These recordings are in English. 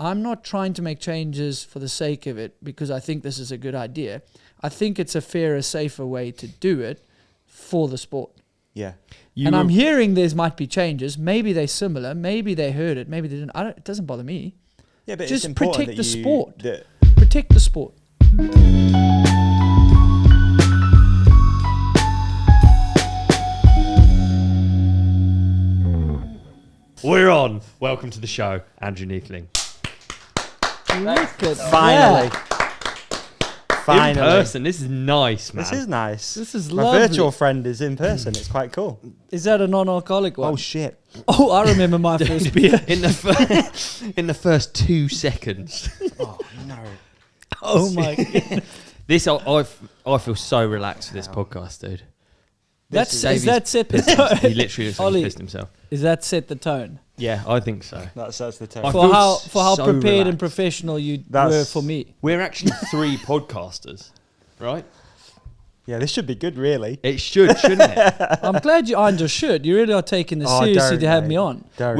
I'm not trying to make changes for the sake of it because I think this is a good idea. I think it's a fairer, safer way to do it for the sport. Yeah. I'm hearing there might be changes. Maybe they're similar. Maybe they heard it. Maybe they didn't. It doesn't bother me. Yeah, but just it's important protect the that sport. that Protect the sport. We're on. Welcome to the show, Andrew Neethling. Look at Finally. that. In person, this is nice, man. This is nice. This is My lovely. virtual friend is in person. It's quite cool. Is that a non-alcoholic one? Oh, shit. Oh, I remember my first beer. in the first 2 seconds. Oh, no. Oh my god. This I feel so relaxed for this podcast, dude. Is that set the tone? He literally looks like Olly, he's pissed himself. Is that set the tone? Yeah, I think so. That's the tone. I For feel how so prepared and relaxed. professional you That's- were for me. We're actually 3 podcasters, right? Yeah, this should be good, really. It should, shouldn't it? I'm glad you ironed your shirt. You really are taking this Oh, seriously don't, to have mate. me on. Don't.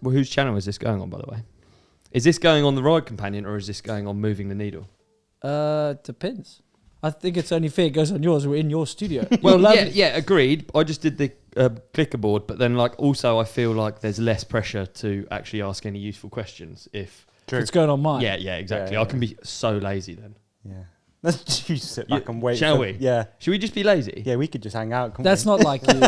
Whose channel is this going on, by the way? Is this going on the Ride Companion or is this going on Moving the Needle? Depends. I think it's only fair it goes on yours. We're in your studio. Well, yeah, agreed. I just did the clicker board, but then also I feel like there's less pressure to actually ask any useful questions if True. It's going on mine. Yeah, exactly. Yeah, I can be so lazy then. Yeah. Let's you sit back and wait. Shall for- we? Yeah. Should we just be lazy? Yeah, we could just hang out. Couldn't That's we? not like you.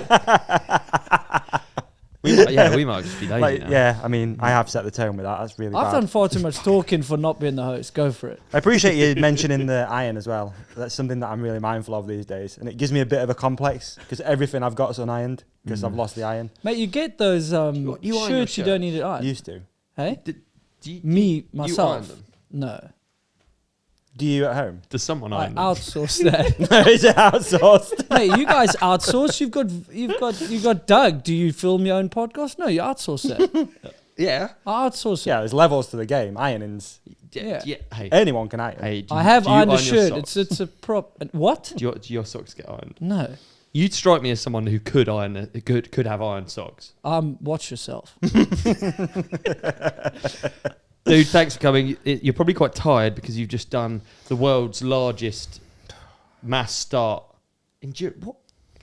We might just be lazy Like, now. yeah, I mean, I have set the tone with that. That's really I've bad. done far too much talking for not being the host. Go for it. I appreciate you mentioning the iron as well. That's something that I'm really mindful of these days. And it gives me a bit of a complex because everything I've got is unironed because I've lost the iron. Mate, you get those You iron your shirts you don't shirts? need to iron. Used to. Hey? Do you, Me, you iron myself. them? No. Do you at home? Does someone I iron them? outsource that. Is it outsourced? Mate, you guys outsource. You've got Doug. Do you film your own podcast? No, you outsource that. Yeah. I outsource it. Yeah, there's levels to the game. Ironing's Yeah. Hey, anyone can iron. hey. I have do you ironed a iron your shirt. socks? It's a prop. What? Do your socks get ironed? No. You'd strike me as someone who could iron could have iron socks. Watch yourself. Dude, thanks for coming. You're probably quite tired because you've just done the world's largest mass start.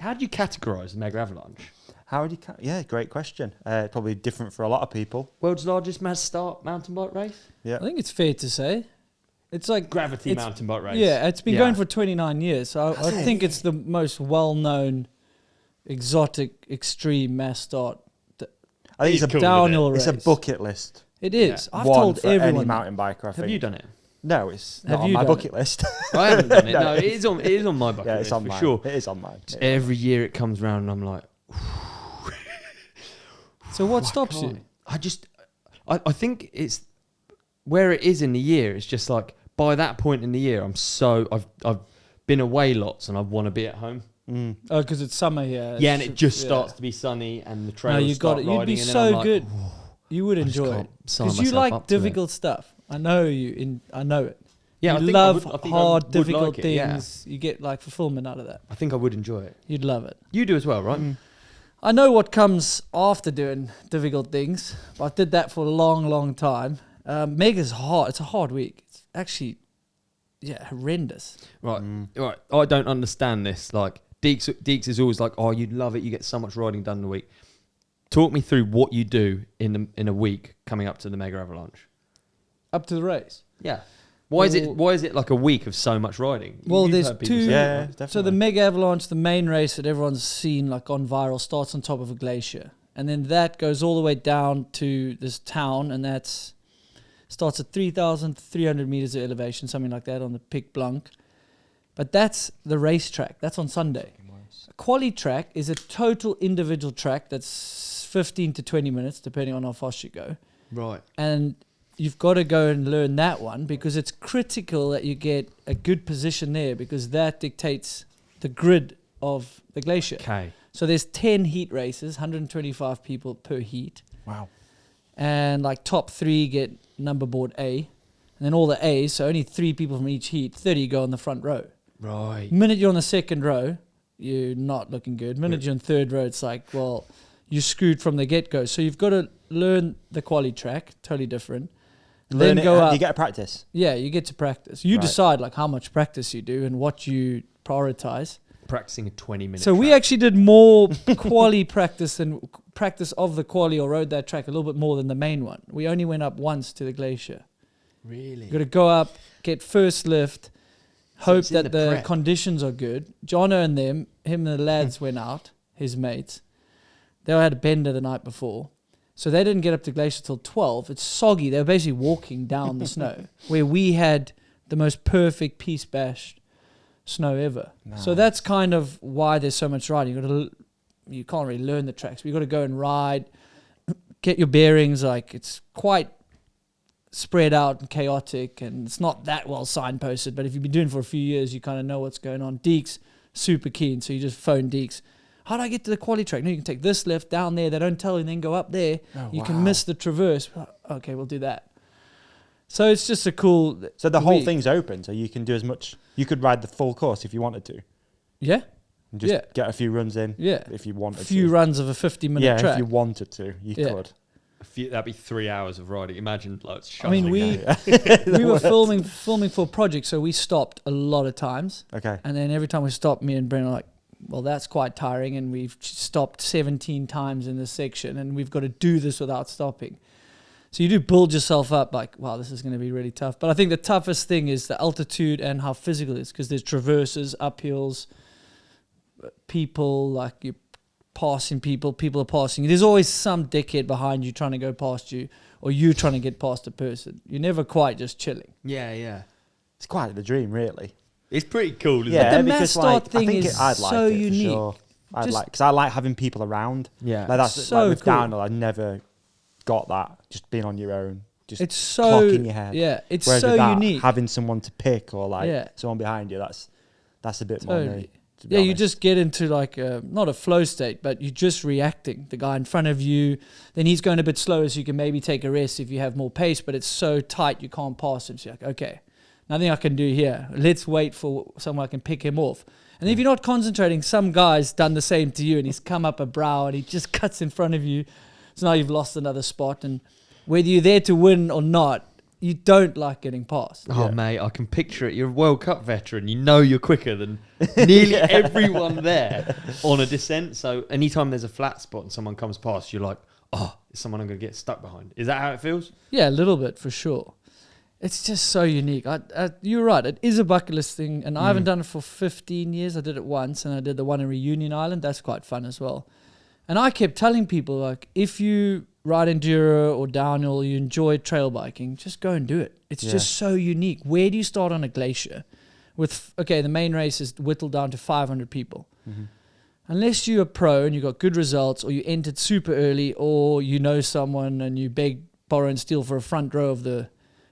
How do you categorise the Mega Avalanche? How would you? Yeah, great question. Probably different for a lot of people. World's largest mass start mountain bike race? Yeah. I think it's fair to say. It's like Gravity it's- mountain bike race. Yeah, it's been Yeah. going for 29 years. So I think it's the most well-known, exotic, extreme mass start. I think it's a Cool with downhill race. It's a bucket list. It is. Yeah. I've one told for everyone. any mountain biker. I think. Have you done it? No, it's Have not on you my done bucket list. I haven't done it. No. No, it is on my bucket Yeah, list it's on for mine. sure. It is on mine. Yeah. Every year it comes round and I'm like, So what stops you? I think it's where it is in the year. It's just like by that point in the year, I've been away lots and I want to be at home. Mm. Oh, because it's summer here. Yeah, and it just starts to be sunny and the No, trails you got start it. You'd riding be and then so I'm like, good. You would I just enjoy it can't sign because you myself like up to it. difficult stuff. I know you. I know it. Yeah, I you think love I think hard, would difficult like it, yeah. things. You get like fulfillment out of that. I think I would enjoy it. You'd love it. You do as well, right? I know what comes after doing difficult things. I did that for a long, long time. Mega's hard. It's a hard week. It's actually, horrendous. Right, right. I don't understand this. Like Deeks is always like, "Oh, you'd love it. You get so much riding done in a week." Talk me through what you do in a week coming up to the Mega Avalanche. Up to the race. Yeah. Why is it like a week of so much riding? Well, You've there's heard people two. say Yeah, that, right? definitely. So the Mega Avalanche, the main race that everyone's seen like on viral, starts on top of a glacier, and then that goes all the way down to this town, and that's starts at 3,300 meters of elevation, something like that, on the Pic Blanc. But that's the racetrack. That's on Sunday. A quali track is a total individual track that's 15 to 20 minutes, depending on how fast you go. Right. And you've got to go and learn that one because it's critical that you get a good position there because that dictates the grid of the glacier. Okay. So there's 10 heat races, 125 people per heat. Wow. And like top 3 get number board A. And then all the A's, so only 3 people from each heat, 30 go on the front row. Right. Minute you're on the second row, you're not looking good. Minute you're in third row, it's like, well, you're screwed from the get-go. So you've got to learn the quali track, totally different. Learn then it, go up. you get a practice. Yeah, you get to practice. You Right. decide like how much practice you do and what you prioritize. Practicing a 20-minute So we track. actually did more quali practice of the quali or rode that track a little bit more than the main one. We only went up once to the glacier. Really? You got to go up, get first lift, hope it's in that the the prep. conditions are good. Jono and him and the lads went out, his mates. They all had a bender the night before. So they didn't get up to glacier till 12. It's soggy. They were basically walking down the snow where we had the most perfect Peace Bash snow ever. So that's kind of why there's so much riding. You can't really learn the tracks. But you got to go and ride, get your bearings. Like it's quite spread out and chaotic, and it's not that well signposted. But if you've been doing it for a few years, you kind of know what's going on. Deeks super keen, so you just phone Deeks. How do I get to the quali track? No, you can take this left down there. They don't tell you, and then go up there. You can miss the traverse. Okay, we'll do that. So it's just a cool. So the whole week. thing's open, so you can do as much. You could ride the full course if you wanted to. Yeah, And just Yeah. get a few runs in. yeah. If you wanted A few to. runs of a 50-minute Yeah, track. if you wanted to, you Yeah. could. That'd be 3 hours of riding. Imagine like I mean, shuttling we were filming for a project, so we stopped a lot of times. Okay. And then every time we stopped, me and Brennan were like, well, that's quite tiring, and we've stopped 17 times in this section, and we've got to do this without stopping. So you do build yourself up like, wow, this is going to be really tough. But I think the toughest thing is the altitude and how physical it is, because there's traverses, uphills, people, like you're passing people are passing you. There's always some dickhead behind you trying to go past you, or you trying to get past a person. You're never quite just chilling. Yeah. It's quite the dream, really. It's pretty cool, isn't Yeah, the because mass start like, thing I think is I'd like so it for unique. Sure. Just- Because I like having people around. it? Yeah. Like that's So like with cool. downhill, I never got that. Just being on your own, just It's so clocking your head. yeah, it's Whereas so with that, unique. having someone to pick or like Yeah. someone behind you, that's a bit more Totally. me. To be Yeah, you honest. just get into like not a flow state, but you're just reacting. The guy in front of you, then he's going a bit slower, so you can maybe take a rest if you have more pace, but it's so tight you can't pass him. So you're like, okay, nothing I can do here. Let's wait for someone I can pick him off. And if you're not concentrating, some guy's done the same to you, and he's come up a brow and he just cuts in front of you. So now you've lost another spot, and whether you're there to win or not, you don't like getting past. Oh, Yeah. mate, I can picture it. You're a World Cup veteran. You know you're quicker than nearly everyone there on a descent. So anytime there's a flat spot and someone comes past, you're like, oh, is someone I'm going to get stuck behind. Is that how it feels? Yeah, a little bit for sure. It's just so unique. You're right. It is a bucket list thing, and I haven't done it for 15 years. I did it once, and I did the one in Reunion Island. That's quite fun as well. And I kept telling people, like, if you ride enduro or downhill, you enjoy trail biking, just go and do it. It's just so unique. Where do you start on a glacier? The main race is whittled down to 500 people. Mm-hmm. Unless you're a pro and you got good results, or you entered super early, or you know someone and you beg, borrow, and steal for a front row of the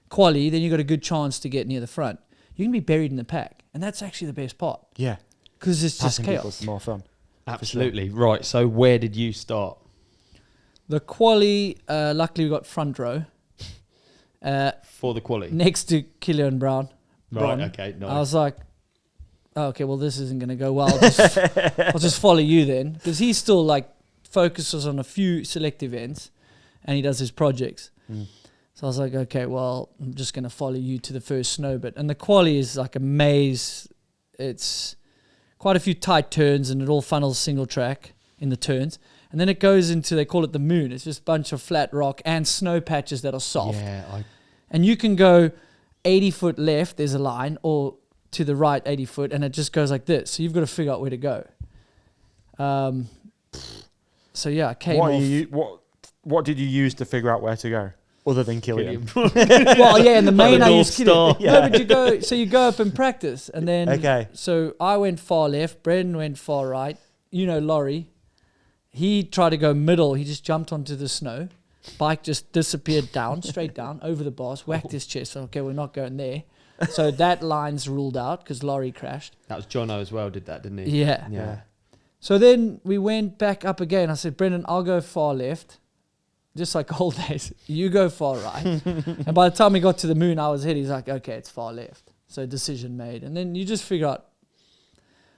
quali, then you got a good chance to get near the front. You can be buried in the pack, and that's actually the best part, Yeah. because it's just Passing chaos. people's more fun. Absolutely. Right. So where did you start? The quali, luckily we got front row, For the quali? next to Killian Brown. Right. Okay. Nice. I was like, oh, okay, well, this isn't going to go well. I'll just follow you then, because he still like focuses on a few select events, and he does his projects. So I was like, okay, well, I'm just going to follow you to the first snow bit. And the quali is like a maze. It's quite a few tight turns, and it all funnels single track in the turns. And then it goes into, they call it the moon. It's just a bunch of flat rock and snow patches that are soft. Yeah. And you can go 80 foot left, there's a line, or to the right 80 foot, and it just goes like this. So you've got to figure out where to go. So yeah, I came off. What did you use to figure out where to go, other than Killian? Well, yeah, in the main I North used Star. Killian. No, but you go up and practice, and then Okay. So I went far left, Brendan went far right. You know, Laurie, he tried to go middle. He just jumped onto the snow. Bike just disappeared down, straight down, over the bars, whacked his chest. So, okay, we're not going there. So that line's ruled out because Laurie crashed. That was Jono as well. Did that, didn't he? Yeah. Yeah. So then we went back up again. I said, Brendan, I'll go far left. Just like old days. You go far right. And by the time we got to the moon, I was hit. He's like, okay, it's far left. So decision made. And then you just figure out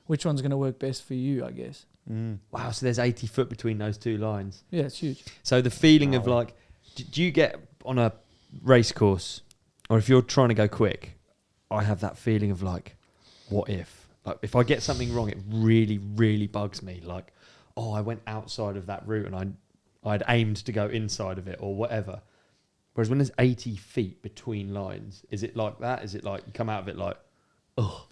which one's going to work best for you, I guess. Wow. So there's 80 foot between those two lines. Yeah, it's huge. So the feeling of like, do you get on a race course, or if you're trying to go quick, I have that feeling of like, what if? Like, if I get something wrong, it really, really bugs me. Like, oh, I went outside of that route and I'd aimed to go inside of it or whatever. Whereas when there's 80 feet between lines, is it like that? Is it like you come out of it like, oh,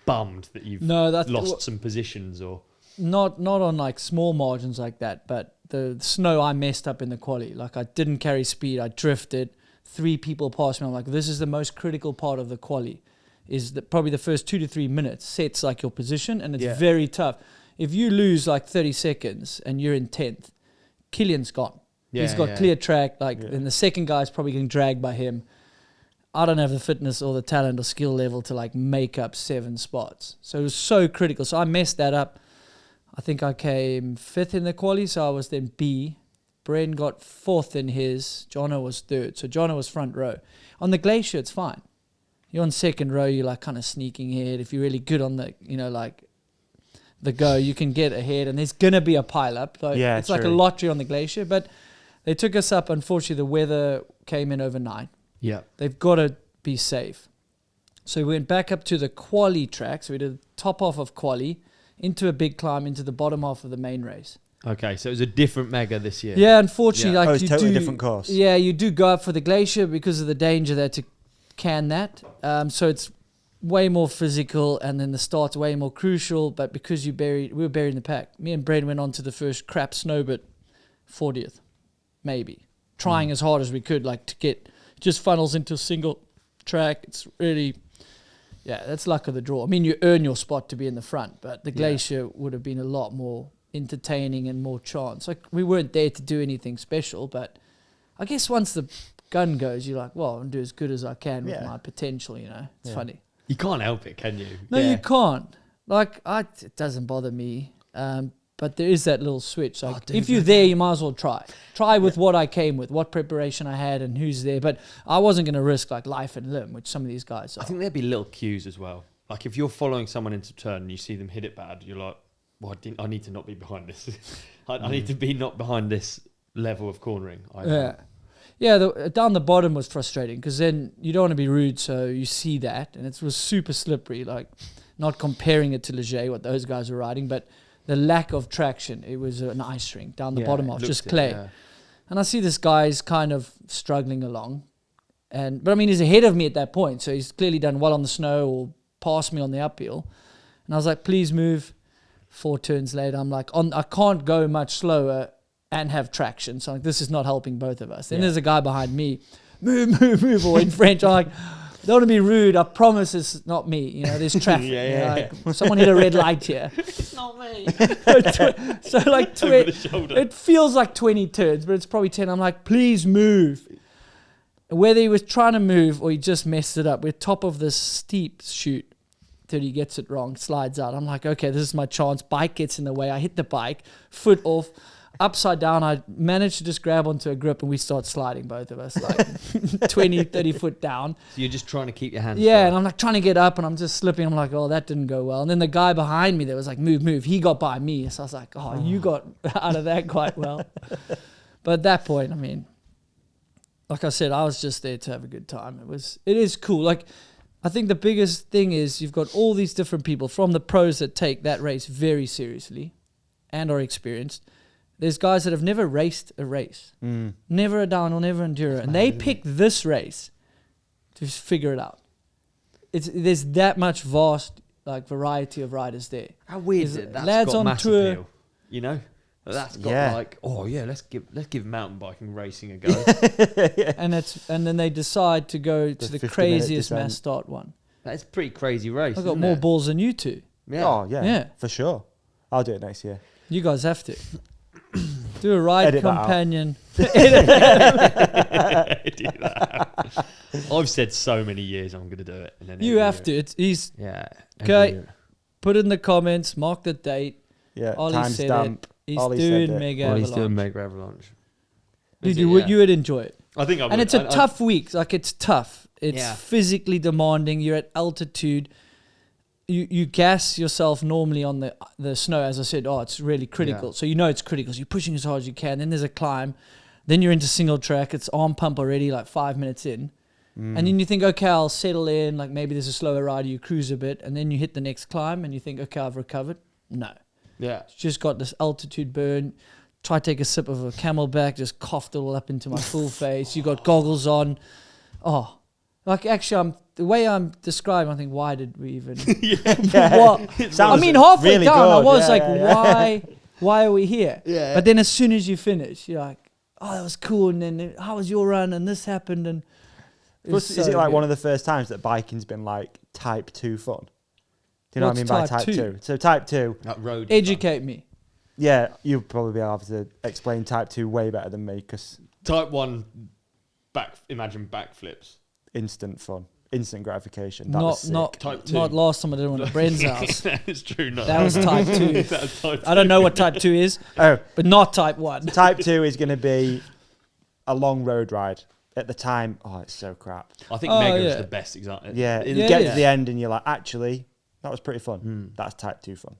bummed that you've lost some positions or... Not on like small margins like that, but the snow I messed up in the quali. Like I didn't carry speed, I drifted. 3 people passed me. I'm like, this is the most critical part of the quali. Is probably the first 2 to 3 minutes sets like your position, and it's very tough. If you lose like 30 seconds and you're in 10th, Killian's gone. He's got clear track. And the second guy's probably getting dragged by him. I don't have the fitness or the talent or skill level to like make up 7 spots. So it was so critical. So I messed that up. I think I came 5th in the quali, so I was then B. Bren got 4th in his. Jono was 3rd. So Jono was front row. On the glacier, it's fine. You're on second row, you're like kind of sneaking ahead. If you're really good on the, like the go, you can get ahead, and there's going to be a pile up. So it's like a lottery on the glacier. But they took us up. Unfortunately, the weather came in overnight. Yeah. They've got to be safe. So we went back up to the quali track. So we did the top half of quali, into a big climb, into the bottom half of the main race. Okay, so it was a different mega this year. Yeah, unfortunately, like it's totally different course. Yeah, you do go up for the glacier because of the danger there to can that. So it's way more physical, and then the start's way more crucial. But because we were buried in the pack. Me and Brent went on to the first crap snow, but 40th, maybe. Trying as hard as we could, like to get just funnels into a single track. It's really... Yeah, that's luck of the draw. I mean, you earn your spot to be in the front, but the glacier would have been a lot more entertaining and more chance. Like, we weren't there to do anything special, but I guess once the gun goes, you're like, well, I'll do as good as I can with my potential, It's funny. You can't help it, can you? No, you can't. Like, it doesn't bother me. But there is that little switch. Like, if you're there, you might as well try. Try with what I came with, what preparation I had, and who's there. But I wasn't going to risk like life and limb, which some of these guys are. I think there'd be little cues as well. Like if you're following someone into turn and you see them hit it bad, you're like, well, I need to not be behind this. I need to be not behind this level of cornering. Down the bottom was frustrating because then you don't want to be rude, so you see that, and it was super slippery. Like, not comparing it to Leger, what those guys were riding, but the lack of traction. It was an ice rink down the bottom of just clay. And I see this guy's kind of struggling along. But I mean, he's ahead of me at that point. So he's clearly done well on the snow or passed me on the uphill. And I was like, please move. 4 turns later, I'm like, I can't go much slower and have traction. So I'm like, this is not helping both of us. Then there's a guy behind me, move, or in French. I'm like, don't want to be rude. I promise it's not me. There's traffic. Like, someone hit a red light here. It's not me. So like, it feels like 20 turns, but it's probably 10. I'm like, please move. Whether he was trying to move or he just messed it up, we're top of this steep chute. Till he gets it wrong, slides out. I'm like, okay, this is my chance. Bike gets in the way. I hit the bike, foot off, upside down. I managed to just grab onto a grip and we start sliding, both of us, like 20, 30 foot down. So you're just trying to keep your hands and I'm like trying to get up and I'm just slipping. I'm like, oh, that didn't go well. And then the guy behind me that was like, move. He got by me. So I was like, oh, you got out of that quite well. But at that point, I mean, like I said, I was just there to have a good time. It is cool. Like, I think the biggest thing is you've got all these different people from the pros that take that race very seriously and are experienced. There's guys that have never raced a race, never a downhill, never enduro, and they pick this race to figure it out. There's that much vast variety of riders there. How weird is it? That's lads got on mass tour, appeal, That's got let's give mountain biking racing a go. And then they decide to go to the craziest mass start one. That's a pretty crazy race. I've got more balls than you two. Yeah. Oh yeah, for sure. I'll do it next year. You guys have to do a ride companion. Edit that. I've said so many years I'm going to do it, and then you have to. Okay. Put it in the comments. Mark the date. Yeah. Olly said it. He's doing Mega Avalanche. He's doing Mega Avalanche. You would enjoy it. I think I would. And it's a tough week. Like, it's tough. It's physically demanding. You're at altitude. You gas yourself normally on the snow. As I said, it's really critical. So it's critical. So you're pushing as hard as you can. Then there's a climb. Then you're into single track. It's arm pump already, like 5 minutes in. And then you think, okay, I'll settle in. Like maybe there's a slower ride. You cruise a bit. And then you hit the next climb and you think, okay, I've recovered. No. Yeah. It's just got this altitude burn. Try to take a sip of a Camelback. Just coughed it all up into my full face. You got goggles on. Oh. Like actually, the way I'm describing, I think, why did we even... What? I mean, halfway really down, I good. was why are we here? Yeah. But then as soon as you finish, you're like, oh, that was cool. And then how was your run? And this happened. And Plus, is it like one of the first times that biking's been like type 2 fun? Do you know what I mean by type 2? So type 2. That road. Educate me. Yeah, you'll probably be able to explain type 2 way better than me because Type 1, imagine backflips. instant fun, instant gratification. That was sick. Not Type 2. Not last time I did one at Bren's house. That is true. No. That was type 2. That was type 2. I don't know what type 2 is, Oh, but not type 1. type 2 is going to be a long road ride. At the time, oh, it's so crap. I think Oh, Mega is yeah. the best example. Yeah, you Yeah, get yeah. to the end and you're like, actually, that was pretty fun. That's type 2 fun.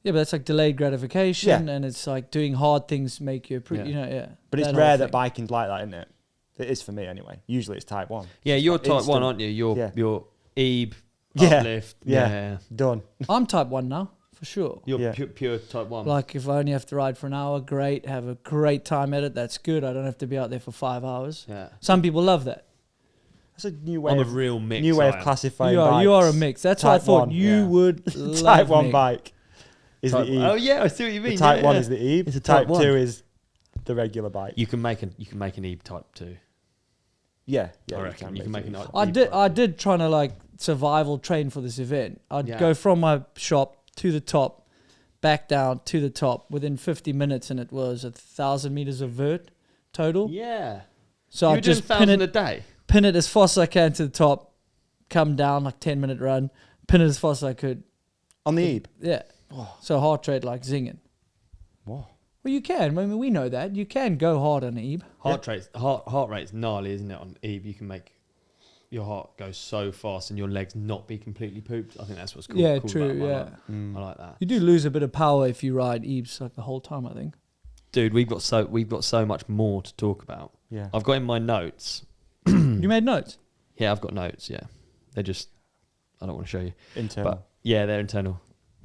Yeah, but that's like delayed gratification, Yeah. and it's like doing hard things make you, Yeah. you know, yeah. But it's whole rare thing. that biking's like that, isn't it? It is for me anyway. Usually it's type 1. Yeah, you're type 1, Instant. aren't you? Yeah. You're Ebe, Yeah. uplift. Yeah. Done. I'm type 1 now, for sure. You're Yeah. pure type 1. Like if I only have to ride for an hour, great. Have a great time at it. That's good. I don't have to be out there for 5 hours. Yeah. Some people love that. That's a new way I'm a of real mix. new way I of am. classifying You bikes. are a mix. That's what I Type thought 1, you yeah. would love. Type 1 me. bike is Type- the Eve. Oh yeah, I see what you mean. The type yeah, 1 yeah. is the Eve. It's a type Type 1. 2 is the regular bike. You can make an Ebe type 2. Yeah, I reckon you can make an Ebe. I did trying to like survival train for this event. I'd Yeah. go from my shop to the top, back down to the top within 50 minutes, and it was 1,000 meters of vert total. Yeah. So You I were doing just pin 1,000 a it, day. pin it as fast as I can to the top, come down like 10-minute run, pin it as fast as I could. On the Eve. Yeah. So heart rate like zinging. Whoa. Well, you can. I mean, we know that you can go hard on Ebe. Heart rate's gnarly, isn't it? On Ebe, you can make your heart go so fast and your legs not be completely pooped. I think that's what's cool. Yeah, cool true. about Yeah, one. I like that. you do lose a bit of power if you ride Ebes like the whole time. I think. Dude, we've got so much more to talk about. Yeah. I've got in my notes. You made notes. Yeah, I've got notes. Yeah, they're just I don't want to show you, Internal. but yeah, they're internal,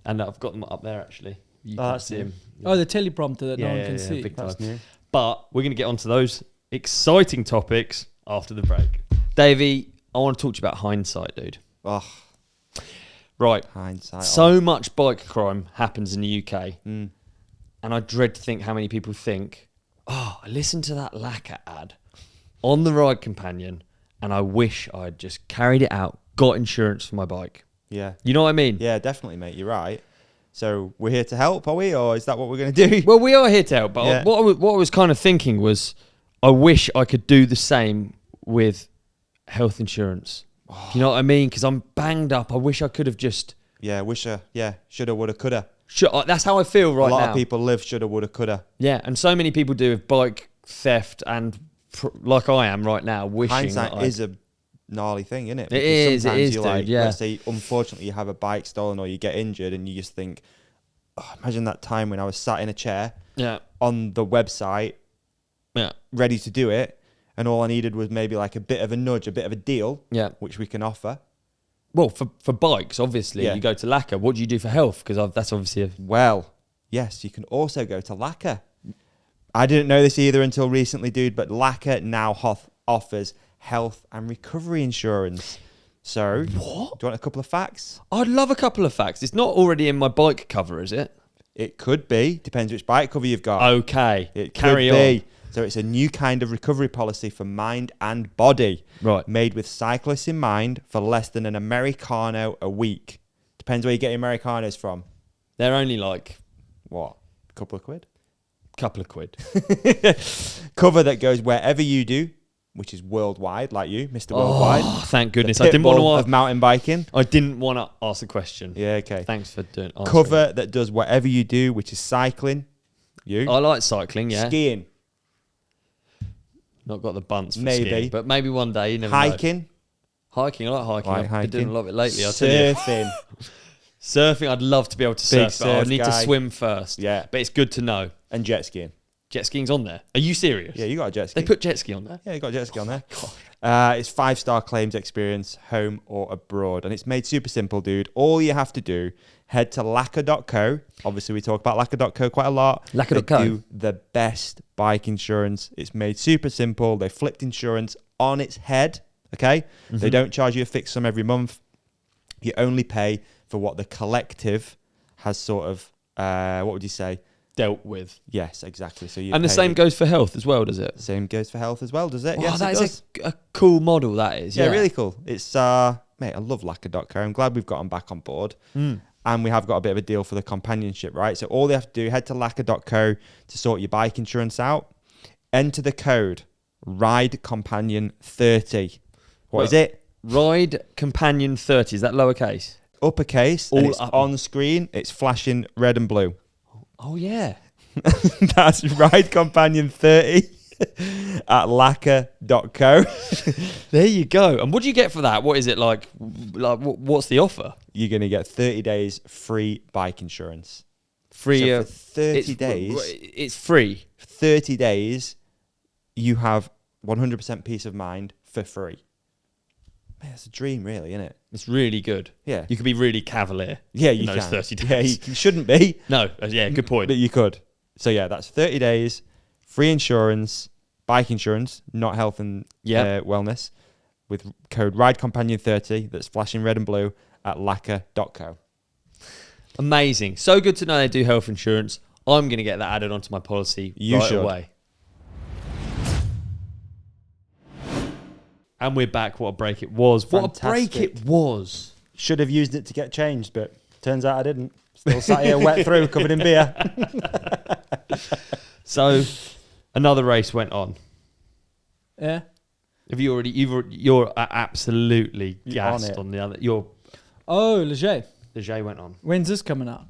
and I've got them up there actually. You Oh, can that's see new. them. Oh, the teleprompter that no one can see. big That's time. new. But we're going to get onto those exciting topics after the break. Davey, I want to talk to you about hindsight, dude. Oh, Right. hindsight. So much bike crime happens in the UK, Mm. and I dread to think how many people think, oh, I listened to that LAKA ad on the Ride Companion, and I wish I'd just carried it out, got insurance for my bike. Yeah. You know what I mean? Yeah, definitely, mate. You're right. So we're here to help, are we? Or is that what we're going to do? Well, we are here to help, but Yeah. what I was kind of thinking was, I wish I could do the same with health insurance. Do you know what I mean? Because I'm banged up. I wish I could have just... Yeah, shoulda, woulda, coulda. That's how I feel right A lot now. of people live shoulda, woulda, coulda. Yeah, and so many people do with bike theft and like I am right now, wishing Hindsight that is a gnarly thing, isn't it? It is, Sometimes dude, you're like, yeah. let's say, unfortunately, you have a bike stolen or you get injured and you just think, oh, imagine that time when I was sat in a chair Yeah, on the website yeah, ready to do it, and all I needed was maybe like a bit of a nudge, a bit of a deal, yeah. which we can offer. Well, for bikes, obviously, Yeah. you go to LAKA. What do you do for health? Because that's obviously Well, yes, you can also go to LAKA. I didn't know this either until recently, dude, but LAKA now offers health and recovery insurance. So, What? do you want a couple of facts? I'd love a couple of facts. It's not already in my bike cover, is it? It could be. Depends which bike cover you've got. Okay, It carry could on. be. So it's a new kind of recovery policy for mind and body, Right. made with cyclists in mind for less than an Americano a week. Depends where you get your Americanos from. They're only like What? A couple of quid? a couple of quid. Cover that goes wherever you do, which is worldwide, like you, Mr. Worldwide. Oh, thank goodness. The I didn't want pitbull of to. mountain biking. I didn't want to ask a question. Yeah, okay. Thanks for doing. answering. Cover that does whatever you do, which is cycling. You. I like cycling. Yeah. Skiing. Not got the bunts for Maybe. skiing, but maybe one day. You never know. Hiking. Hiking. I like hiking. Like I've been doing a hiking. lot of it lately. I'll tell you. Surfing. Surfing. I'd love to be able to Big surf, but I surf need to guy. swim first. Yeah. But it's good to know. And jet skiing. Jet skiing's on there. Are you serious? Yeah, you got a jet ski. They put jet ski on there. Yeah, you got a jet ski on there. It's 5-star claims experience, home or abroad. And it's made super simple, dude. All you have to do, head to LAKA.co. Obviously, we talk about LAKA.co quite a lot. LAKA.co. They do the best bike insurance. It's made super simple. They flipped insurance on its head, okay? Mm-hmm. They don't charge you a fixed sum every month. You only pay for what the collective has sort of, what would you say? Dealt with. Yes, exactly. So you And the same goes for health as well, does it? Same goes for health as well, does it? Wow, Yes, that it is does. a cool model, that is. Yeah, really cool. It's, mate, I love LAKA.co. I'm glad we've got them back on board. And we have got a bit of a deal for the companionship, right? So all they have to do, head to LAKA.co to sort your bike insurance out. Enter the code RIDECOMPANION30. What is it? Ride Companion 30. Is that lowercase? Uppercase. All And it's up. on screen. It's flashing red and blue. Oh, yeah. That's Ride Companion 30 at LAKA.co. There you go. And what do you get for that? What is it like? What's the offer? You're going to get 30 days free bike insurance. Free. So for 30 days. It's free. 30 days, you have 100% peace of mind for free. Man, it's a dream, really, isn't it? It's really good. Yeah. You could be really cavalier. Yeah, you in those can. 30 days. Yeah, you shouldn't be. No. Yeah, good point. But you could. So yeah, that's 30 days, free insurance, bike insurance, not health and wellness, with code RIDECOMPANION30 that's flashing red and blue at LAKA.co. Amazing. So good to know they do health insurance. I'm going to get that added onto my policy right away. And we're back. What a break it was. Fantastic. What a break it was. Should have used it to get changed, but turns out I didn't. Still sat here wet through, covered in beer. So, another race went on. Yeah. Have you already? You're absolutely gassed it. on the other. Oh, Leger. The J went on. When's this coming out?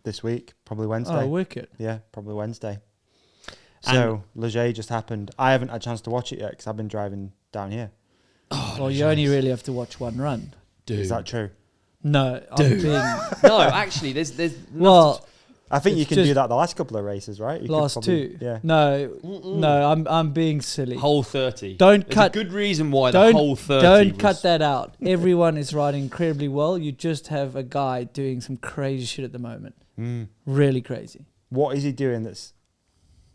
This week, probably Wednesday. Oh, wicked. Yeah, probably Wednesday. So, Leger just happened. I haven't had a chance to watch it yet because I've been driving down here. Well, you only really have to watch one run. Dude. Is that true? No, I'm being... No, actually, there's Well, I think you It's can do just- that the last couple of races, right? You could last probably- two. Yeah. No, I'm being silly. whole 30. Don't There's cut- a good reason why the whole 30. Don't was, cut that out. Everyone is riding incredibly well. You just have a guy doing some crazy shit at the moment. Really crazy. What is he doing that's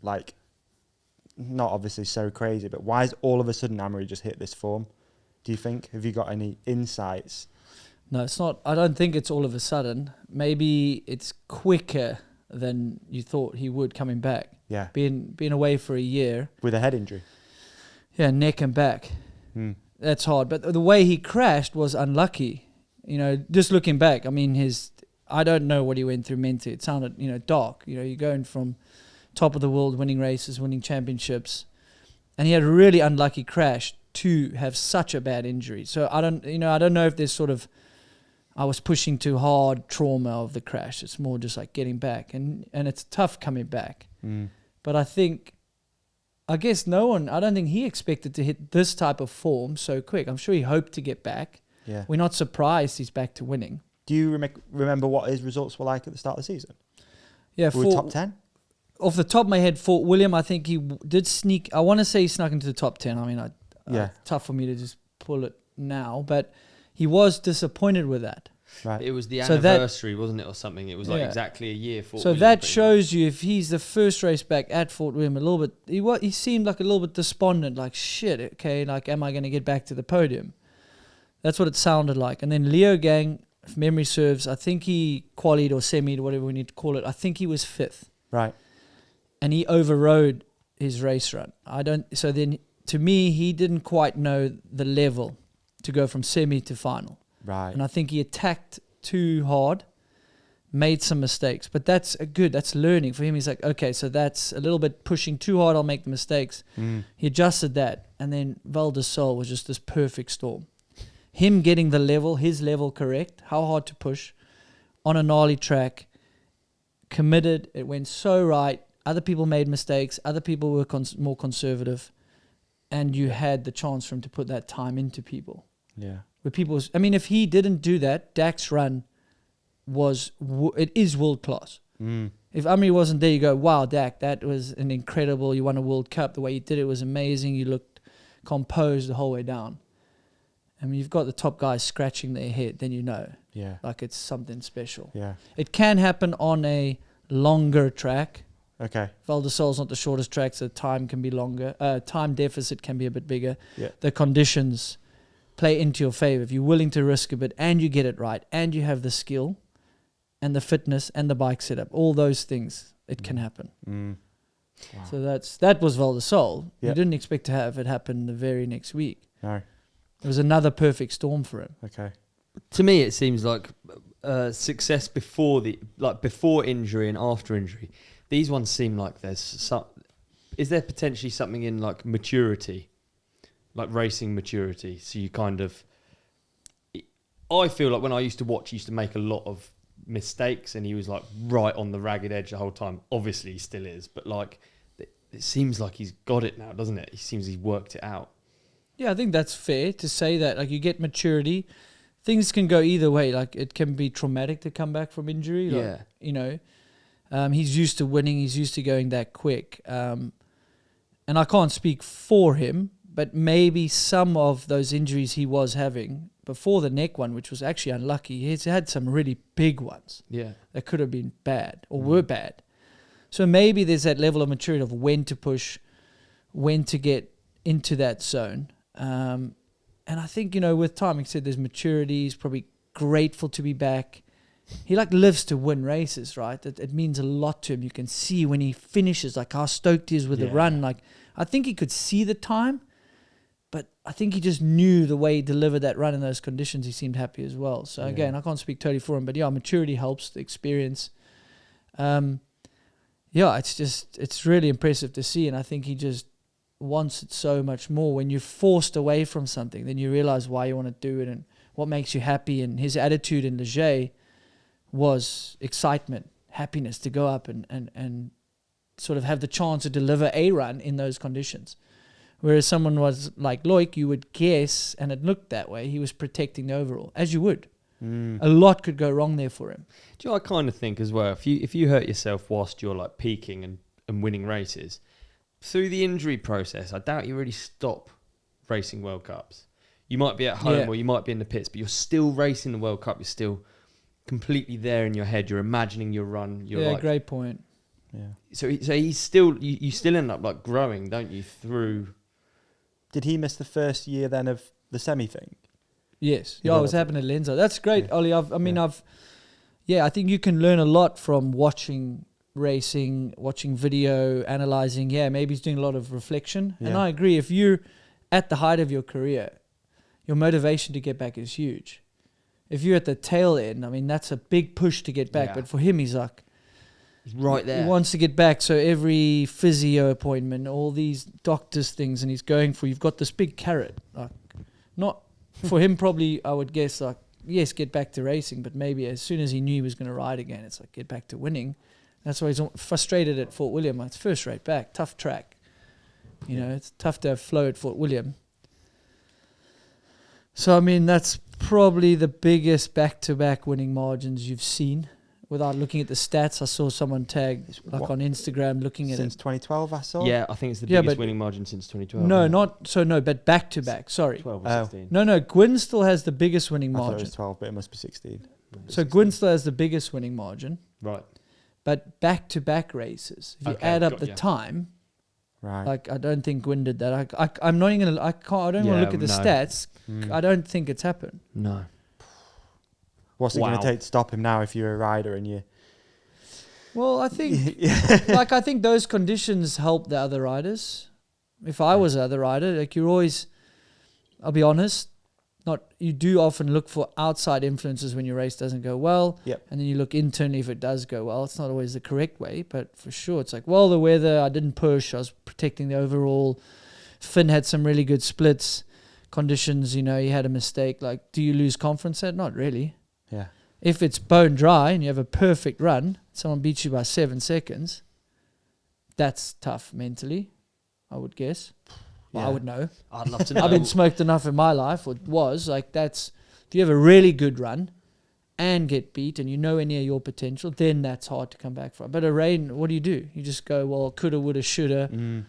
like not obviously so crazy, but why is all of a sudden Amaury just hit this form? Do you think? Have you got any insights? No, it's not. I don't think it's all of a sudden. Maybe it's quicker than you thought he would coming back. Yeah. Being away for a year. With a head injury. Yeah, neck and back. That's hard. But the way he crashed was unlucky. You know, just looking back, I mean, I don't know what he went through mentally. It sounded, dark. You're going from top of the world, winning races, winning championships. And he had a really unlucky crash to have such a bad injury. So I don't know if there's sort of, I was pushing too hard trauma of the crash. It's more just like getting back. And it's tough coming back. But I guess I don't think he expected to hit this type of form so quick. I'm sure he hoped to get back. Yeah. We're not surprised he's back to winning. Do you remember what his results were like at the start of the season? Yeah, Were we top 10? Off the top of my head, Fort William, I think he did sneak. I want to say he snuck into the top 10. I mean, tough for me to just pull it now, but he was disappointed with that. Right. It was the So that- anniversary, wasn't it, or something? It was like Yeah. exactly a year. Fort So William, that pretty shows you if he's the first race back at Fort William, a little bit. He seemed like a little bit despondent, like shit. Okay, like am I going to get back to the podium? That's what it sounded like. And then Leo Gang, if memory serves, I think he qualied or semied, whatever we need to call it. I think he was 5th. Right. And he overrode his race run. So then, to me, he didn't quite know the level to go from semi to final. Right. And I think he attacked too hard, made some mistakes. But that's good. That's learning for him. He's like, okay, so that's a little bit pushing too hard. I'll make the mistakes. He adjusted that. And then Val de Sol was just this perfect storm. Him getting his level correct, how hard to push on a gnarly track, committed. It went so right. Other people made mistakes. Other people were more conservative. And you had the chance for him to put that time into people. Yeah. If he didn't do that, Dak's run it is world class. If Amaury wasn't there, you go, wow, Dak, that was an incredible. You won a World Cup. The way you did it was amazing. You looked composed the whole way down. I mean, you've got the top guys scratching their head, then you know. Yeah. Like it's something special. Yeah. It can happen on a longer track. Okay. Val di Sole's not the shortest track, so time can be longer. Time deficit can be a bit bigger. Yeah. The conditions play into your favor. If you're willing to risk a bit and you get it right and you have the skill and the fitness and the bike setup, all those things, it can happen. Wow. So that was Val di Sole. Yeah. You didn't expect to have it happen the very next week. No. It was another perfect storm for him. Okay. To me, it seems like success before injury and after injury. These ones seem like there's some. Is there potentially something in like maturity, like racing maturity? So you kind of. I feel like when I used to watch, he used to make a lot of mistakes, and he was like right on the ragged edge the whole time. Obviously, he still is, but like it seems like he's got it now, doesn't it? He seems he's worked it out. Yeah, I think that's fair to say that. Like you get maturity, things can go either way. Like it can be traumatic to come back from injury. Like, yeah, you know, he's used to winning. He's used to going that quick. And I can't speak for him, but maybe some of those injuries he was having before the neck one, which was actually unlucky, he's had some really big ones. Yeah, that could have been bad or were bad. So maybe there's that level of maturity of when to push, when to get into that zone. And I think, you know, with time, like I said, there's maturity. He's probably grateful to be back. He like lives to win races, right? It means a lot to him. You can see when he finishes, like how stoked he is with the run. Like I think he could see the time, but I think he just knew the way he delivered that run in those conditions. He seemed happy as well. So again, I can't speak totally for him, but yeah, maturity helps, the experience. It's really impressive to see, and I think he just wants it so much more. When you're forced away from something, then you realize why you want to do it and what makes you happy. And his attitude in Leger was excitement, happiness to go up and sort of have the chance to deliver a run in those conditions. Whereas someone was like Loic, you would guess, and it looked that way, he was protecting the overall, as you would. A lot could go wrong there for him. Do you know, I kind of think as well, if you hurt yourself whilst you're like peaking and winning races, through the injury process, I doubt you really stop racing World Cups. You might be at home or you might be in the pits, but you're still racing the World Cup. You're still completely there in your head. You're imagining your run. You're like, great point. Yeah. So he's still, you still end up like growing, don't you, through... Did he miss the first year then of the semi thing? Yes. Yeah, it was happening at Lenzo. That's great, Ollie. I think you can learn a lot from watching racing, watching video, analysing. Yeah, maybe he's doing a lot of reflection. Yeah. And I agree. If you're at the height of your career, your motivation to get back is huge. If you're at the tail end, I mean, that's a big push to get back. Yeah. But for him, he's like... He's right there. He wants to get back. So every physio appointment, all these doctors' things, and he's going for... You've got this big carrot. Like, not... For him, probably, I would guess, like, yes, get back to racing, but maybe as soon as he knew he was going to ride again, it's like, get back to winning. That's why he's frustrated at Fort William. It's first rate back, tough track. You know, it's tough to have flow at Fort William. So, I mean, that's probably the biggest back-to-back winning margins you've seen. Without looking at the stats, I saw someone tag, like on Instagram, looking at since it. 2012, I saw. Yeah, I think it's the biggest winning margin since 2012. No, but back-to-back, sorry. 12 or 16. No, Gwyn still has the biggest winning I margin. thought it was 12, but it must be 16. So Gwyn still has the biggest winning margin. Right. But back-to-back races, if you add up the time, right? Like I don't think Gwyn did that. I'm not even gonna. I don't want to look at the stats. I don't think it's happened. No. What's it going to take to stop him now if you're a rider and you... Well, I think, I think those conditions help the other riders. If I was another rider, like you're always, I'll be honest, you do often look for outside influences when your race doesn't go well. Yep. And then you look internally if it does go well. It's not always the correct way, but for sure it's like, well, the weather, I didn't push, I was protecting the overall. Finn had some really good splits. Conditions, you know, he had a mistake. Like, do you lose confidence at? Not really. Yeah. If it's bone dry and you have a perfect run, someone beats you by 7 seconds, that's tough mentally, I would guess. Well, I would know. I'd love to know. I've been smoked enough in my life, or was. Like, that's... If you have a really good run and get beat and you're nowhere near your potential, then that's hard to come back from. But a rain, what do? You just go, well, coulda, woulda, shoulda.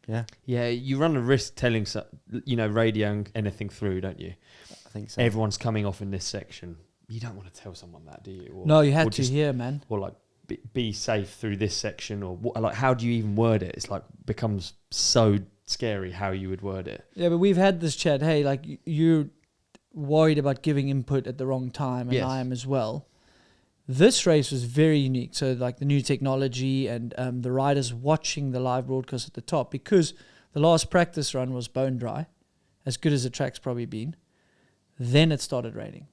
Yeah. Yeah, you run a risk telling, radioing anything through, don't you? I think so. Everyone's coming off in this section. You don't want to tell someone that, do you? Or, No, you had to hear, man. Or like, be safe through this section, or like, how do you even word it? It's like, becomes so scary how you would word it. Yeah, but we've had this chat. Hey, like, you're worried about giving input at the wrong time, and Yes. I am as well. This race was very unique. So, like, the new technology and the riders watching the live broadcast at the top, because the last practice run was bone dry, as good as the track's probably been. Then it started raining.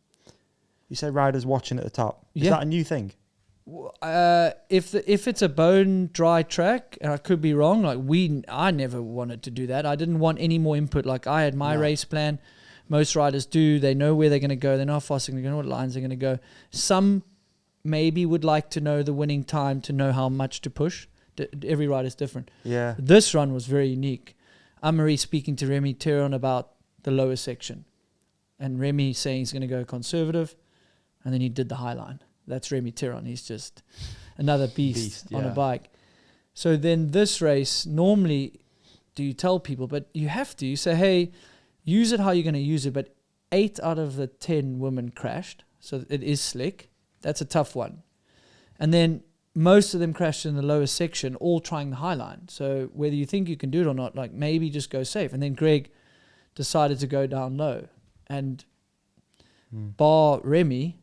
You say riders watching at the top. Is Yeah. that a new thing? If it's a bone dry track, and I could be wrong, like I never wanted to do that. I didn't want any more input. Like, I had my race plan. Most riders do. They know where they're going to go. They know how fast they're going to go, what lines they're going to go. Some maybe would like to know the winning time to know how much to push. Every rider's different. Yeah. This run was very unique. Amaury speaking to Remy Pierron about the lower section, and Remy saying he's going to go conservative, and then he did the high line. That's Remy Pierron. He's just another beast on a bike. So then this race, normally, do you tell people? But you have to. You say, hey, use it how you're going to use it. But 8 out of the 10 women crashed. So it is slick. That's a tough one. And then most of them crashed in the lower section, all trying the high line. So whether you think you can do it or not, like, maybe just go safe. And then Greg decided to go down low. And bar Remy,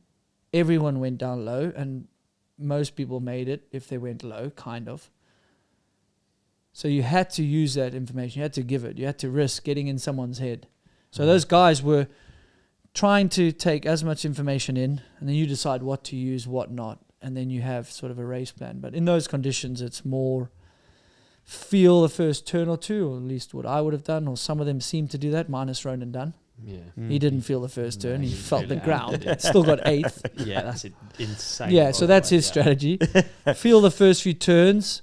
everyone went down low, and most people made it if they went low, kind of. So you had to use that information. You had to give it. You had to risk getting in someone's head. So those guys were trying to take as much information in, and then you decide what to use, what not, and then you have sort of a race plan. But in those conditions, it's more feel the first turn or two, or at least what I would have done, or some of them seem to do that, minus Ronan Dunn. Yeah. He didn't feel the first turn. No, He he felt the really ground. did. Still got 8th. Yeah, that's insane. Yeah, so that's his strategy. Feel the first few turns,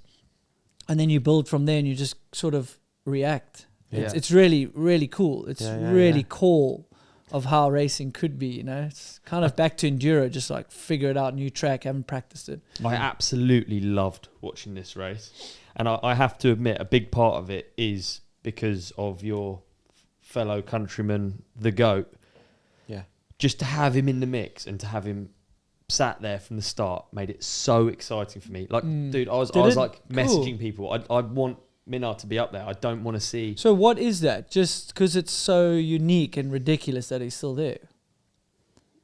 and then you build from there, and you just sort of react. Yeah. It's really, really cool. It's really core of how racing could be, you know. It's kind of back to enduro, just like figure it out, new track, haven't practiced it. I absolutely loved watching this race. And I have to admit, a big part of it is because of your fellow countryman, the GOAT. Yeah. Just to have him in the mix and to have him sat there from the start made it so exciting for me. Like, dude, I was like messaging people. I want Minnaar to be up there. I don't want to see. So what is that? Just because it's so unique and ridiculous that he's still there?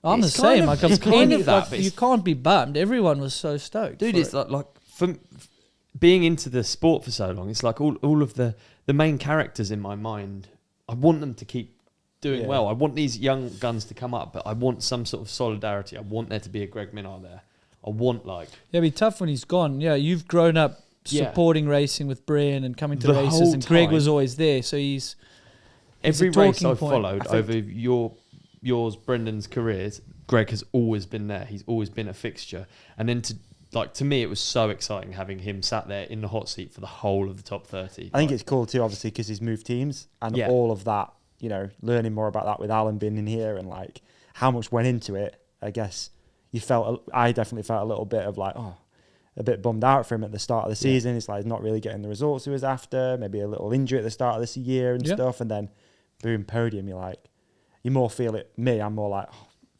I'm the It's kind same. of- Like, it's kind of that, like, but you it's- can't be bummed. Everyone was so stoked. Dude, for it's it. like for being into the sport for so long, it's like all of the main characters in my mind, I want them to keep doing well. I want these young guns to come up, but I want some sort of solidarity. I want there to be a Greg Minnaar there. I want, like... Yeah, it'd be tough when he's gone. Yeah, you've grown up supporting racing with Brian and coming to The races, whole and Greg time. was always there. So he's Every a race talking I've point. followed over yours, Brendan's careers, Greg has always been there. He's always been a fixture. And then to me, it was so exciting having him sat there in the hot seat for the whole of the top 30. I think it's cool too, obviously, because he's moved teams and all of that, you know, learning more about that with Alan being in here and like how much went into it. I guess I definitely felt a little bit of like, a bit bummed out for him at the start of the season. It's like he's not really getting the results he was after, maybe a little injury at the start of this year and stuff. And then boom, podium, you more feel it. I'm more like,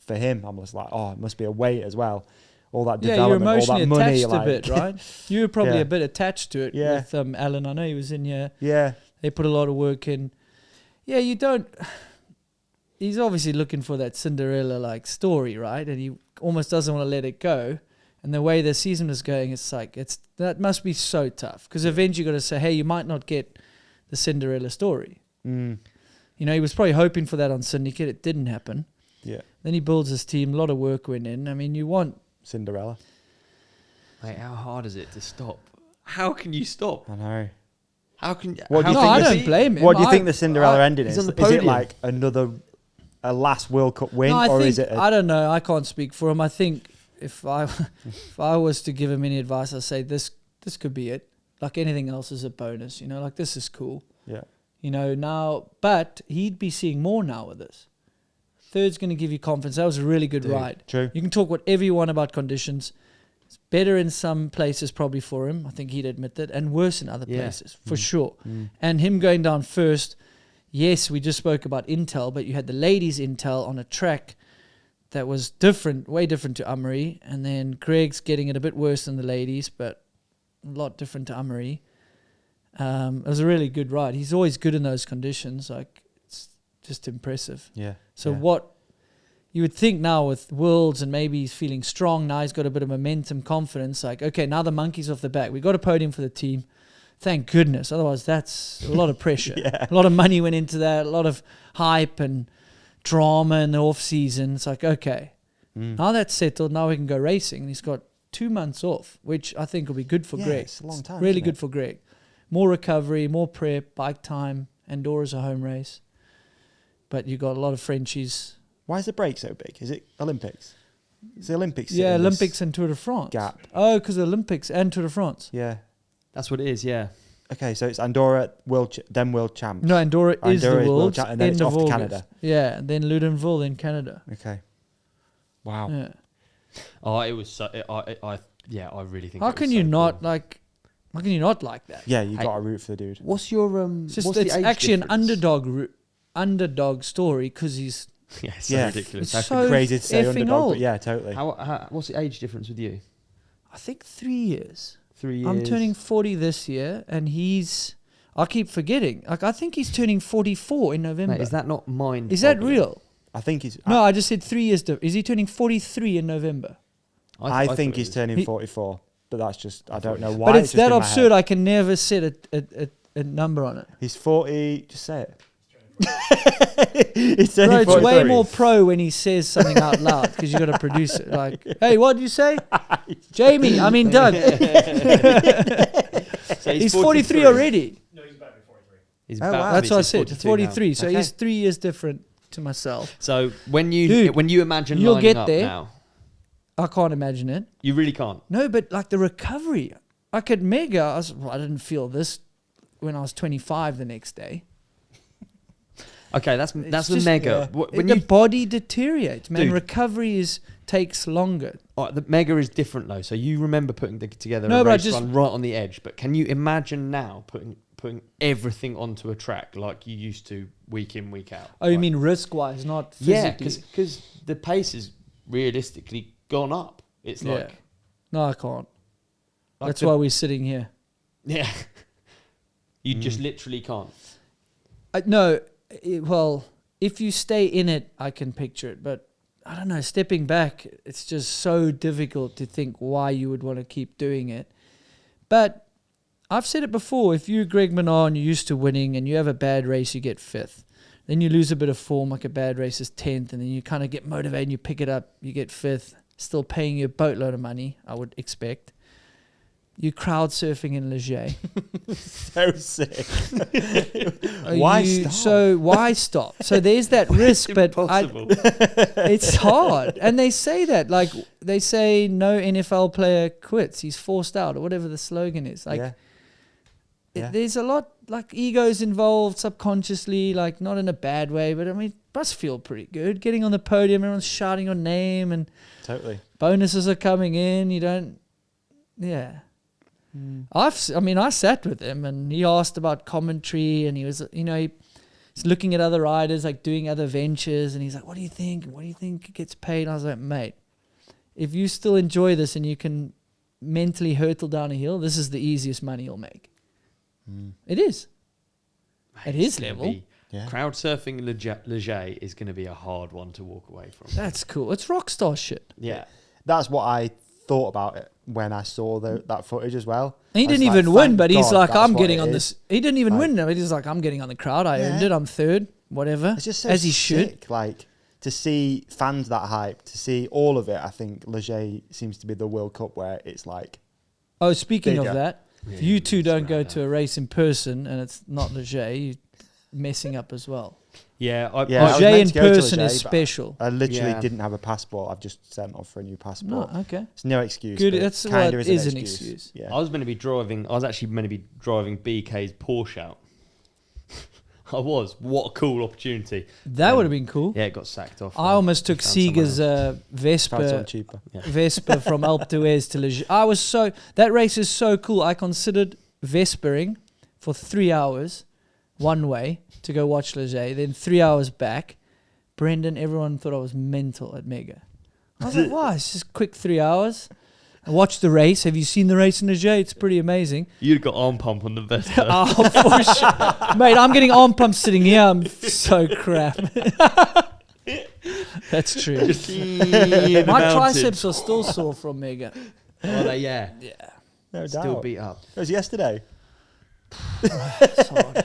for him, I'm just like, it must be a weight as well. All that development, you're emotionally all that money, attached a bit, right? You were probably a bit attached to it with Alan. I know he was in here. Yeah. They put a lot of work in. Yeah, you don't... He's obviously looking for that Cinderella-like story, right? And he almost doesn't want to let it go. And the way the season was going, it's like, that must be so tough. Because eventually you got to say, hey, you might not get the Cinderella story. You know, he was probably hoping for that on Syndicate. It didn't happen. Yeah. Then he builds his team. A lot of work went in. I mean, you want... Cinderella. Mate, how hard is it to stop? How can you stop? I know. How can... What do you no, think I the- don't blame him. What do you think the Cinderella ending he's is? on the Is it podium. like a last World Cup win, No, I or think, is it? I don't know. I can't speak for him. I think if I was to give him any advice, I'd say this could be it. Like anything else is a bonus, you know. Like this is cool. Yeah. You know now, but he'd be seeing more now with this. Third's going to give you confidence. That was a really good ride. True. You can talk whatever you want about conditions. It's better in some places probably for him. I think he'd admit that. And worse in other places, for sure. And him going down first, yes, we just spoke about Intel, but you had the ladies' Intel on a track that was different, way different to Amaury. And then Greg's getting it a bit worse than the ladies, but a lot different to Amaury. It was a really good ride. He's always good in those conditions. Like, it's just impressive. Yeah. So what you would think now with Worlds and maybe he's feeling strong now, he's got a bit of momentum, confidence. Like, okay, now the monkey's off the back. We got a podium for the team. Thank goodness. Otherwise, that's a lot of pressure. A lot of money went into that. A lot of hype and drama in the off season. It's like, okay, now that's settled. Now we can go racing. And he's got 2 months off, which I think will be good for Greg. It's a long time. Really good for Greg. More recovery, more prep, bike time. Andorra's a home race. But you got a lot of Frenchies. Why is the break so big? Is it Olympics? Is the Olympics? Yeah, Olympics and Tour de France. Gap. Oh, because Olympics and Tour de France. Yeah. That's what it is, yeah. Okay, so it's Andorra, then World Champs. No, Andorra is the World and then it's off to Canada. Yeah, and then Ludenville, then Canada. Okay. Wow. Yeah. Oh, it was so... I really think How it can was you so not cool. like... How can you not like that? Yeah, you got to root for the dude. What's your... It's actually an underdog story because he's... Yeah, it's so ridiculous. It's That's so crazy to say effing underdog, old. but yeah, totally. What's the age difference with you? I think 3 years. 3 years. I'm turning 40 this year, and he's... I keep forgetting. Like, I think he's turning 44 in November. Mate, is that not mind? Is that real? I think he's... No, I just said 3 years. Is he turning 43 in November? I think he's turning 44, but that's just... I don't know why. But it's that absurd. I can never set a number on it. He's 40... Just say it. He's turning Bro, it's 43. way more pro when he says something out loud because you got to produce it. Like, hey, what did you say? Jamie, I mean Doug. So he's 43 already. No, he's about to be 43. He's Oh, about wow. to That's be what I said. 42 43. now. So Okay. he's 3 years different to myself. So when you Dude, imagine you'll lining get up there. now, I can't imagine it. you really can't. No, but like the recovery. Like at Mega, I didn't feel this when I was 25 the next day. Okay, that's It's the just- Mega. When the you body deteriorates, man. Dude. Recovery takes longer. the Mega is different though. So you remember putting together No, a but I race just- run right on the edge. But can you imagine now putting everything onto a track like you used to week in, week out? Oh, you Like- mean risk-wise, not Yeah, physically? because the pace has realistically gone up. It's like No, I can't. like That's the- why we're sitting here. Yeah, you just literally can't. No, well, if you stay in it, I can picture it. But I don't know, stepping back, it's just so difficult to think why you would want to keep doing it. But I've said it before, if you're Greg Minnaar and you're used to winning and you have a bad race, you get 5th. Then you lose a bit of form, like a bad race is 10th, and then you kind of get motivated and you pick it up, you get 5th, still paying you a boatload of money, I would expect. You crowd surfing in Leger. So sick. Why stop? So why stop? So there's that risk, but it's hard. And they say that, like they say, no NFL player quits. He's forced out, or whatever the slogan is. Like, Yeah. there's a lot like egos involved subconsciously, like not in a bad way, but I mean, it must feel pretty good getting on the podium. Everyone's shouting your name, and Totally. bonuses are coming in. You don't, yeah. I sat with him and he asked about commentary, and he was, he's looking at other riders, like doing other ventures, and he's like, what do you think? What do you think gets paid? And I was like, mate, if you still enjoy this and you can mentally hurtle down a hill, this is the easiest money you'll make. It is. At his level. Yeah. Crowd surfing Leger is going to be a hard one to walk away from. That's cool. It's rock star shit. Yeah. That's what I thought about it when I saw that footage as well. And he I was didn't like, even win, thank but he's God like, that's I'm what getting it on is. this. He didn't even Like- win. No, he's like, I'm getting on the crowd. I earned Yeah. it. I'm 3rd. Whatever. It's just so as he should. sick, like to see fans that hype, to see all of it. I think Leger seems to be the World Cup where it's like, Oh, speaking Bigger. of that, if you two don't go to a race in person and it's not Leger, you're messing up as well. Yeah. I was Leger meant in to go to person Leger, is but special. I literally Yeah. didn't have a passport. I've just sent off for a new passport. No, okay. It's no excuse. Good, but that's kinda what is an excuse. Yeah. I was actually meant to be driving BK's Porsche out. I was. What a cool opportunity. That would have been cool. Yeah, it got sacked off. I almost took Seeger's Found Vespa someone cheaper. Vespa from Alpe d'Huez to Leger. That race is so cool. I considered Vespering for 3 hours one way to go watch Leger, then 3 hours back. Brendan, everyone thought I was mental at Mega. I was like, wow, it's just quick 3 hours. I watched the race. Have you seen the race in Leger? It's pretty amazing. You'd got arm pump on the Vespa. Oh, for sure. Mate, I'm getting arm pumps sitting here. I'm so crap. That's true. My triceps are still sore from Mega. Oh, yeah. Yeah. No Still doubt. beat up. It was yesterday. It's hard.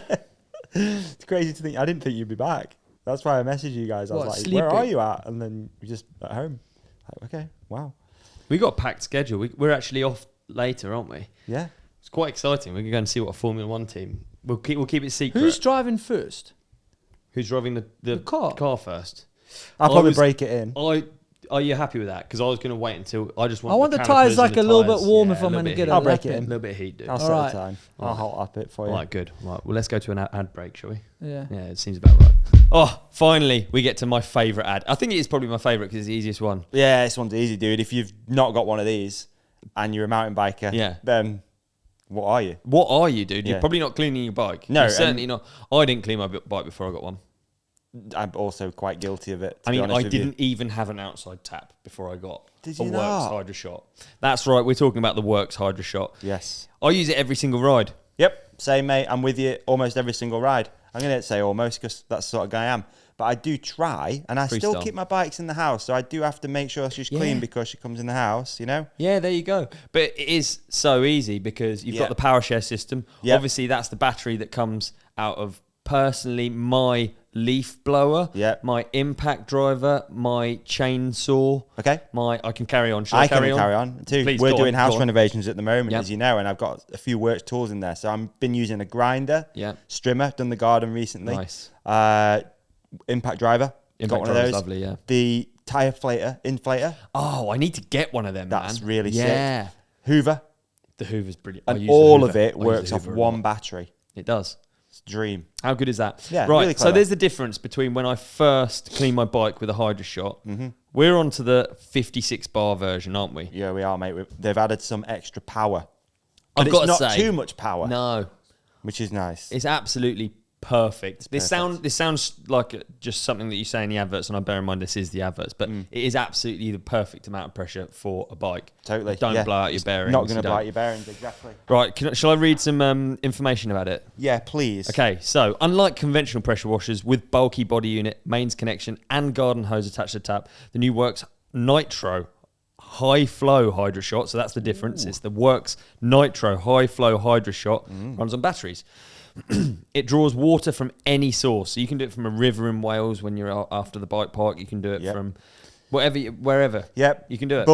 It's crazy to think. I didn't think you'd be back. That's why I messaged you guys. I was What, like, where are sleeping? you at? And then you're just at home. Like, okay, wow. We got a packed schedule. We're actually off later, aren't we? Yeah. It's quite exciting. We're going to go and see what a Formula One team. We'll keep it secret. Who's driving first? Who's driving the car first? I'll I probably was- break it in. Are you happy with that? Because I was going to wait until I just want. I want the calipers tyres like and a the little bit tyres. warm Yeah, if a I'm little going to bit get of a I'll heat. break lap it A in. little bit of heat, dude. I'll All set right. the time. All I'll right. hot up it for you. All right, good. Right, well, let's go to an ad break, shall we? Yeah. Yeah, it seems about right. Oh, finally, we get to my favourite ad. I think it is probably my favourite because it's the easiest one. Yeah, this one's easy, dude. If you've not got one of these and you're a mountain biker, Yeah. then what are you? What are you, dude? Yeah. You're probably not cleaning your bike. No, You're certainly not. I didn't clean my bike before I got one. I'm also quite guilty of it. To I be mean, honest I with you. didn't even have an outside tap before I got Did a you WORX not? Hydra Shot. That's right. We're talking about the WORX Hydra Shot. Yes. I use it every single ride. Yep. Same, mate. I'm with you almost every single ride. I'm going to say almost because that's the sort of guy I am. But I do try, and I still Freestyle. keep my bikes in the house. So I do have to make sure she's clean Yeah. because she comes in the house, you know? Yeah, there you go. But it is so easy because you've Yeah. got the power share system. Yep. Obviously, that's the battery that comes out of personally my leaf blower, Yep. my impact driver, my chainsaw. Okay. I can carry on. Should I I can carry on? carry on too. Please, We're go doing on, house go on. renovations at the moment, Yep. as you know, and I've got a few WORX tools in there. So I've been using a grinder, Yeah. strimmer, done the garden recently. Nice. Impact driver, Impact got one of driver's those. lovely, yeah. The tire inflator, Oh, I need to get one of them, that's man. really sick. Yeah. Hoover, The Hoover's brilliant. I and use the all Hoover. of it I use works the off Hoover a one lot. battery. It does. It's a dream. How good is that? Yeah, right. really So clever. there's the difference between when I first cleaned my bike with a Hydra Shot. Mm-hmm. We're on to the 56 bar version, aren't we? Yeah, we are, mate. They've added some extra power. I've But got it's to not say, too much power, no, which is nice. it's absolutely perfect. This perfect. sounds like just something that you say in the adverts, and I bear in mind this is the adverts, but it is absolutely the perfect amount of pressure for a bike. Totally. Don't yeah. blow out your bearings. Not going you to blow don't. out your bearings, exactly. Right, shall I read some information about it? Yeah, please. Okay, so unlike conventional pressure washers with bulky body unit, mains connection, and garden hose attached to the tap, the new WORX Nitro High Flow Hydra Shot. So that's the difference. It's the WORX Nitro High Flow Hydra Shot. Runs on batteries. It draws water from any source. So you can do it from a river in Wales when you're after the bike park. You can do it Yep. from wherever. Yep. You can do it.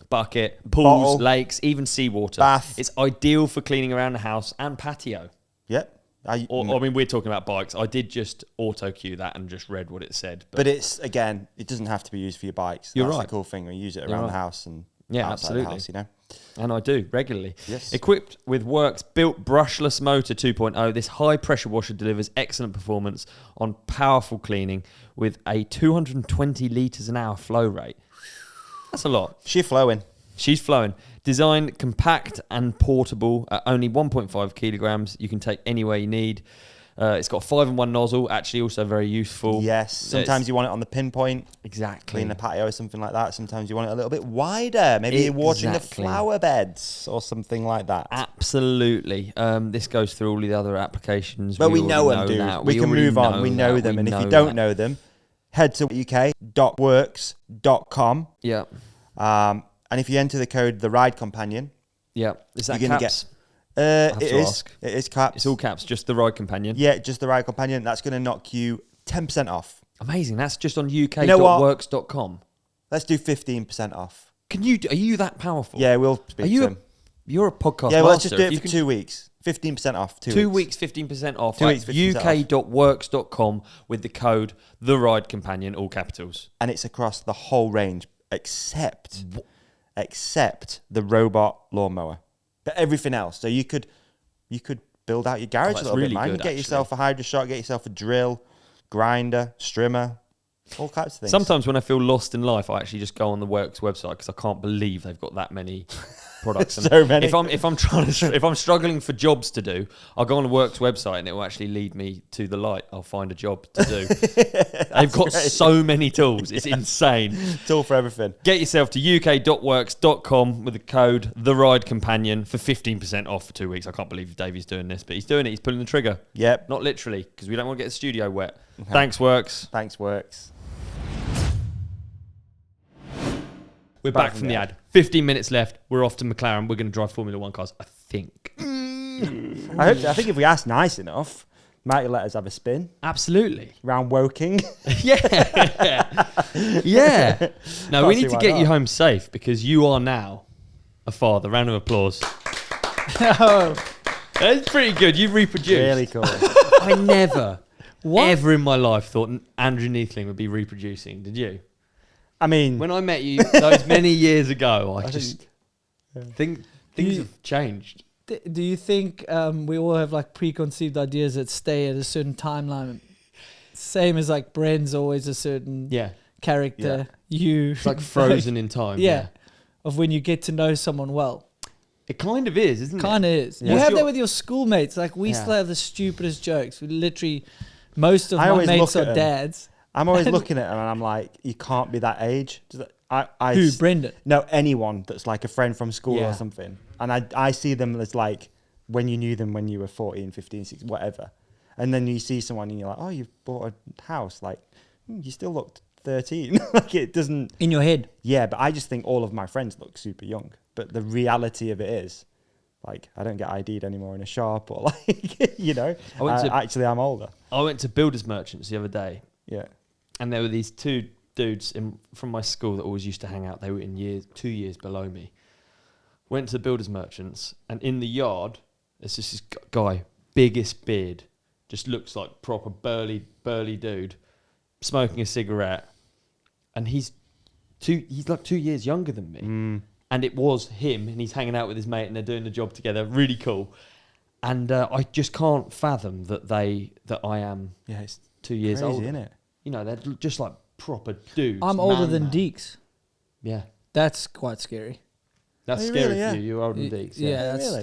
Bucket, pools, bottle, lakes, even seawater. bath. It's ideal for cleaning around the house and patio. Yep. I mean, we're talking about bikes. I did just auto cue that and just read what it said. But it's, again, it doesn't have to be used for your bikes. You're That's right. the cool thing. We use it You're around the right. house and Yeah, outside absolutely. the house, you know? And I do regularly. Yes. Equipped with WORX built brushless motor 2.0, this high pressure washer delivers excellent performance on powerful cleaning with a 220 litres an hour flow rate. That's a lot. She's flowing. She's flowing. Designed compact and portable at only 1.5 kilograms. You can take anywhere you need. It's got a 5-in-1 nozzle, actually also very useful. Yes. Sometimes you want it on the pinpoint, Exactly. clean the patio or something like that. Sometimes you want it a little bit wider. Maybe you're watering the Exactly. flower beds or something like that. Absolutely. This goes through all the other applications. But we know already them, dude. that. We can already move on. We know that. them. We And if you know don't that. know them, head to uk.works.com. Yeah. And if you enter the code The Ride Companion, Yeah. Is that you're gonna caps? it to is. ask. It is caps. It's all caps, just the Ride Companion. Yeah, just The Ride Companion. That's going to knock you 10% off. Amazing. That's just on know what? uk.works.com. Let's do 15% off. Are you that powerful? Yeah, we'll speak Are you to a, him. you're a podcast Yeah, well, let's master. just do If it you for can- 2 weeks. 15% off. 2 weeks, 15% off 2 at weeks, 15% off. uk.works.com with the code The Ride Companion, all capitals. And it's across the whole range except the robot lawnmower. But everything else. So you could build out your garage a that's little really bit, man. good, Get actually. yourself a hydro shot, get yourself a drill, grinder, strimmer, all kinds of things. Sometimes when I feel lost in life, I actually just go on the WORX website because I can't believe they've got that many products. And So many. If I'm struggling for jobs to do, I'll go on the WORX website and it will actually lead me to the light. I'll find a job to do. They've got so many tools. It's insane. Tool for everything. Get yourself to uk.works.com with the code The Ride Companion for 15% off for 2 weeks. I can't believe Davey's doing this, but he's doing it. He's pulling the trigger. Yep. Not literally, because we don't want to get the studio wet. Thanks, WORX. Thanks, WORX. We're back from the ad. 15 minutes left. We're off to McLaren. We're going to drive Formula 1 cars, I think. I think if we ask nice enough, might let us have a spin Absolutely. round Woking. Yeah. Yeah. No, Can't we see need to why get you not. home safe because you are now a father. Round of applause. Oh, That's pretty good. You've reproduced. Really cool. I never, what? ever in my life thought Andrew Neethling would be reproducing. Did you? I mean, When I met you those many years ago, I just think things You- have changed. Do you think we all have like preconceived ideas that stay at a certain timeline? Same as like Bren's always a certain Yeah. character. You It's like frozen in time. yeah, of when you get to know someone well. It kind of is, isn't it? Kind of is. Yeah. You What's have your- that with your schoolmates. Like we Yeah. still have the stupidest jokes. We literally, most of I my always mates look are at 'em. dads. I'm always looking at him and I'm like, you can't be that age. Who? Brendan. know anyone that's like a friend from school Yeah. or something. And I see them as like when you knew them when you were 14, 15, 16, whatever. And then you see someone and you're like, oh, you've bought a house. Like, you still look 13. Like it doesn't. In your head. Yeah, but I just think all of my friends look super young. But the reality of it is, like, I don't get ID'd anymore in a shop or like, you know, I went to- actually I'm older. I went to Builders Merchants the other day, Yeah. and there were these two dudes from my school that always used to hang out. They were in 2 years below me. Went to the Builders Merchants, and in the yard, there's just this guy, biggest beard, just looks like proper burly dude, smoking a cigarette, and he's like 2 years younger than me. And it was him, and he's hanging out with his mate, and they're doing the job together. Really cool. And I just can't fathom that I am Yeah, it's 2 years crazy, older. isn't it? You know, they're just like proper dudes. I'm older man, than man. Deeks. Yeah, That's quite scary. that's Oh, scary really? Yeah. for you. You're older than Deeks. Yeah, Really?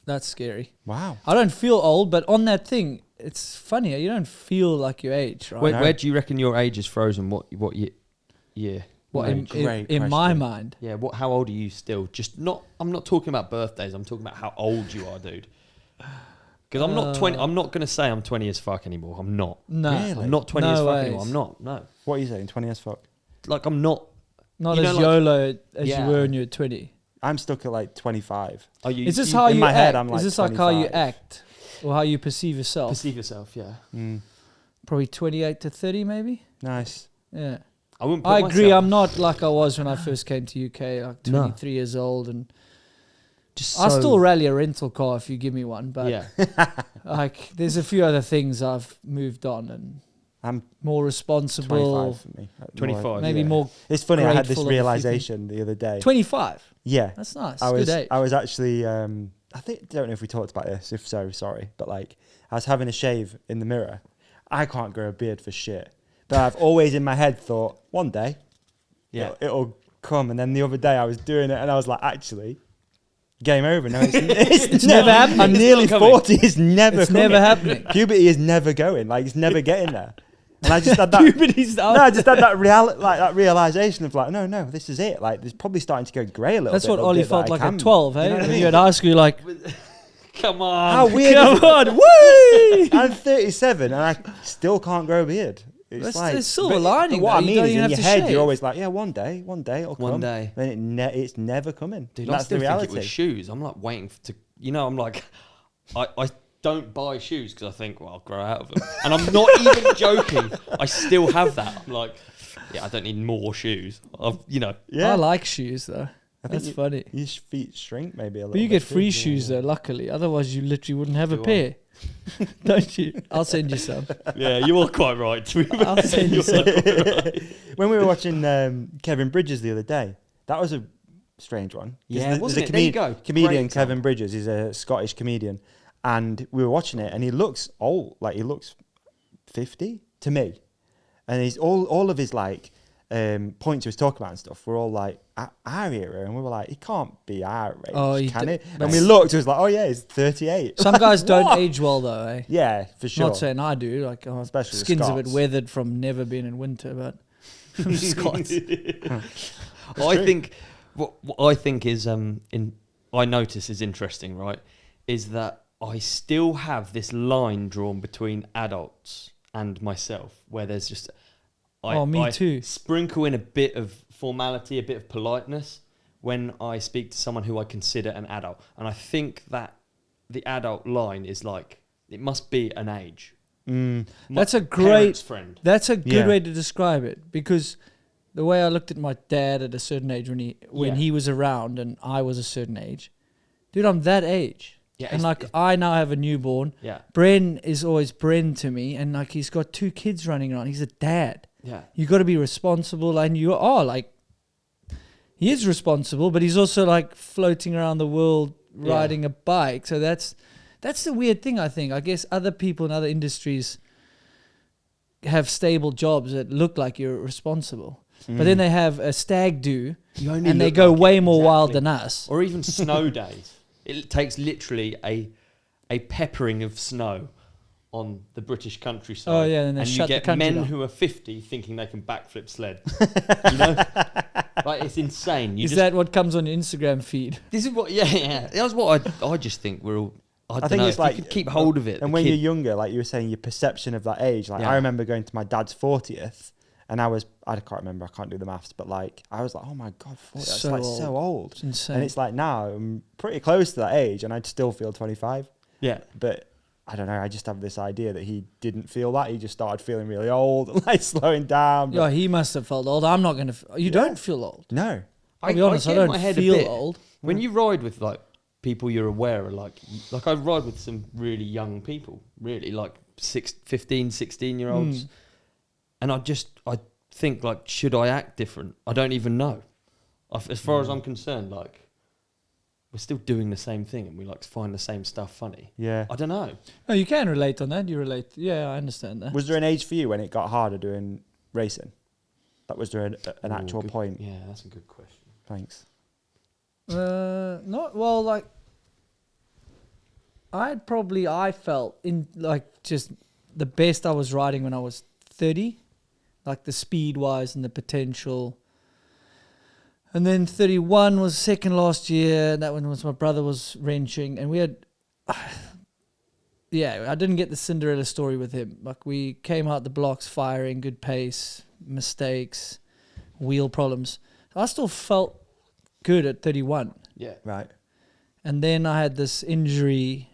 that's scary. Wow. I don't feel old, but on that thing, it's funny. You don't feel like your age, right? Where do you reckon your age is frozen? What year? What, in Great my question. mind. Yeah. How old are you still? I'm not talking about birthdays. I'm talking about how old you are, dude. Because I'm not 20. I'm not gonna say I'm 20 as fuck anymore. I'm not. No, Really? I'm not 20 No as fuck ways. anymore. I'm not. No. What are you saying? 20 as fuck? Like I'm not. not You as know, like- YOLO as Yeah. you were when you were 20. I'm stuck at like 25. Are you? Is this you how in you my act? head, I'm like Is this like how you 25. act, or how you perceive yourself? perceive yourself? Yeah. Probably 28 to 30, maybe. Nice. Yeah, I wouldn't. Put I agree. myself- I'm not like I was when I first came to UK, like 23 years old, and Just I so- still rally a rental car if you give me one. But Yeah. like, there's a few other things I've moved on and I'm more 25 responsible. for me. 25. Maybe Yeah. more It's funny, I had grateful this of a few realization the other day. 25. Yeah. That's nice. I Good age. was actually, I don't know if we talked about this. If so, sorry. But like, I was having a shave in the mirror. I can't grow a beard for shit. But I've always in my head thought, one day, Yeah. it'll come. And then the other day I was doing it and I was like, actually, game over. No, it's never happening. I'm It's nearly not coming. 40. It's never It's coming. never happening. Puberty is never going. Like, it's never getting there. And I just had that. Puberty's No, I just had that that realization of like, no, this is it. Like, it's probably starting to go grey a little That's bit. what little Ollie bit felt that I like can- at 12, you hey? know what I When mean? you at high school, you're like, Come on. How weird come is it? on, woo! I'm 37 and I still can't grow a beard. It's That's like the silver but- lining, But what though. I You mean don't is even in have your to head, shave. you're always like, yeah, one day it'll come. One day. Then it's never coming. Dude, And I that's still the think reality. it was shoes. I'm like waiting to, I'm like, I don't buy shoes because I think, well, I'll grow out of them. And I'm not even joking. I still have that. I'm like, yeah, I don't need more shoes. Yeah, I like shoes, though. I think That's funny. Your feet shrink maybe a little. But you bit get free too. shoes, though, luckily. Otherwise, you literally wouldn't have a Do I? pair. Don't you? I'll send you some. Yeah, you are quite right. To be I'll send you some. When we were watching Kevin Bridges the other day, that was a strange one. 'Cause Yeah, there's wasn't a it? There you go. Comedian Great Kevin Bridges. He's a Scottish comedian, and we were watching it, and he looks old, like he looks 50 to me, and he's all of his like points he was talking about and stuff were all like our era, and we were like, he can't be our age, can it? And we looked, it was like, oh yeah, he's 38. Some guys don't age well though, eh? Yeah, for sure. Not saying I do, like Especially skin's a bit weathered from never being in winter, but I'm Scots. I think what I think is I notice is interesting, right? Is that I still have this line drawn between adults and myself, where there's just me too. Sprinkle in a bit of formality, a bit of politeness when I speak to someone who I consider an adult, and I think that the adult line is like it must be an age. That's a great friend. That's a good way to describe it, because the way I looked at my dad at a certain age when he was around and I was a certain age, dude, I'm that age. Yeah, and like I now have a newborn. Yeah, Bren is always Bren to me, and like he's got 2 kids running around. He's a dad. Yeah, you got to be responsible, and you are like. He is responsible, but he's also like floating around the world riding a bike. So that's the weird thing, I think. I guess other people in other industries have stable jobs that look like you're responsible. But then they have a stag do, and they go way more wild than us. Or even snow days. It takes literally a peppering of snow on the British countryside. Oh yeah, and you get men who are 50 thinking they can backflip sled. You know, like it's insane. Is that what comes on your Instagram feed? This is what, yeah. That's what I just think we're all. I think it's like you could keep hold of it. And when you're younger, like you were saying, your perception of that age. Like I remember going to my dad's 40th, and I can't remember, I can't do the maths, but like I was like, oh my god, 40, that's like so old. It's insane. And it's like now I'm pretty close to that age, and I'd still feel 25. Yeah, but I don't know. I just have this idea that he didn't feel that. He just started feeling really old and like slowing down. Yeah, he must have felt old. I'm not going to. You don't feel old. No. I'll be honest, I don't feel old. When you ride with like people you're aware of, like I ride with some really young people, really like 15, 16-year-olds. And I think like, should I act different? I don't even know. As far as I'm concerned, like, we're still doing the same thing and we like find the same stuff funny. Yeah. I don't know. No, you can relate on that. You relate. Yeah, I understand that. Was there an age for you when it got harder doing racing? That was there an actual point? Yeah, that's a good question. Thanks. Not well. Like, I felt in like just the best I was riding when I was 30, like the speed wise and the potential. And then 31 was second last year. And that one was my brother was wrenching, and we had. Yeah, I didn't get the Cinderella story with him. Like we came out the blocks firing, good pace, mistakes, wheel problems. I still felt good at 31. Yeah. Right. And then I had this injury,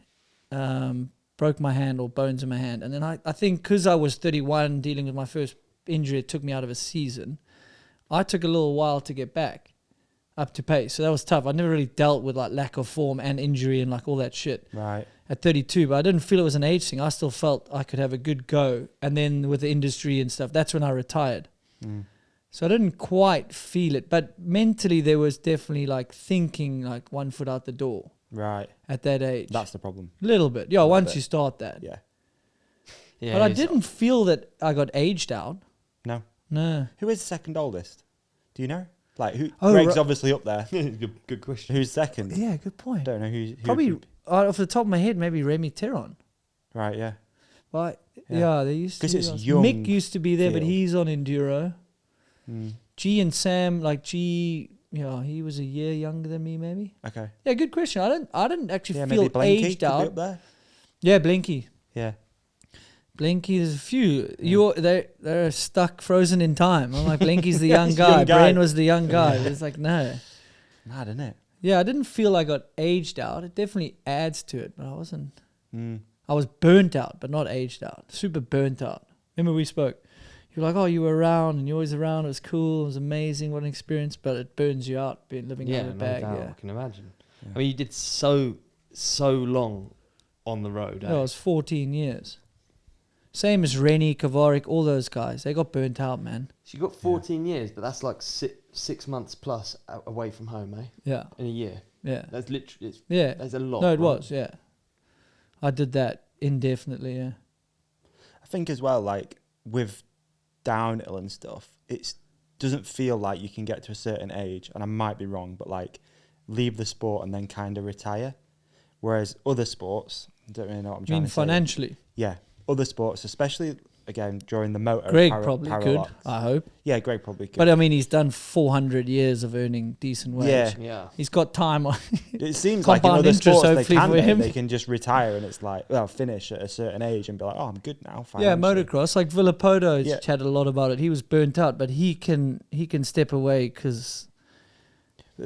broke my hand or bones in my hand. And then I think because I was 31 dealing with my first injury, it took me out of a season. I took a little while to get back up to pace. So that was tough. I never really dealt with like lack of form and injury and like all that shit. Right. At 32, but I didn't feel it was an age thing. I still felt I could have a good go. And then with the industry and stuff, that's when I retired. So I didn't quite feel it, but mentally there was definitely like thinking like 1 foot out the door. Right. At that age. That's the problem. A little bit. Yeah, once you start that. Yeah. But I didn't feel that I got aged out. No. No. Who is the second oldest? Do you know? Like who? Greg's obviously up there. Good question. Who's second? Yeah, good point. Don't know who. Probably off the top of my head, maybe Remy Terron. Right. Yeah. Well, yeah, they used to. Because it's young. Mick used to be there, but field. he's on enduro. G and Sam, like G, he was a year younger than me, maybe. Okay. Yeah, good question. I didn't actually feel Blinky aged could out. be up there. Yeah, Blinky. Yeah. Blinky, there's a few. They're stuck, frozen in time. I'm like, Blinky's the young guy. Young guy. Brain was the young guy. It's like, no. Mad, isn't it? Yeah, I didn't feel I got aged out. It definitely adds to it, but I wasn't. I was burnt out, but not aged out. Super burnt out. Remember we spoke. You're like, oh, you were around and you're always around. It was cool. It was amazing. What an experience. But it burns you out living out of a bag. I can imagine. Yeah. I mean, you did so long on the road. No, it was 14 years. Same as Rennie, Kavarik, all those guys. They got burnt out, man. So you got 14 years, but that's like 6 months plus away from home, eh? Yeah. In a year. Yeah. That's literally, yeah. That's a lot. No, it was, yeah. I did that indefinitely, yeah. I think as well, like with downhill and stuff, it doesn't feel like you can get to a certain age, and I might be wrong, but like leave the sport and then kind of retire. Whereas other sports, I don't really know what I'm trying to say. Financially? Yeah, other sports, especially again during the motor. Greg probably could, I hope. Yeah, Greg probably could. But I mean, he's done 400 years of earning decent wage. Yeah. He's got time on. It seems like in compound other interest, sports hopefully, for him. they can just retire and it's like, well, finish at a certain age and be like, oh, I'm good now. Yeah, financially. motocross, like Villapoto's chatted a lot about it. He was burnt out, but he can step away because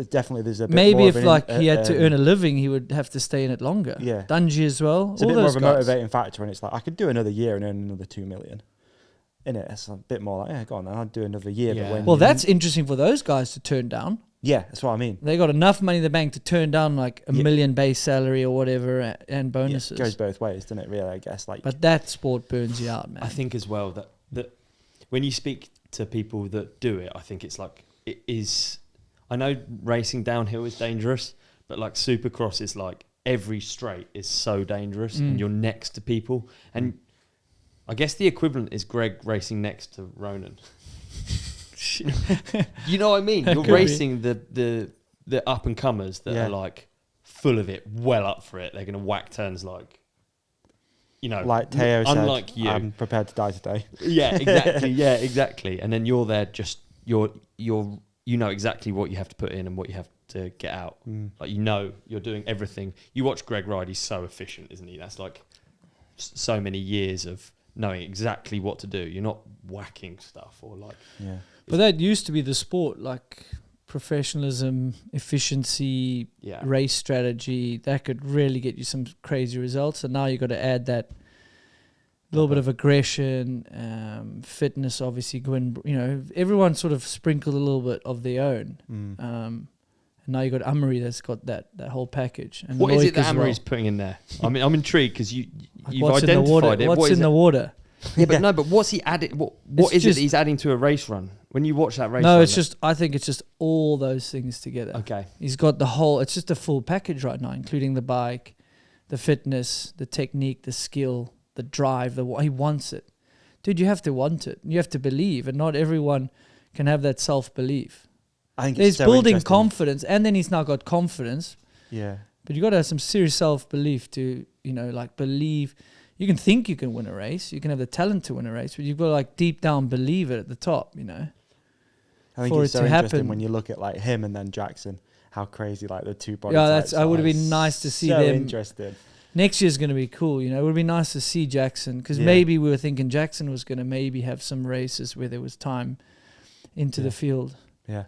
Definitely there's a bit maybe more if of like he had to earn a living, he would have to stay in it longer. Yeah. Dungy as well. It's a bit more of a motivating factor, and it's like I could do another year and earn another 2 million. In it, it's a bit more like, yeah, go on then, I'll do another year. Yeah. But when Well, that's interesting for those guys to turn down. yeah, that's what I mean. They got enough money in the bank to turn down like a million base salary or whatever and bonuses. It goes both ways, doesn't it? Really, I guess. Like, But that sport burns you out, man. I think as well that when you speak to people that do it, I think it's like it is. I know racing downhill is dangerous, but like Supercross is like every straight is so dangerous, and you're next to people. And I guess the equivalent is Greg racing next to Ronan. You know what I mean? You're racing the up and comers that are like full of it, well up for it. They're going to whack turns like, you know, like Teo unlike said, you. I'm prepared to die today. Yeah, exactly. Yeah, exactly. And then you're there, just you know exactly what you have to put in and what you have to get out. Like, you know, you're doing everything. You watch Greg ride; he's so efficient, isn't he? That's like so many years of knowing exactly what to do. You're not whacking stuff or like. Yeah. But that used to be the sport, like professionalism, efficiency, race strategy. That could really get you some crazy results. And now you've got to add that little bit of aggression, fitness, obviously. Everyone sort of sprinkled a little bit of their own. And now you've got Amaury that's got that whole package. And what is it Loic that as Amaury's putting in there? I mean, I'm intrigued because you've what's identified it. What's in the water? Yeah, but what's he adding? What is it that he's adding to a race run? When you watch that race No, run, I think it's just all those things together. Okay. He's got it's just a full package right now, including the bike, the fitness, the technique, the skill, the drive, he wants it. Dude, you have to want it. You have to believe, and not everyone can have that self-belief. I think he's it's so building confidence, and then he's now got confidence. Yeah. But you got to have some serious self-belief to, believe. You can think you can win a race. You can have the talent to win a race, but you've got to deep down believe it at the top, I think it's so interesting when you look at like him and then Jackson, how crazy like the two body types I would have been nice to see them. So interesting. Next year's going to be cool, It would be nice to see Jackson because maybe we were thinking Jackson was going to maybe have some races where there was time into the field. Yeah.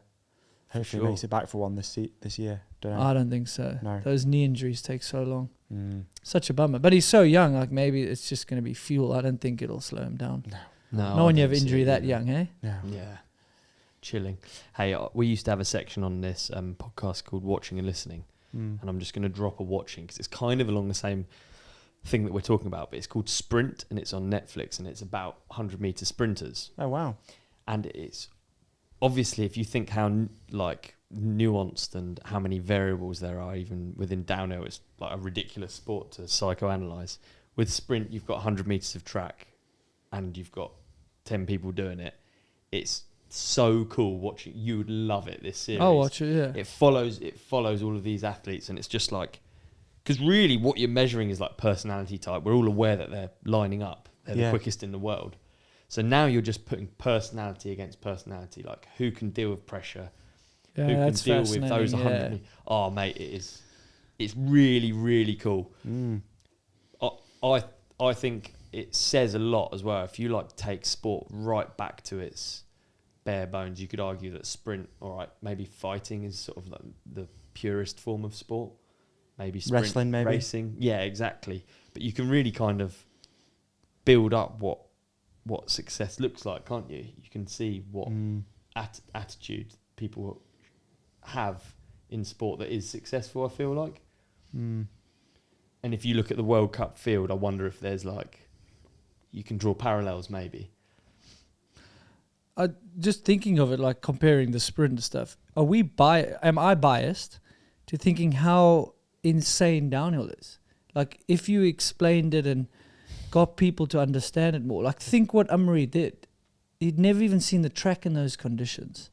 Hopefully he makes it back for one this year. I don't think so. No. Those knee injuries take so long. Such a bummer. But he's so young, like maybe it's just going to be fuel. I don't think it'll slow him down. No. Not when you have injury that young, eh? Yeah. Chilling. Hey, we used to have a section on this podcast called Watching and Listening. And I'm just going to drop a watching because it's kind of along the same thing that we're talking about, but it's called Sprint and it's on Netflix and it's about 100-meter sprinters. Oh, wow. And it's obviously, if you think how like nuanced and how many variables there are even within downhill, it's like a ridiculous sport to psychoanalyze. With sprint, you've got 100 meters of track and you've got 10 people doing it. It's so cool watching. You would love it, this series. I'll watch it, yeah. It follows all of these athletes and it's just like, because really what you're measuring is like personality type. We're all aware that they're lining up. They're the quickest in the world. So now you're just putting personality against personality, like who can deal with pressure, who can deal with those 100. Yeah. Oh, mate, it's really, really cool. I think it says a lot as well. If you like take sport right back to its bare bones, you could argue that sprint, all right, maybe fighting is sort of like the purest form of sport. Maybe sprint, wrestling, maybe racing. Yeah, exactly. But you can really kind of build up what success looks like, can't you? You can see what attitude people have in sport that is successful, I feel like. And if you look at the World Cup field, I wonder if there's like, you can draw parallels maybe. Just thinking of it, like comparing the sprint stuff, am I biased to thinking how insane downhill is? Like if you explained it and got people to understand it more. Like think what Amaury did. He'd never even seen the track in those conditions.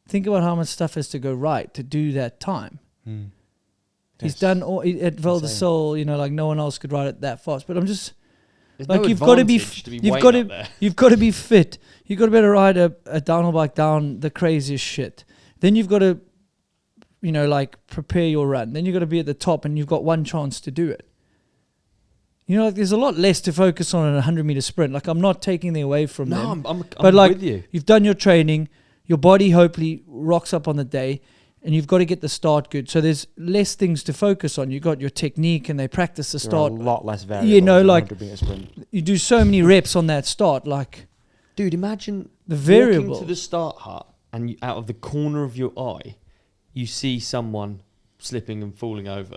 Think about how much stuff has to go right to do that time. He's done all at Val de Sol, you know, like no one else could ride it that fast. But I'm just There's like no you've got to be advantage to be you've waiting got up to there. you've got to be fit. You've got to be able to ride a downhill bike down the craziest shit. Then you've got to, you know, like prepare your run. Then you've got to be at the top, and you've got one chance to do it. You know, like there's a lot less to focus on in a 100-meter sprint. Like I'm not taking it away from them. I'm but like with you. you've done your training, your body hopefully rocks up on the day, and you've got to get the start good. So there's less things to focus on. You got your technique, and they practice the start. A lot less variable. You know, than like 100-meter sprint. you do so many reps on that start. Like Dude, imagine the variable. walking to the start hut and out of the corner of your eye, you see someone slipping and falling over.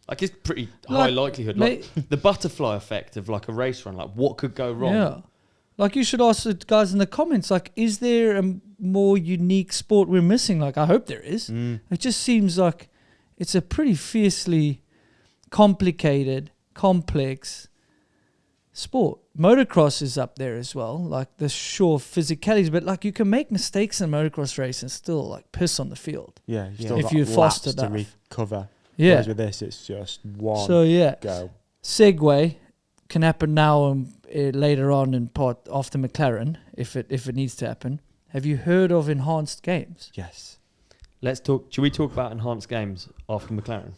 Like it's pretty high likelihood. Like the butterfly effect of like a race run. Like what could go wrong? Yeah. Like you should ask the guys in the comments, like, is there a more unique sport we're missing? Like I hope there is. It just seems like it's a pretty fiercely complicated, complex sport. Motocross is up there as well, like the sure physicalities, but like you can make mistakes in a motocross race and still like piss on the field. Yeah, you still if got you're fast laps to enough. recover. Yeah. Whereas with this, it's just one So yeah, go. segue can happen now and later on in part after McLaren if it needs to happen. Have you heard of enhanced games? Yes. Let's talk. Should we talk about enhanced games after McLaren?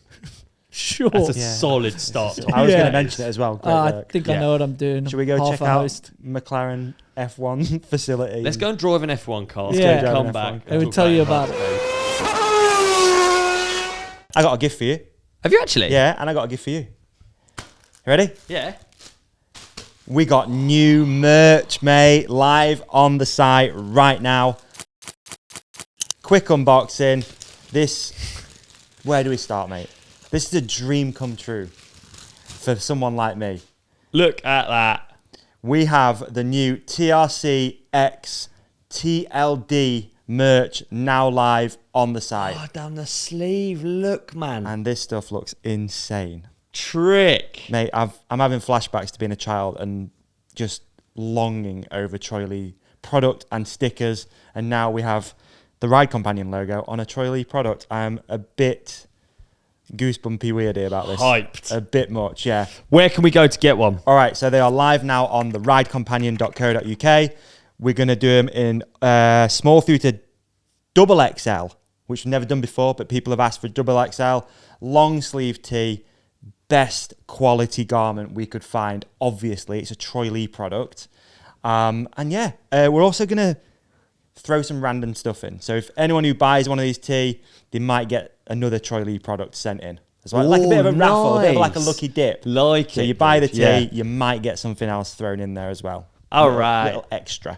Sure. That's a solid start. I was Yeah. going to mention it as well. Great I work. think I Yeah. know what I'm doing. Should we go Half check a out host. McLaren F1 facility? Let's go and drive an F1 car. Yeah. Come Drive back. an F1 They would tell you about it. I got a gift for you. Have you actually? Yeah, and I got a gift for you. You ready? Yeah. We got new merch, mate, live on the site right now. Quick unboxing. Where do we start, mate? This is a dream come true for someone like me. Look at that. We have the new TRC X TLD merch now live on the site. Oh, down the sleeve. Look, man. And this stuff looks insane. Trick. Mate, I'm having flashbacks to being a child and just longing over Troy Lee product and stickers. And now we have the Ride Companion logo on a Troy Lee product. I'm a bit goosebumpy weirdy about this. Hyped. A bit much, yeah. Where can we go to get one? All right, so they are live now on the ridecompanion.co.uk. We're going to do them in small through to double XL, which we've never done before, but people have asked for double XL. Long sleeve tee, best quality garment we could find. Obviously, it's a Troy Lee product. And yeah, we're also going to throw some random stuff in. So if anyone who buys one of these tee, they might get another Troy Lee product sent in. As well. Like a bit of a raffle, a bit of like a lucky dip. Like So it, you buy the tee, yeah. you might get something else thrown in there as well. All Little- right. Little extra.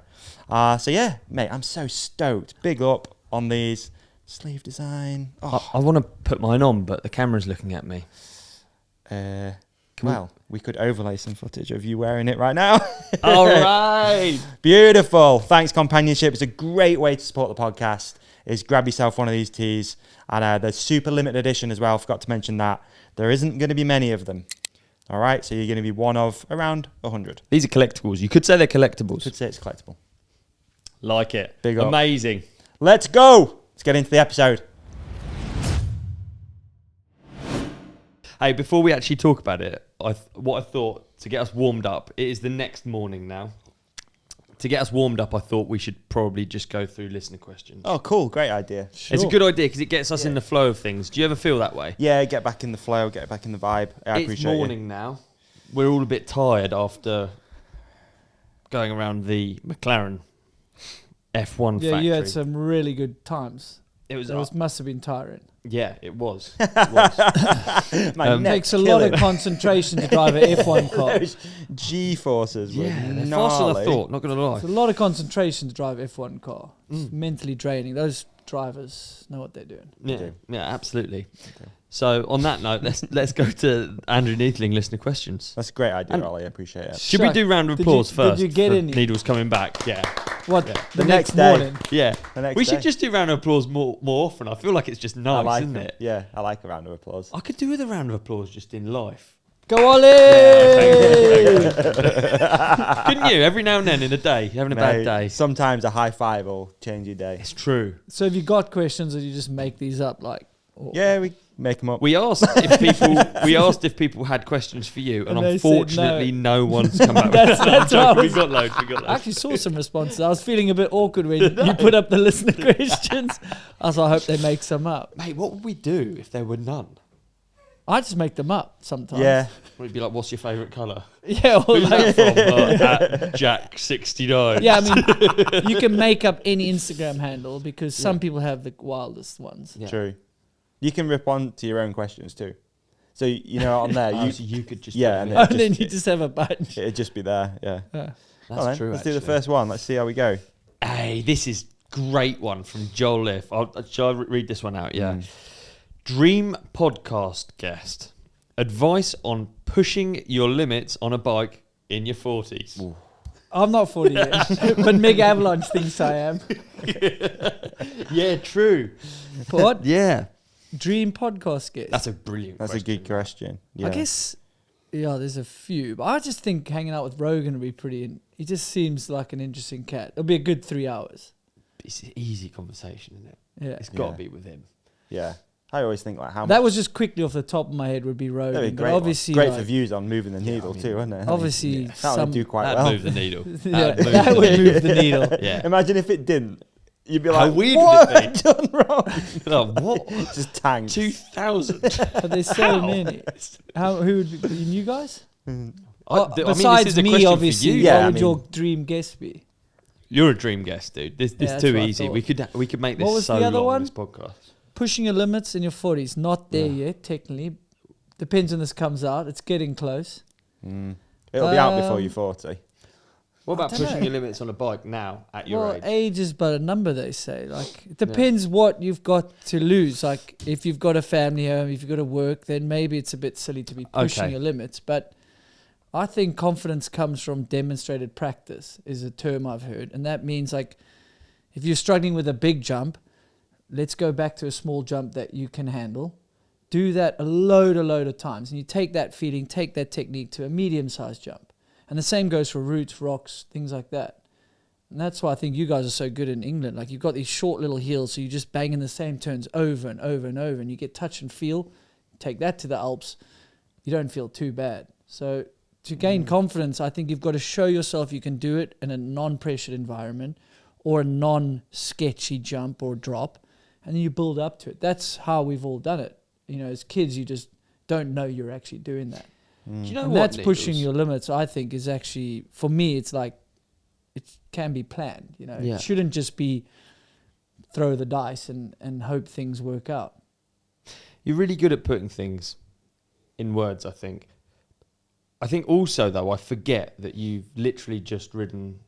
So yeah, mate, I'm so stoked. Big up on these. Sleeve design. Oh, I want to put mine on, but the camera's looking at me. well, we could overlay some footage of you wearing it right now. All right. Beautiful. Thanks, Companionship. It's a great way to support the podcast. Is grab yourself one of these tees. And the super limited edition as well. Forgot to mention that. There isn't going to be many of them. All right. So you're going to be one of around 100. These are collectibles. You could say they're collectibles. Could say it's collectible. Like it. Big up. Amazing. Let's go. Let's get into the episode. Hey, before we actually talk about it, what I thought to get us warmed up, it is the next morning now. To get us warmed up, I thought we should probably just go through listener questions. Oh, cool. Great idea. It's a good idea because it gets us in the flow of things. Do you ever feel that way? Yeah, get back in the flow, get back in the vibe. I It's appreciate morning now. We're all a bit tired after going around the McLaren F1 Yeah, factory. you had some really good times. It Must have been tiring. Yeah, it was. It was. it. My It neck takes a lot of killing. concentration to drive an F1 car. Those G-forces were Yeah, they're faster than I gnarly. thought, not going to lie. It's a lot of concentration to drive F1 car. It's mentally draining. Those drivers know what they're doing. Yeah, do. yeah, absolutely. So on that note, let's go to Andrew Neethling listener questions. That's a great idea, And- Olly. I appreciate it. Should we do round of Did applause you- first? did you get for any? Needles coming back? Yeah, What? Yeah. The The next next day. morning? yeah. The next We day. should just do round of applause more often. I feel like it's just I nice, like isn't them. it? Yeah, I like a round of applause. I could do with a round of applause just in life. Go Olly! Couldn't you? Every now and then in a day, you're having a bad Mate, day. Sometimes a high five will change your day. It's true. So have you got questions or you just make these up? Like, Yeah, we make them up. We asked if people had questions for you, and And they said unfortunately, no one's come up. That's what I We was- got loads. I actually saw some responses. I was feeling a bit awkward when you put up the listener questions. I was like, I hope they make some up. Mate, what would we do if there were none? I just make them up sometimes. Yeah. We'd be like, "What's your favourite colour?" Yeah. Or Who's like, that from? At Jack69. yeah, I mean, you can make up any Instagram handle because some people have the wildest ones. Yeah. True. You can rip on to your own questions too. So, you know, on there, you could just yeah, put and it in. And then you just have a bunch. it'd just be there. Yeah. That's All right, true. let's do the actually. first one. Let's see how we go. Hey, this is great one from Joel Liff. Shall I read this one out? Yeah. Dream podcast guest. Advice on pushing your limits on a bike in your 40s. Ooh. I'm not 40 yet, but Mega Avalanche thinks I am. Yeah, true. What? Yeah. Dream podcast guest? That's a brilliant That's question. a good question. Yeah. I guess, yeah, there's a few. But I just think hanging out with Rogan would be pretty... He just seems like an interesting cat. It'll be a good 3 hours. It's an easy conversation, isn't it? Yeah. It's got to Yeah. be with him. Yeah. I always think like how That much. was just quickly off the top of my head would be Rogan. That'd be But great. obviously, Great like, for views on moving the needle I mean, too, isn't it? obviously, that would do quite That'd well. move the needle. yeah, That'd move that the would needle. move the needle. Yeah. Imagine if it didn't. You'd be How like, weird what would it have I done wrong? Oh, what? Just tanks. 2,000. But there's so many. Who would be you guys? this Besides is a me, question obviously, for you. Yeah, what I would mean- your dream guest be? You're a dream guest, dude. This Yeah, that's too what I easy. thought. We could make What this was so the other long. one? This podcast. Pushing your limits in your 40s. Not there yet, technically. Depends when this comes out. It's getting close. It'll be out before you're 40. What about I dunno. pushing your limits on a bike now at your Well, age? age is but a number, they say. Like, it depends what you've got to lose. Like, if you've got a family home, if you've got to work, then maybe it's a bit silly to be pushing Okay. your limits. But I think confidence comes from demonstrated practice, is a term I've heard. And that means, like, if you're struggling with a big jump, let's go back to a small jump that you can handle. Do that a load of times. And you take that feeling, take that technique to a medium-sized jump. And the same goes for roots, rocks, things like that. And that's why I think you guys are so good in England. Like, you've got these short little heels, so you just bang in the same turns over and over and over, and you get touch and feel. Take that to the Alps, you don't feel too bad. So to gain confidence, I think you've got to show yourself you can do it in a non-pressured environment or a non-sketchy jump or drop, and then you build up to it. That's how we've all done it. You know, as kids, you just don't know you're actually doing that. Do you know And what? that's pushing Nichols? your limits, I think, is actually, for me, it's like, it can be planned, you know. Yeah. It shouldn't just be throw the dice and hope things work out. You're really good at putting things in words, I think. I think also, though, I forget that you've literally just ridden,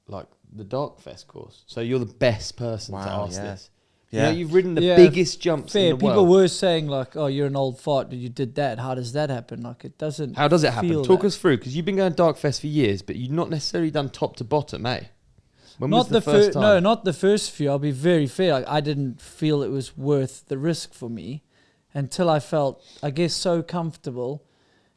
like, the DarkFest course. So you're the best person to Wow, ask yeah. this. Yeah. You know, you've ridden the Yeah, biggest jumps Fair, in the people world. were saying, like, oh, you're an old fart, but you did that. How does that happen? Like, it doesn't. How does it happen? feel Talk that. us through, because you've been going DarkFest for years, but you've not necessarily done top to bottom, eh? When was Not the first time? No, not the first few. I'll be very fair. Like, I didn't feel it was worth the risk for me until I felt, I guess, so comfortable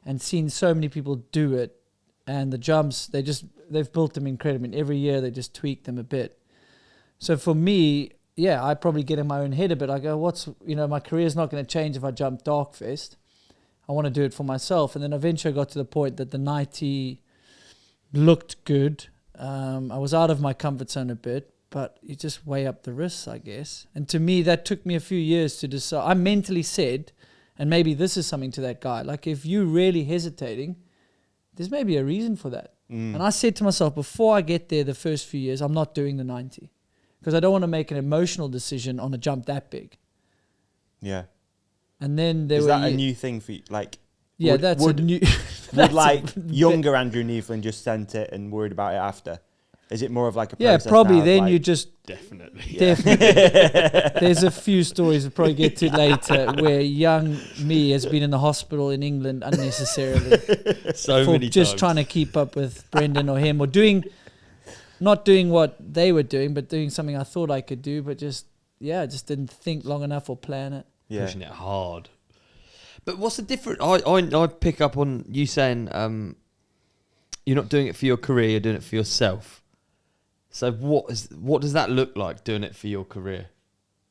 and seen so many people do it. And the jumps, they've built them incredibly. Every year they just tweak them a bit. So for me, yeah, I probably get in my own head a bit. I go, my career's not going to change if I jump DarkFest. I want to do it for myself. And then eventually I got to the point that the 90 looked good. I was out of my comfort zone a bit, but you just weigh up the risks, I guess. And to me, that took me a few years to decide. I mentally said, and maybe this is something to that guy, like, if you're really hesitating, there's maybe a reason for that. And I said to myself, before I get there the first few years, I'm not doing the 90 because I don't want to make an emotional decision on a jump that big. Yeah. And then there Is were that a new thing for you? Like, yeah, would- that's would- a new. would that's like a- younger Andrew Neethling just sent it and worried about it after? Is it more of like a Yeah, process probably. now of Then like, you just Definitely. definitely. There's a few stories we'll probably get to later where young me has been in the hospital in England unnecessarily So for many just times. trying to keep up with Brendan or him or not doing what they were doing, but doing something I thought I could do, but just didn't think long enough or plan it. yeah. Pushing it hard. But what's the difference? I pick up on you saying you're not doing it for your career, you're doing it for yourself. So what does that look like, doing it for your career?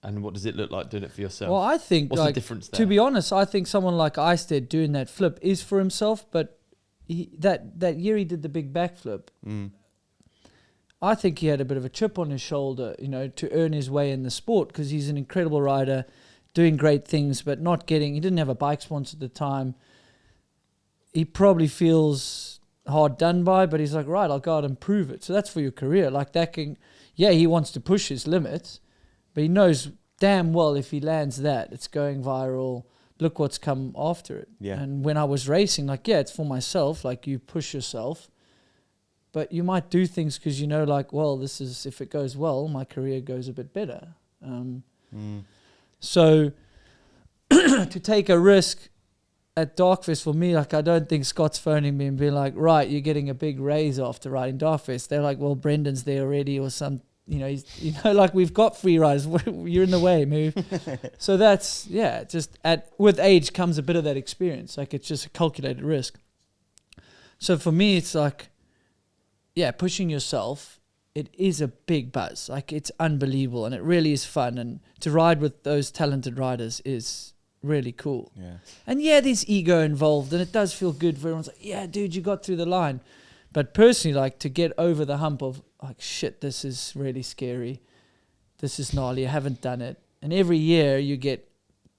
And what does it look like doing it for yourself? Well, I think, what's the difference there? To be honest, I think someone like Eisted doing that flip is for himself, but that year he did the big backflip. I think he had a bit of a chip on his shoulder, you know, to earn his way in the sport, because he's an incredible rider, doing great things, but he didn't have a bike sponsor at the time. He probably feels hard done by, but he's like, right, I'll go out and prove it. So that's for your career. Like that he wants to push his limits, but he knows damn well if he lands that, it's going viral. Look what's come after it. Yeah. And when I was racing, like, yeah, it's for myself. Like, you push yourself, but you might do things because you know, like, well, this is, if it goes well, my career goes a bit better. So to take a risk at DarkFest for me, like, I don't think Scott's phoning me and being like, right, you're getting a big raise after riding DarkFest. They're like, well, Brendan's there already, or some, you know, like, we've got free rides. You're in the way, move. So that's, yeah, just with age comes a bit of that experience. Like, it's just a calculated risk. So for me, it's like, yeah, pushing yourself, it is a big buzz. Like, it's unbelievable, and it really is fun. And to ride with those talented riders is really cool. Yeah. And yeah, there's ego involved, and it does feel good for everyone's like, yeah, dude, you got through the line. But personally, like, to get over the hump of, like, shit, this is really scary. This is gnarly. I haven't done it. And every year you get,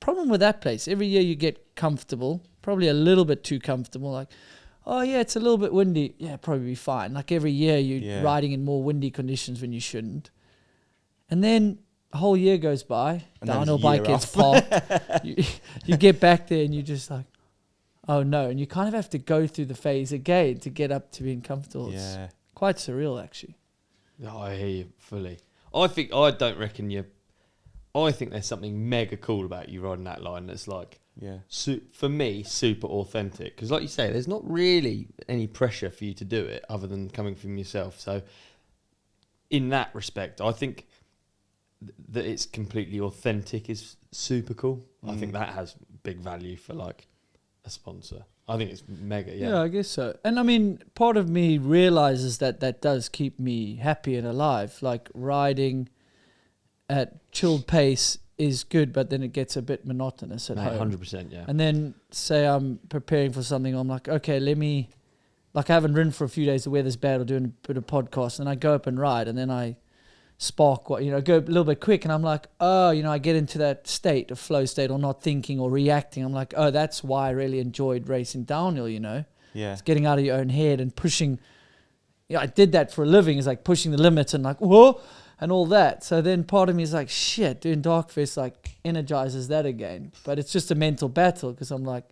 problem with that place, every year you get comfortable, probably a little bit too comfortable. Like, oh yeah, it's a little bit windy. Yeah, probably be fine. Like, every year you're riding in more windy conditions when you shouldn't. And then a whole year goes by, And downhill bike gets popped. You get back there and you're just like, oh no. And you kind of have to go through the phase again to get up to being comfortable. Yeah. It's quite surreal, actually. Oh, I hear you fully. I think there's something mega cool about you riding that line that's like, Yeah. For me, super authentic. Because like you say, there's not really any pressure for you to do it other than coming from yourself. So in that respect, I think that it's completely authentic is super cool. I think that has big value for like a sponsor. I think it's mega, Yeah, I guess so. And I mean, part of me realizes that does keep me happy and alive. Like, riding at chilled pace is good, but then it gets a bit monotonous at home. 100%, yeah. And then say I'm preparing for something, I'm like, okay, I haven't ridden for a few days, the weather's bad, or doing a bit of podcast, and I go up and ride, and then I spark, go a little bit quick, and I'm like, oh, I get into that state of flow state, or not thinking or reacting. I'm like, oh, that's why I really enjoyed racing downhill, Yeah. It's getting out of your own head and pushing. I did that for a living, is like pushing the limits and like, whoa, and all that. So then part of me is like, shit, doing DarkFest like energizes that again. But it's just a mental battle, because I'm like,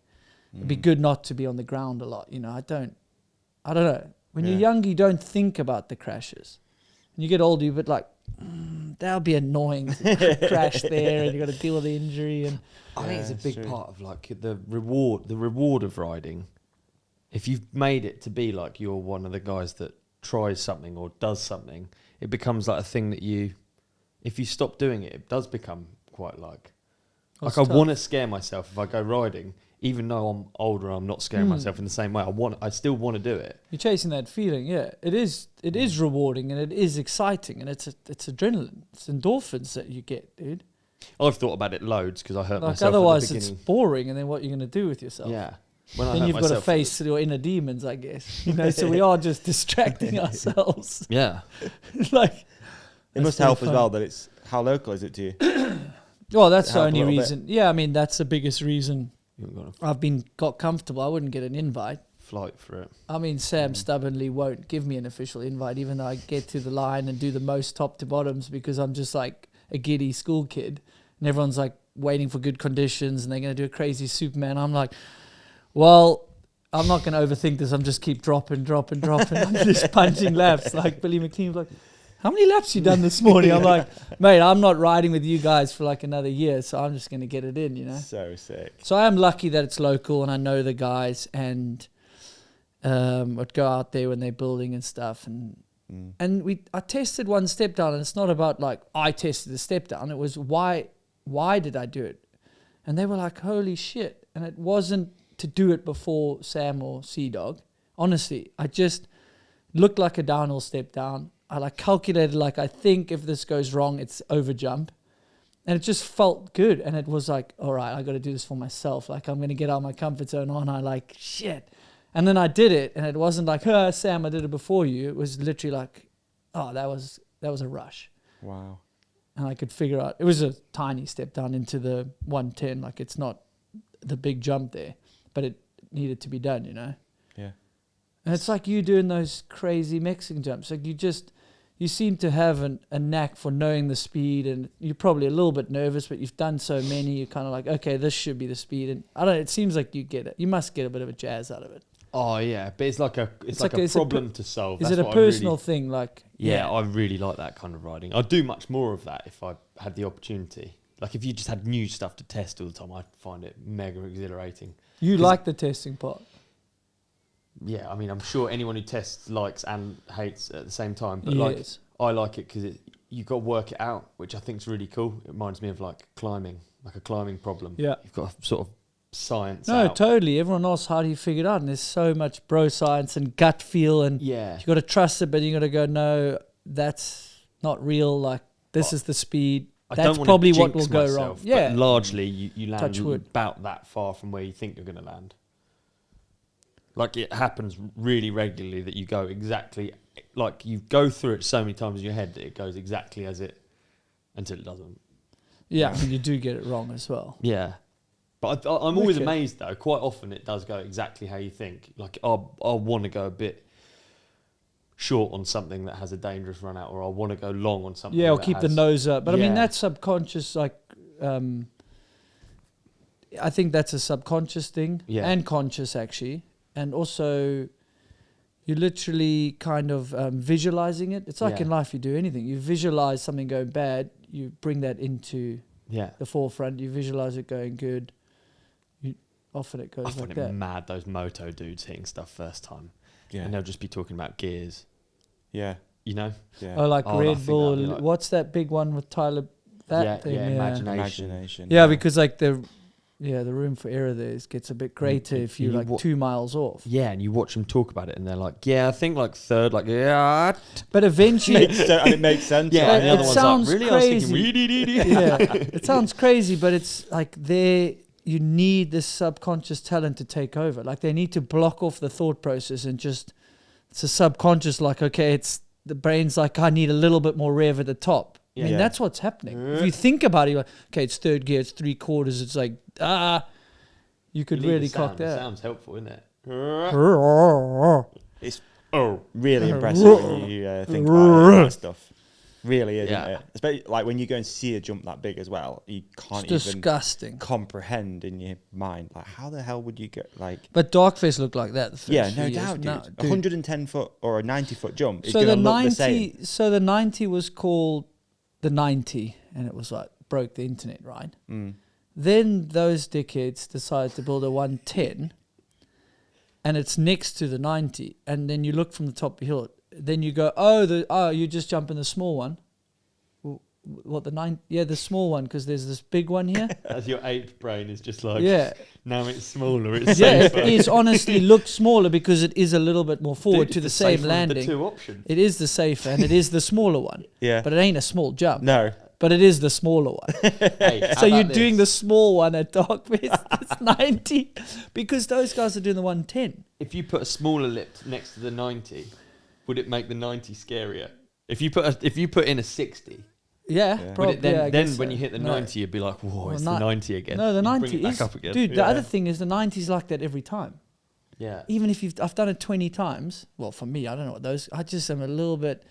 it'd be good not to be on the ground a lot. I don't know. When you're young, you don't think about the crashes. When you get older, you're a bit like, that'll be annoying to crash there, and you got to deal with the injury. And I think it's a big part of like the reward of riding. If you've made it to be like you're one of the guys that tries something or does something, it becomes like a thing that if you stop doing it, it does become quite like I want to scare myself if I go riding. Even though I'm older, I'm not scaring myself in the same way. I still want to do it. You're chasing that feeling, yeah. It is rewarding, and it is exciting, and it's adrenaline. It's endorphins that you get, dude. I've thought about it loads because I hurt myself. Otherwise, at the it's beginning. boring, and then what you're going to do with yourself? Yeah. Then you've got to face your inner demons, I guess. So we are just distracting ourselves. Yeah. Like, it must help as well that it's, how local is it to you? Well, that's the Help a only little reason. Yeah, I mean, that's the biggest reason I've got comfortable. I wouldn't get an invite. Flight for it. I mean, Sam stubbornly won't give me an official invite, even though I get to the line and do the most top to bottoms, because I'm just like a giddy school kid, and everyone's like waiting for good conditions, and they're going to do a crazy Superman. I'm like, well, I'm not going to overthink this. I'm just keep dropping. I'm just punching laps. Like Billy McLean's like, how many laps you done this morning? I'm like, mate, I'm not riding with you guys for like another year, so I'm just going to get it in, So sick. So I am lucky that it's local and I know the guys, and would go out there when they're building and stuff. And I tested one step down, and it's not about like I tested the step down. It was why did I do it? And they were like, holy shit. and it wasn't to do it before Sam or Sea Dog. Honestly, I just looked like a downhill step down. I like calculated, like, I think if this goes wrong, it's over jump. And it just felt good. And it was like, all right, I got to do this for myself. Like, I'm going to get out of my comfort zone. And I like, shit. And then I did it. And it wasn't like, Sam, I did it before you. It was literally like, oh, that was a rush. Wow. And I could figure out, it was a tiny step down into the 110. Like, it's not the big jump there, but it needed to be done, you know? Yeah. And it's like you doing those crazy Mexican jumps. Like, you seem to have a knack for knowing the speed, and you're probably a little bit nervous, but you've done so many, you're kind of like, okay, this should be the speed. And I don't know, it seems like you get it. You must get a bit of a jazz out of it. Oh yeah, but it's like a problem to solve. Is That's it a what personal thing? Like, yeah, I really like that kind of riding. I'd do much more of that if I had the opportunity. Like, if you just had new stuff to test all the time, I'd find it mega exhilarating. You like the testing part? Yeah, I mean, I'm sure anyone who tests likes and hates at the same time. But Yes. I like it because you've got to work it out, which I think is really cool. It reminds me of like climbing, like a climbing problem. Yeah. You've got to sort of science No, out. totally. Everyone asks, how do you figure it out? And there's so much bro science and gut feel, and Yeah. you got to trust it, but you got to go, no, that's not real. Like, this is the speed. I That's don't wanna probably what jinx will go myself, wrong. but Yeah. largely, you Touch land wood. about that far from where you think you're going to land. Like, it happens really regularly that you go exactly, like, you go through it so many times in your head that it goes exactly as it, until it doesn't. Yeah, I mean, you do get it wrong as well. Yeah. But I'm always Wicked. amazed, though. Quite often it does go exactly how you think. Like, I'll want to go a bit short on something that has a dangerous run out, or I'll want to go long on something. Yeah, or that keep the has- nose up. But I mean, Yeah. that's subconscious. Like, I think that's a subconscious thing, Yeah. and conscious actually, and also you're literally kind of visualizing it. It's like Yeah. in life, you do anything. You visualize something going bad, you bring that into Yeah. the forefront. You visualize it going good. Often it goes I like find it that. mad, those moto dudes hitting stuff first time. Yeah. And they'll just be talking about gears, Yeah. you know? Yeah. Oh, like Oh, I Red think Bull. that'd be like- What's that big one with Tyler? That Yeah, thing. yeah, Imagination. Imagination. Yeah, because like the room for error there gets a bit greater if you're you like wa- 2 miles off. Yeah, and you watch them talk about it, and they're like, yeah, I think like third, like, yeah. But eventually, and it makes sense. Yeah, It- and the other it one's sounds like, really? I was thinking, crazy. really? yeah, it sounds crazy, but it's like you need this subconscious talent to take over. Like, they need to block off the thought process and just, it's a subconscious, like, okay, it's the brain's like, I need a little bit more rev at the top. I mean, Yeah. that's what's happening. If you think about it, you're like, okay, it's third gear, it's 3/4. It's like, you could really cock It that. sounds helpful, isn't it? It's Oh. really impressive when you think about it, that stuff. Really is, Yeah. isn't it? Especially like when you go and see a jump that big as well, you can't It's even disgusting. comprehend in your mind, like, how the hell would you get, like, But DarkFest looked like that. The first yeah, few no years. doubt, dude. No, A 110 foot or a 90 foot jump is So going the to look the same. 90, so the 90 was called the 90, and it was like broke the internet, right? Mm. Then those dickheads decided to build a 110, and it's next to the 90. And then you look from the top of the hill. Then you go, you just jump in the small one. What, the 9? Yeah, the small one, because there's this big one here. As your ape brain is just like, Yeah, now it's smaller, it's yeah, safer. it is honestly look smaller because it is a little bit more forward Dude, to the it's same safer of landing. The two options. It is the safer, and it is the smaller one. Yeah. But it ain't a small jump. No. But it is the smaller one. Hey, So you're doing the small one at DarkFest. It's 90 because those guys are doing the 110. If you put a smaller lip next to the 90, would it make the 90 scarier? If you put in a 60, Yeah, Yeah. probably. would it then, yeah, I then guess when so. you hit the No. 90, you'd be like, whoa, it's Well, the 90 again. No, the You'd 90 bring it back is up again. dude. The Yeah. other thing is the 90 is like that every time. Yeah. Even if I've done it 20 times. Well, for me, I don't know what those. I just am a little bit.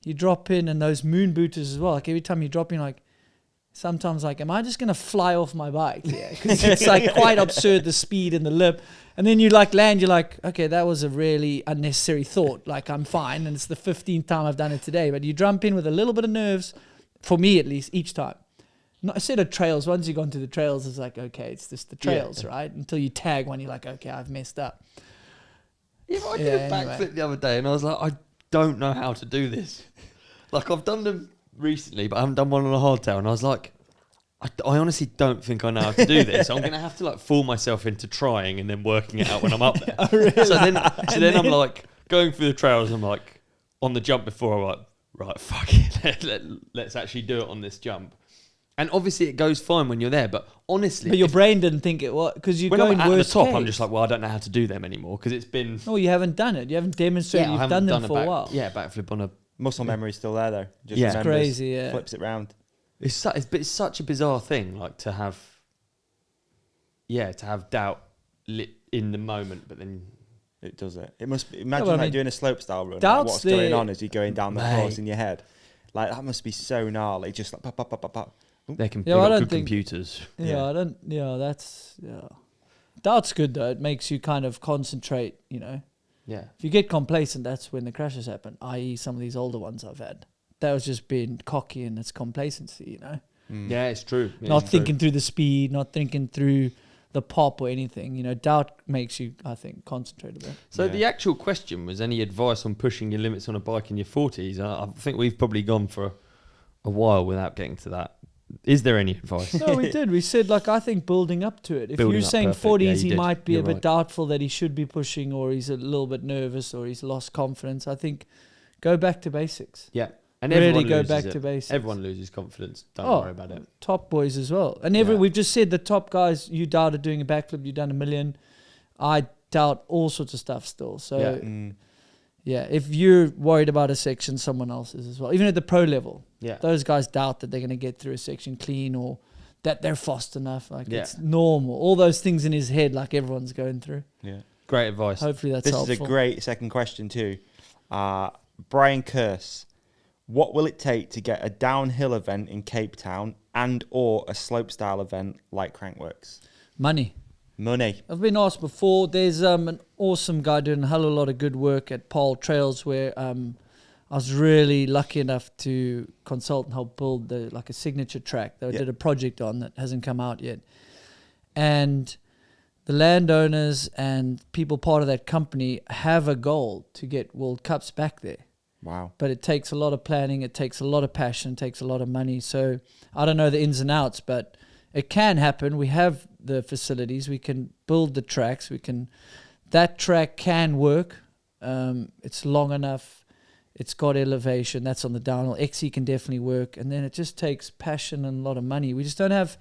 You drop in, and those moon booters as well. Like every time you drop in, like sometimes, like, am I just gonna fly off my bike? Yeah, because it's like quite absurd, the speed and the lip. And then you like land. You're like, okay, that was a really unnecessary thought. Like, I'm fine, and it's the 15th time I've done it today. But you jump in with a little bit of nerves, for me at least, each time. Not instead of trails. Once you've gone to the trails, it's like, okay, it's just the trails, right? Until you tag one, you're like, okay, I've messed up. Yeah, but I did Yeah, a backflip anyway. the other day, and I was like, I don't know how to do this. Like, I've done them recently, but I haven't done one on a hardtail, and I was like, I honestly don't think I know how to do this. I'm going to have to like fool myself into trying and then working it out when I'm up there. Oh, really? So then I'm like going through the trails. I'm like on the jump before I'm like, right, fuck it. Let's actually do it on this jump. And obviously it goes fine when you're there, but honestly... But your brain didn't think it was... Because you're when going I'm at the worst top, case. I'm just like, well, I don't know how to do them anymore because it's been... No, you haven't done it. You haven't demonstrated I you've haven't done them for a while. Yeah, backflip on a... Muscle memory's still there though. Just Yeah. It's remembers, crazy, yeah. flips it round. It's such a bizarre thing, like to have doubt in the moment, but then... It does it. It must be, imagine well, I like mean, doing a slope style run. Like doubt's what's going the- on as you're going down the Mate. course in your head. Like that must be so gnarly. Just like pop, pop, pop, pop, pop. They can Yeah, pick I up don't good think- computers. Yeah, I don't... Yeah, that's... Yeah. Doubt's good, though. It makes you kind of concentrate, you know. Yeah. If you get complacent, that's when the crashes happen, i.e. some of these older ones I've had. That was just being cocky and it's complacency, you know. Yeah, it's true. Yeah, Not it's thinking through the speed, not thinking through the pop or anything. You know, doubt makes you, I think, concentrate a bit. So Yeah. the actual question was, any advice on pushing your limits on a bike in your 40s? I think we've probably gone for a while without getting to that. Is there any advice? No, we did. We said, like, I think building up to it. If Building you're up, saying perfect. 40s, Yeah, you he did. might be You're a bit right. doubtful that he should be pushing or he's a little bit nervous or he's lost confidence. I think go back to basics. Yeah. And Really everyone go loses back it. to basics. Everyone loses confidence. Don't Oh, worry about it. Top boys as well. And Yeah. we've just said the top guys, you doubted doing a backflip, you've done a million. I doubt all sorts of stuff still. So, Yeah. yeah, if you're worried about a section, someone else is as well. Even at the pro level, Yeah. those guys doubt that they're going to get through a section clean or that they're fast enough. Like, Yeah. it's normal. All those things in his head, like everyone's going through. Yeah. Great advice. Hopefully that's This helpful. is a great second question too. Brian Curse, what will it take to get a downhill event in Cape Town and or a slopestyle event like Crankworx? Money. Money. I've been asked before. There's an awesome guy doing a hell of a lot of good work at Pole Trails where I was really lucky enough to consult and help build a signature track that I did a project on that hasn't come out yet. And the landowners and people part of that company have a goal to get World Cups back there. Wow. But it takes a lot of planning, it takes a lot of passion, it takes a lot of money. So I don't know the ins and outs, but it can happen. We have the facilities, we can build the tracks, that track can work. It's long enough, it's got elevation, that's on the downhill. XC can definitely work, and then it just takes passion and a lot of money. We don't have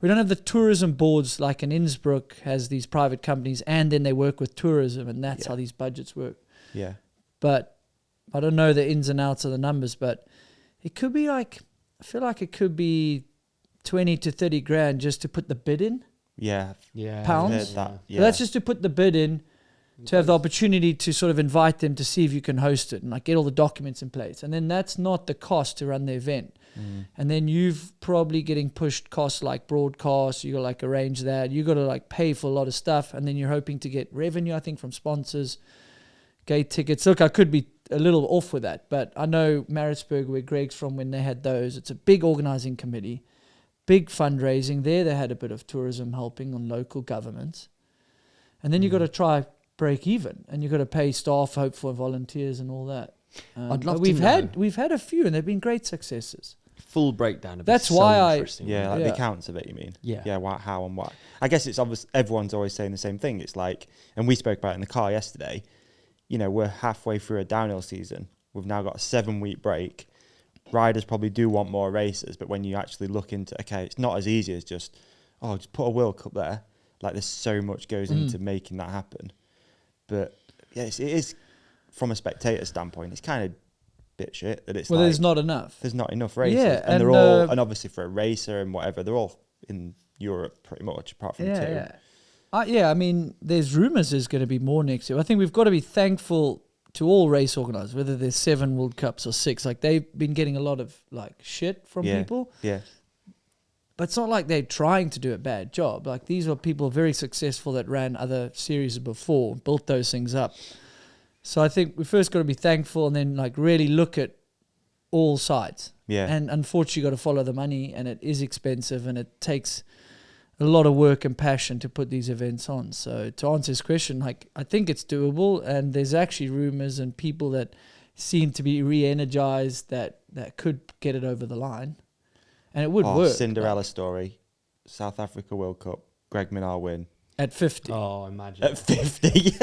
the tourism boards like in Innsbruck has these private companies, and then they work with tourism, and that's how these budgets work. Yeah. But I don't know the ins and outs of the numbers, but it could be I feel like it could be 20 to 30 grand just to put the bid in. Yeah. Yeah. Pounds? I've heard that. But Yeah. that's just to put the bid in, to have the opportunity to sort of invite them to see if you can host it and like get all the documents in place. And then that's not the cost to run the event. And then you've probably getting pushed costs like broadcast, you got to like arrange that, you got to like pay for a lot of stuff, and then you're hoping to get revenue, I think, from sponsors, gate tickets. Look, I could be a little off with that, but I know Maritzburg, where Greg's from, when they had those, it's a big organizing committee, big fundraising there. They had a bit of tourism helping on local governments, and then you got to try break even, and you got to pay staff, hope for volunteers and all that. I'd love but to we've know. we've had a few, and they've been great successes. Full breakdown of That's it. why So I- interesting. Yeah, like Yeah. the accounts of it, you mean? Yeah. Yeah, why, how and why. I guess it's obvious everyone's always saying the same thing. It's like, and we spoke about it in the car yesterday, you know, we're halfway through a downhill season. We've now got a 7-week break. Riders probably do want more races, but when you actually look into, okay, it's not as easy as just put a World Cup there. Like, there's so much goes into making that happen. But, yes, it is, from a spectator standpoint, it's kind of bit shit that it's Well, like, there's not enough. there's not enough races. Yeah, and they're and, all, and obviously for a racer and whatever, they're all in Europe pretty much, apart from two. Yeah, I mean, there's rumours there's going to be more next year. I think we've got to be thankful to all race organisers, whether there's 7 World Cups or 6. Like, they've been getting a lot of like shit from people, Yeah. but it's not like they're trying to do a bad job. Like, these are people very successful that ran other series before, built those things up. So I think we first got to be thankful, and then like really look at all sides. Yeah. And unfortunately, you got to follow the money, and it is expensive, and it takes a lot of work and passion to put these events on. So to answer his question, like, I think it's doable, and there's actually rumors and people that seem to be re-energized that could get it over the line. and it would work. Cinderella story. South Africa World Cup. Greg Minnaar win. At 50. Oh, imagine. At 50.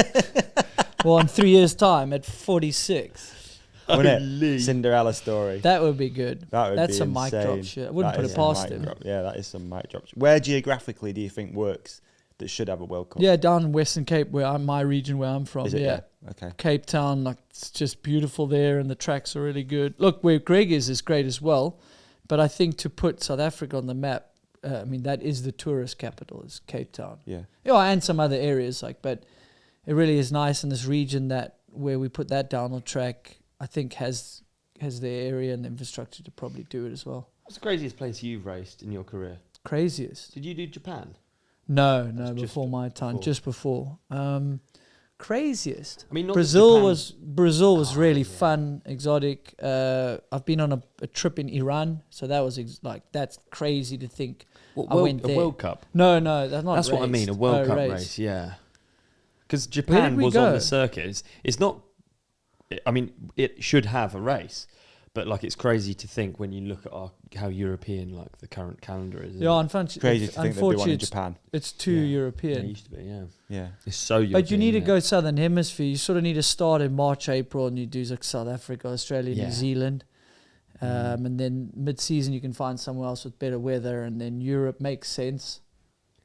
Well, in 3 years' time, at 46. Wouldn't it? Cinderella story. That would be good. That's some mic drop shit. I wouldn't put it past him. Yeah, that is some mic drop. Where geographically do you think WORX that should have a World Cup? Yeah, down in Western Cape, my region where I'm from. Is it? Yeah. Okay. Cape Town, like it's just beautiful there, and the tracks are really good. Look, where Greg is great as well, but I think to put South Africa on the map, I mean, that is the tourist capital, is Cape Town. Yeah. And some other areas, but it really is nice in this region that where we put that down on track, I think has the area and the infrastructure to probably do it as well. What's the craziest place you've raced in your career? Craziest? Did you do Japan? No, before my time, just before. Craziest. I mean, Brazil was really fun, exotic. I've been on a trip in Iran, so that was that's crazy to think. I went there. A World Cup? No, that's not. That's what I mean. A World Cup race, yeah. Because Japan was on the circuit. It's not. I mean, it should have a race, but it's crazy to think when you look at how European the current calendar is. Yeah, unfortunately, crazy to think they'd do one in Japan. It's too European. It used to be, yeah. It's so European. But you need to go Southern Hemisphere. You sort of need to start in March, April, and you do South Africa, Australia, New Zealand, and then mid-season you can find somewhere else with better weather, and then Europe makes sense.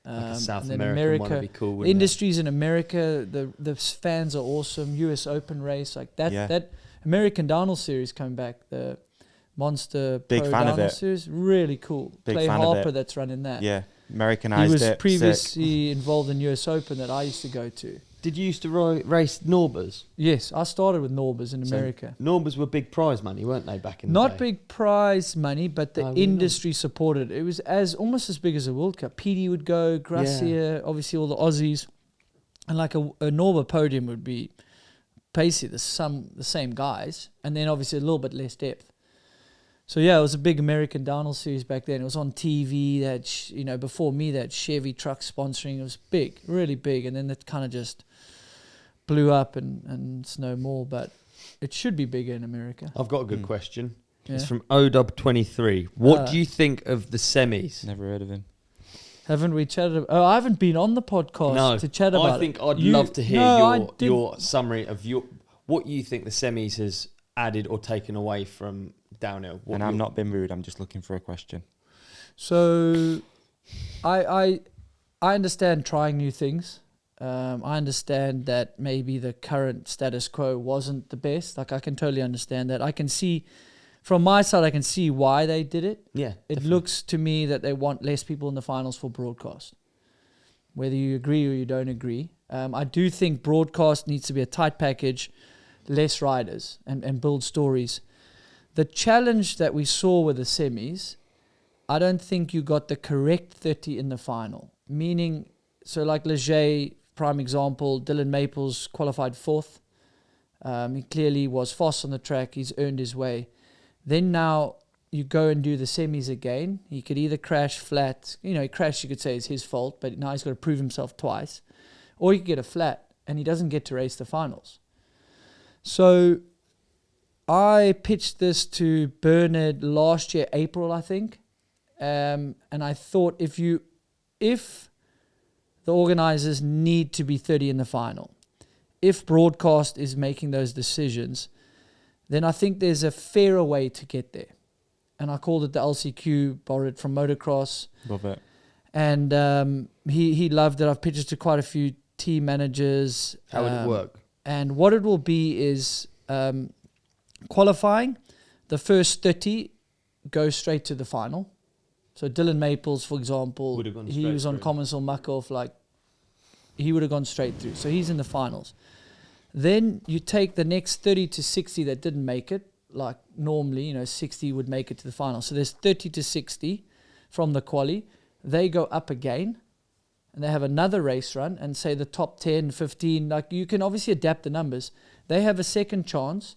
South and then America would be cool. Industries in America, the fans are awesome. US Open race that American Downhill Series coming back, the Monster Big Pro fan Downhill of it. Series, really cool. Big Clay fan of Harper it. that's running that. Yeah, Americanized it. He was previously involved in US Open that I used to go to. Did you used to race Norbers? Yes, I started with Norbers in America. Norbers were big prize money, weren't they, back in the day? Not big prize money, but the industry supported. It was almost as big as a World Cup. PD would go, Gracia, obviously all the Aussies. And a Norber podium would be basically the same guys, and then obviously a little bit less depth. So it was a big American Downhill Series back then. It was on TV. That before me, that Chevy truck sponsoring. It was big, really big, and then it kind of just blew up and it's no more. But it should be bigger in America. I've got a good question. Yeah. It's from ODub23. What do you think of the semis? Never heard of him. Haven't we chatted? I haven't been on the podcast to chat about it. I think I'd love to hear your summary of what you think the semis has added or taken away from downhill. I'm not being rude. I'm just looking for a question. So, I understand trying new things. I understand that maybe the current status quo wasn't the best. I can totally understand that. I can see, from my side, I can see why they did it. Yeah, it looks to me that they want less people in the finals for broadcast. Whether you agree or you don't agree, I do think broadcast needs to be a tight package, less riders, and build stories. The challenge that we saw with the semis, I don't think you got the correct 30 in the final. Meaning, so like Leger, prime example, Dylan Maples qualified 4th. He clearly was fast on the track. He's earned his way. Then now you go and do the semis again. He could either crash flat. He crashed, you could say it's his fault, but now he's got to prove himself twice. Or he could get a flat, and he doesn't get to race the finals. So I pitched this to Bernard last year, April, I think. And I thought if the organizers need to be 30 in the final, if broadcast is making those decisions, then I think there's a fairer way to get there. And I called it the LCQ, borrowed from motocross. Love it. And he loved it. I've pitched it to quite a few team managers. How would it work? And what it will be is qualifying. The first 30 go straight to the final. So Dylan Maples, for example, he was on Commonwealth Muck-Off, he would have gone straight through. So he's in the finals. Then you take the next 30 to 60 that didn't make it, like normally, 60 would make it to the final. So there's 30 to 60 from the quali. They go up again, and they have another race run, and say the top 10, 15, you can obviously adapt the numbers. They have a second chance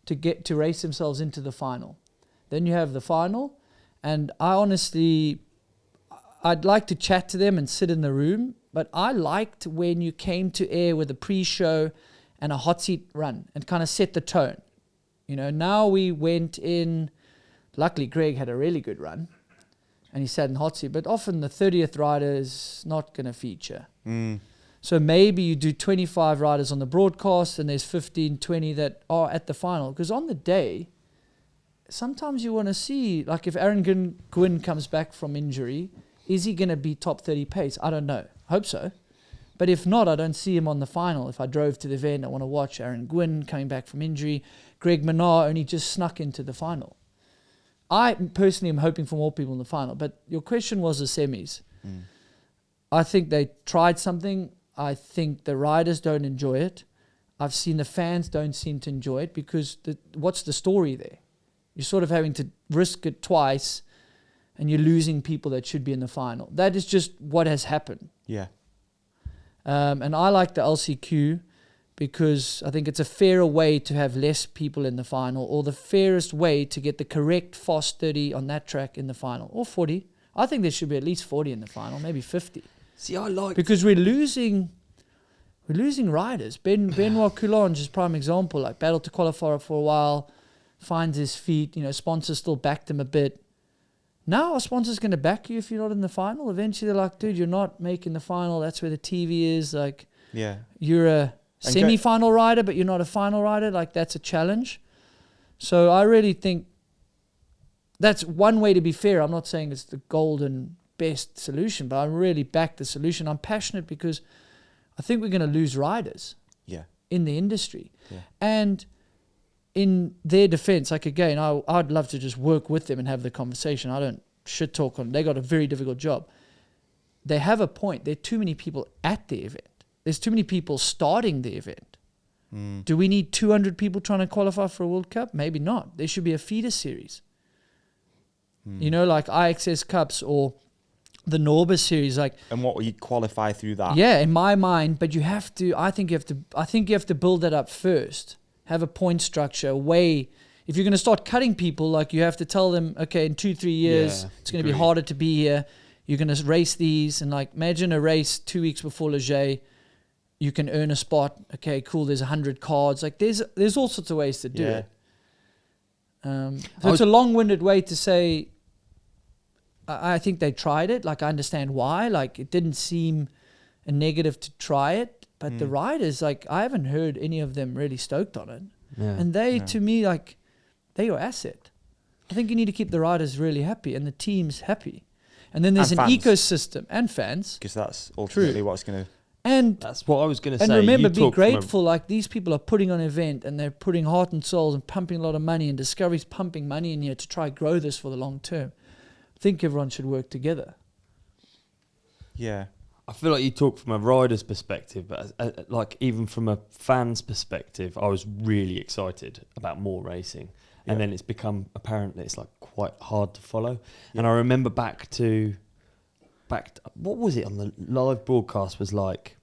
to get to race themselves into the final. Then you have the final, and I'd like to chat to them and sit in the room, but I liked when you came to air with a pre-show and a hot seat run and kind of set the tone. Now we went in, luckily Greg had a really good run, and he sat in hot seat. But often the 30th rider is not going to feature. Mm. So maybe you do 25 riders on the broadcast and there's 15, 20 that are at the final. Because on the day, sometimes you want to see, like if Aaron Gwynn comes back from injury, is he going to be top 30 pace? I don't know. Hope so. But if not, I don't see him on the final. If I drove to the event, I want to watch Aaron Gwynn coming back from injury. Greg Minnaar only just snuck into the final. I personally am hoping for more people in the final. But your question was the semis. Mm. I think they tried something. I think the riders don't enjoy it. I've seen the fans don't seem to enjoy it because what's the story there? You're sort of having to risk it twice and you're losing people that should be in the final. That is just what has happened. Yeah. And I like the LCQ because I think it's a fairer way to have less people in the final, or the fairest way to get the correct fast 30 on that track in the final, or 40. I think there should be at least 40 in the final, maybe 50. See, I like... Because we're losing riders. Benoit Coulange is prime example. Like, battled to qualify for a while, finds his feet. Sponsors still backed him a bit. Now, are sponsors going to back you if you're not in the final? Eventually, they're like, dude, you're not making the final. That's where the TV is. Like, yeah, you're a semi-final rider, but you're not a final rider. Like, that's a challenge. So I really think that's one way to be fair. I'm not saying it's the golden best solution, but I really back the solution. I'm passionate because I think we're going to lose riders in the industry. Yeah. And in their defense, like, again, I'd love to just work with them and have the conversation. I don't shit talk on them. They got a very difficult job. They have a point. There are too many people at the event. There's too many people starting the event. Mm. Do we need 200 people trying to qualify for a World Cup? Maybe not. There should be a feeder series. Like IXS Cups or the Norbis series. Like, and what will you qualify through that? Yeah, in my mind, but I think you have to build that up first. Have a point structure, a way. If you're going to start cutting people, like, you have to tell them, okay, in 2-3 years, it's going to be harder to be here. You're going to race these. And, like, imagine a race 2 weeks before Leger. You can earn a spot. Okay, cool. There's 100 cards. Like, there's all sorts of ways to do it. So it's a long-winded way to say, I think they tried it. Like, I understand why. Like, it didn't seem a negative to try it. But the riders, like, I haven't heard any of them really stoked on it. Yeah. And to me, like, they're your asset. I think you need to keep the riders really happy and the teams happy. And then there's an ecosystem and fans. Because that's ultimately what's going to... And that's what I was going to say. And remember, be grateful. Like, these people are putting on an event and they're putting heart and souls and pumping a lot of money, and Discovery's pumping money in here to try grow this for the long term. I think everyone should work together. Yeah. I feel like you talk from a rider's perspective, but like, even from a fan's perspective, I was really excited about more racing. And then it's become apparent that it's, like, quite hard to follow. Yeah. And I remember back to what was it on the live broadcast, was like,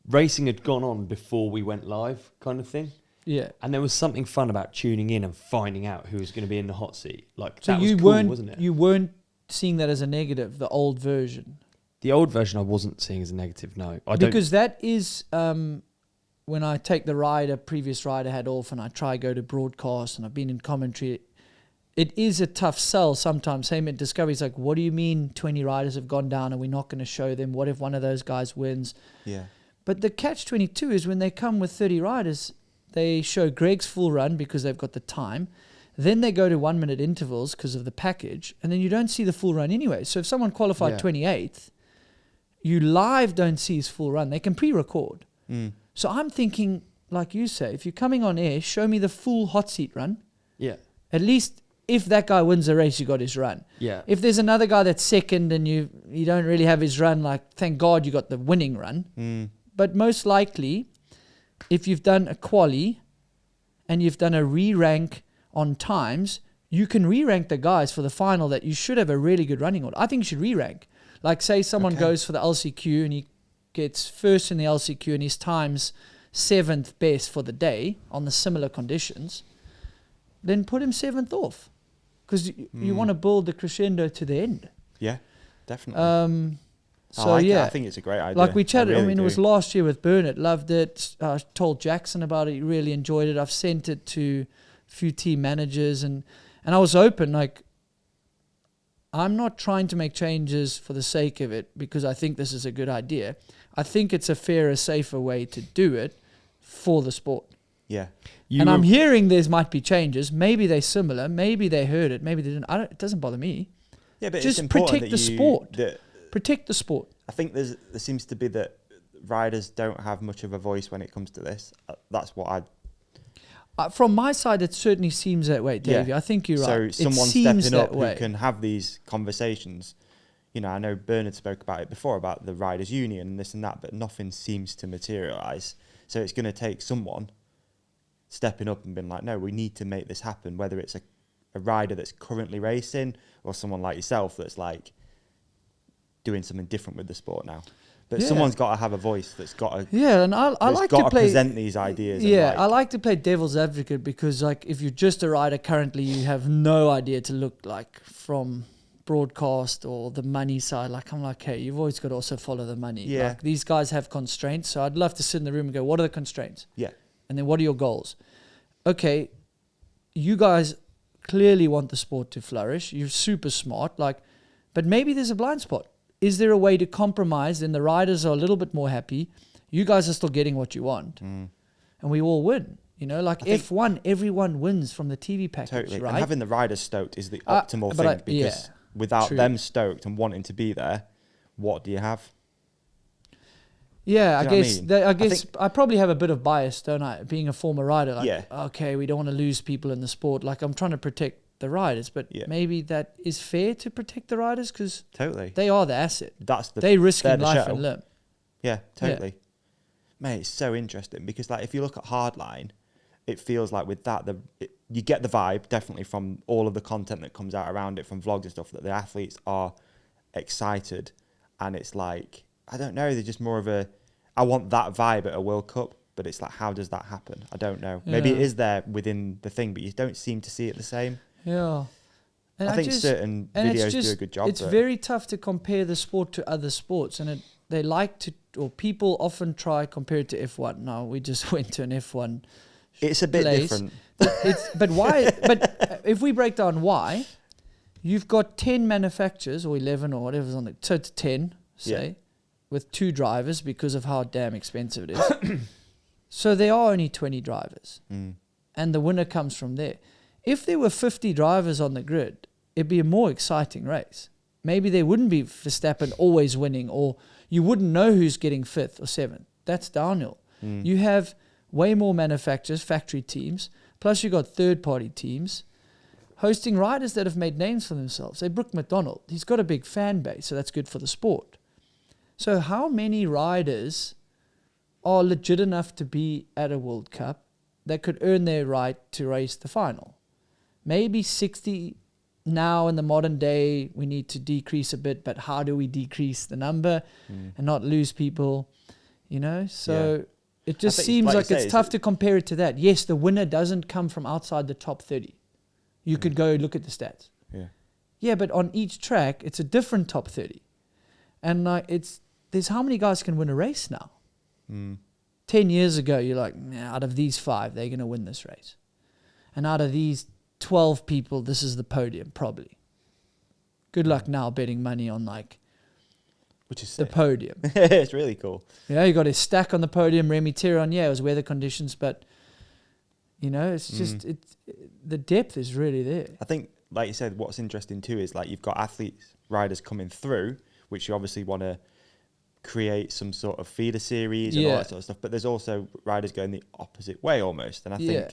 racing had gone on before we went live, kind of thing. Yeah. And there was something fun about tuning in and finding out who was going to be in the hot seat. Like, so that was cool, wasn't it? You weren't seeing that as a negative, the old version. The old version I wasn't seeing as a negative, no. Because that is, when I take the rider, previous rider hat off, and I try go to broadcast, and I've been in commentary, it is a tough sell sometimes. Same at Discovery, it's like, what do you mean 20 riders have gone down and we're not going to show them? What if one of those guys wins? Yeah. But the catch-22 is when they come with 30 riders, they show Greg's full run because they've got the time. Then they go to 1 minute intervals because of the package, and then you don't see the full run anyway. So if someone qualified 28th, you live don't see his full run. They can pre-record. So I'm thinking, like you say, if you're coming on air, show me the full hot seat run. Yeah. At least if that guy wins the race, you got his run. Yeah. If there's another guy that's second and you don't really have his run, like, thank God you got the winning run. But most likely, if you've done a quali and you've done a re-rank on times, you can re-rank the guys for the final that you should have a really good running order. I think you should re-rank. Like, say someone goes for the LCQ and he gets first in the LCQ and his time's 7th best for the day on the similar conditions, then put him 7th off. Because you want to build the crescendo to the end. Yeah, definitely. I think it's a great idea. Like we chatted, it was last year with Bernard, loved it. I told Jackson about it, he really enjoyed it. I've sent it to a few team managers and I was open, like, I'm not trying to make changes for the sake of it because I think this is a good idea. I think it's a fairer, safer way to do it for the sport. Yeah. And I'm hearing there might be changes. Maybe they're similar. Maybe they heard it. Maybe they didn't. It doesn't bother me. Yeah, but just it's important protect that the sport. Protect the sport. I think there seems to be that riders don't have much of a voice when it comes to this. That's what from my side, it certainly seems that way, Davey. Yeah. I think you're right. So someone stepping up who can have these conversations. You know, I know Bernard spoke about it before, about the riders' union and this and that, but nothing seems to materialise. So it's going to take someone stepping up and being like, no, we need to make this happen, whether it's a rider that's currently racing or someone like yourself that's like doing something different with the sport now. But someone's got to have a voice that's got to and I like to play, present these ideas. Yeah, I like to play devil's advocate because, like, if you're just a rider currently, you have no idea to look like from broadcast or the money side. Like, I'm like, hey, you've always got to also follow the money. Yeah. Like, these guys have constraints, so I'd love to sit in the room and go, what are the constraints? Yeah. And then what are your goals? Okay, you guys clearly want the sport to flourish. You're super smart, like, but maybe there's a blind spot. Is there a way to compromise? Then the riders are a little bit more happy. You guys are still getting what you want. And we all win. You know, like F1, everyone wins from the TV package, totally. right? And having the riders stoked is the optimal thing because without them stoked and wanting to be there, what do you have? Yeah, Do you know what I guess I probably have a bit of bias, don't I? Being a former rider, like, Yeah. okay, we don't want to lose people in the sport. Like, I'm trying to protect the riders, but maybe that is fair to protect the riders because Totally. they are the asset. That's the They risking they're the life show. and limb. Yeah, totally. Mate, it's so interesting because, like, if you look at Hardline, it feels like with that, you get the vibe definitely from all of the content that comes out around it, from vlogs and stuff, that the athletes are excited, and it's like, I don't know, they're just more of a, I want that vibe at a World Cup, but it's like, how does that happen? I don't know. Maybe it is there within the thing, but you don't seem to see it the same. Yeah. And I think certain videos do a good job. It's very tough to compare the sport to other sports, and they like to, or people often try compare it to F1. Now, we just went to an F1 It's a bit place. different. But why? But if we break down why, you've got 10 manufacturers or 11 or whatever's on it. So it's 10, say, with 2 drivers because of how damn expensive it is. So there are only 20 drivers, and the winner comes from there. If there were 50 drivers on the grid, it'd be a more exciting race. Maybe there wouldn't be Verstappen always winning, or you wouldn't know who's getting 5th or 7th. That's downhill. You have way more manufacturers, factory teams, plus you got third-party teams hosting riders that have made names for themselves. Say Brooke McDonald, he's got a big fan base, so that's good for the sport. So how many riders are legit enough to be at a World Cup that could earn their right to race the final? Maybe 60 now in the modern day, we need to decrease a bit, but how do we decrease the number and not lose people, you know? So it just seems like it's tough to compare it to that. Yes, the winner doesn't come from outside the top 30. You could go look at the stats. Yeah, but on each track, it's a different top 30. And like there's how many guys can win a race now? 10 years ago, you're like, nah, out of these 5, they're going to win this race. And out of these 12 people, this is the podium, probably. Good luck now betting money on, like, which is the podium. It's really cool. Yeah, you got his stack on the podium, Remy Pierron. Yeah, it was weather conditions, but, you know, it's just, the depth is really there. I think, like you said, what's interesting too is, like, you've got athletes, riders coming through, which you obviously want to create some sort of feeder series and all that sort of stuff, but there's also riders going the opposite way almost. And I think,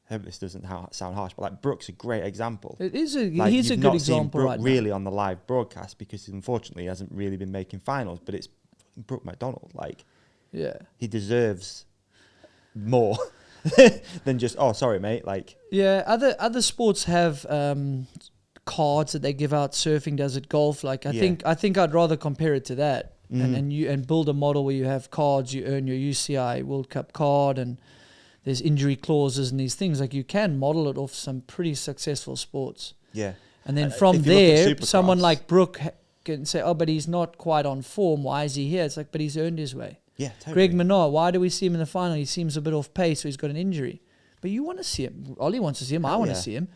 I hope this doesn't sound harsh, but like Brooke's a great example. It is like, he's a good example Brooke right really now. on the live broadcast because unfortunately he hasn't really been making finals, but it's Brooke McDonald. Like, he deserves more than just, oh, sorry, mate. Like, other sports have cards that they give out. Surfing does it, golf. Like, I think I'd rather compare it to that. And build a model where you have cards, you earn your UCI World Cup card, and there's injury clauses and these things. Like, you can model it off some pretty successful sports. Yeah. And then from there, someone like Brooke can say, oh, but he's not quite on form. Why is he here? It's like, but he's earned his way. Yeah, totally. Greg Minnaar, why do we see him in the final? He seems a bit off pace, so he's got an injury. But you want to see him. Olly wants to see him. I want to see him.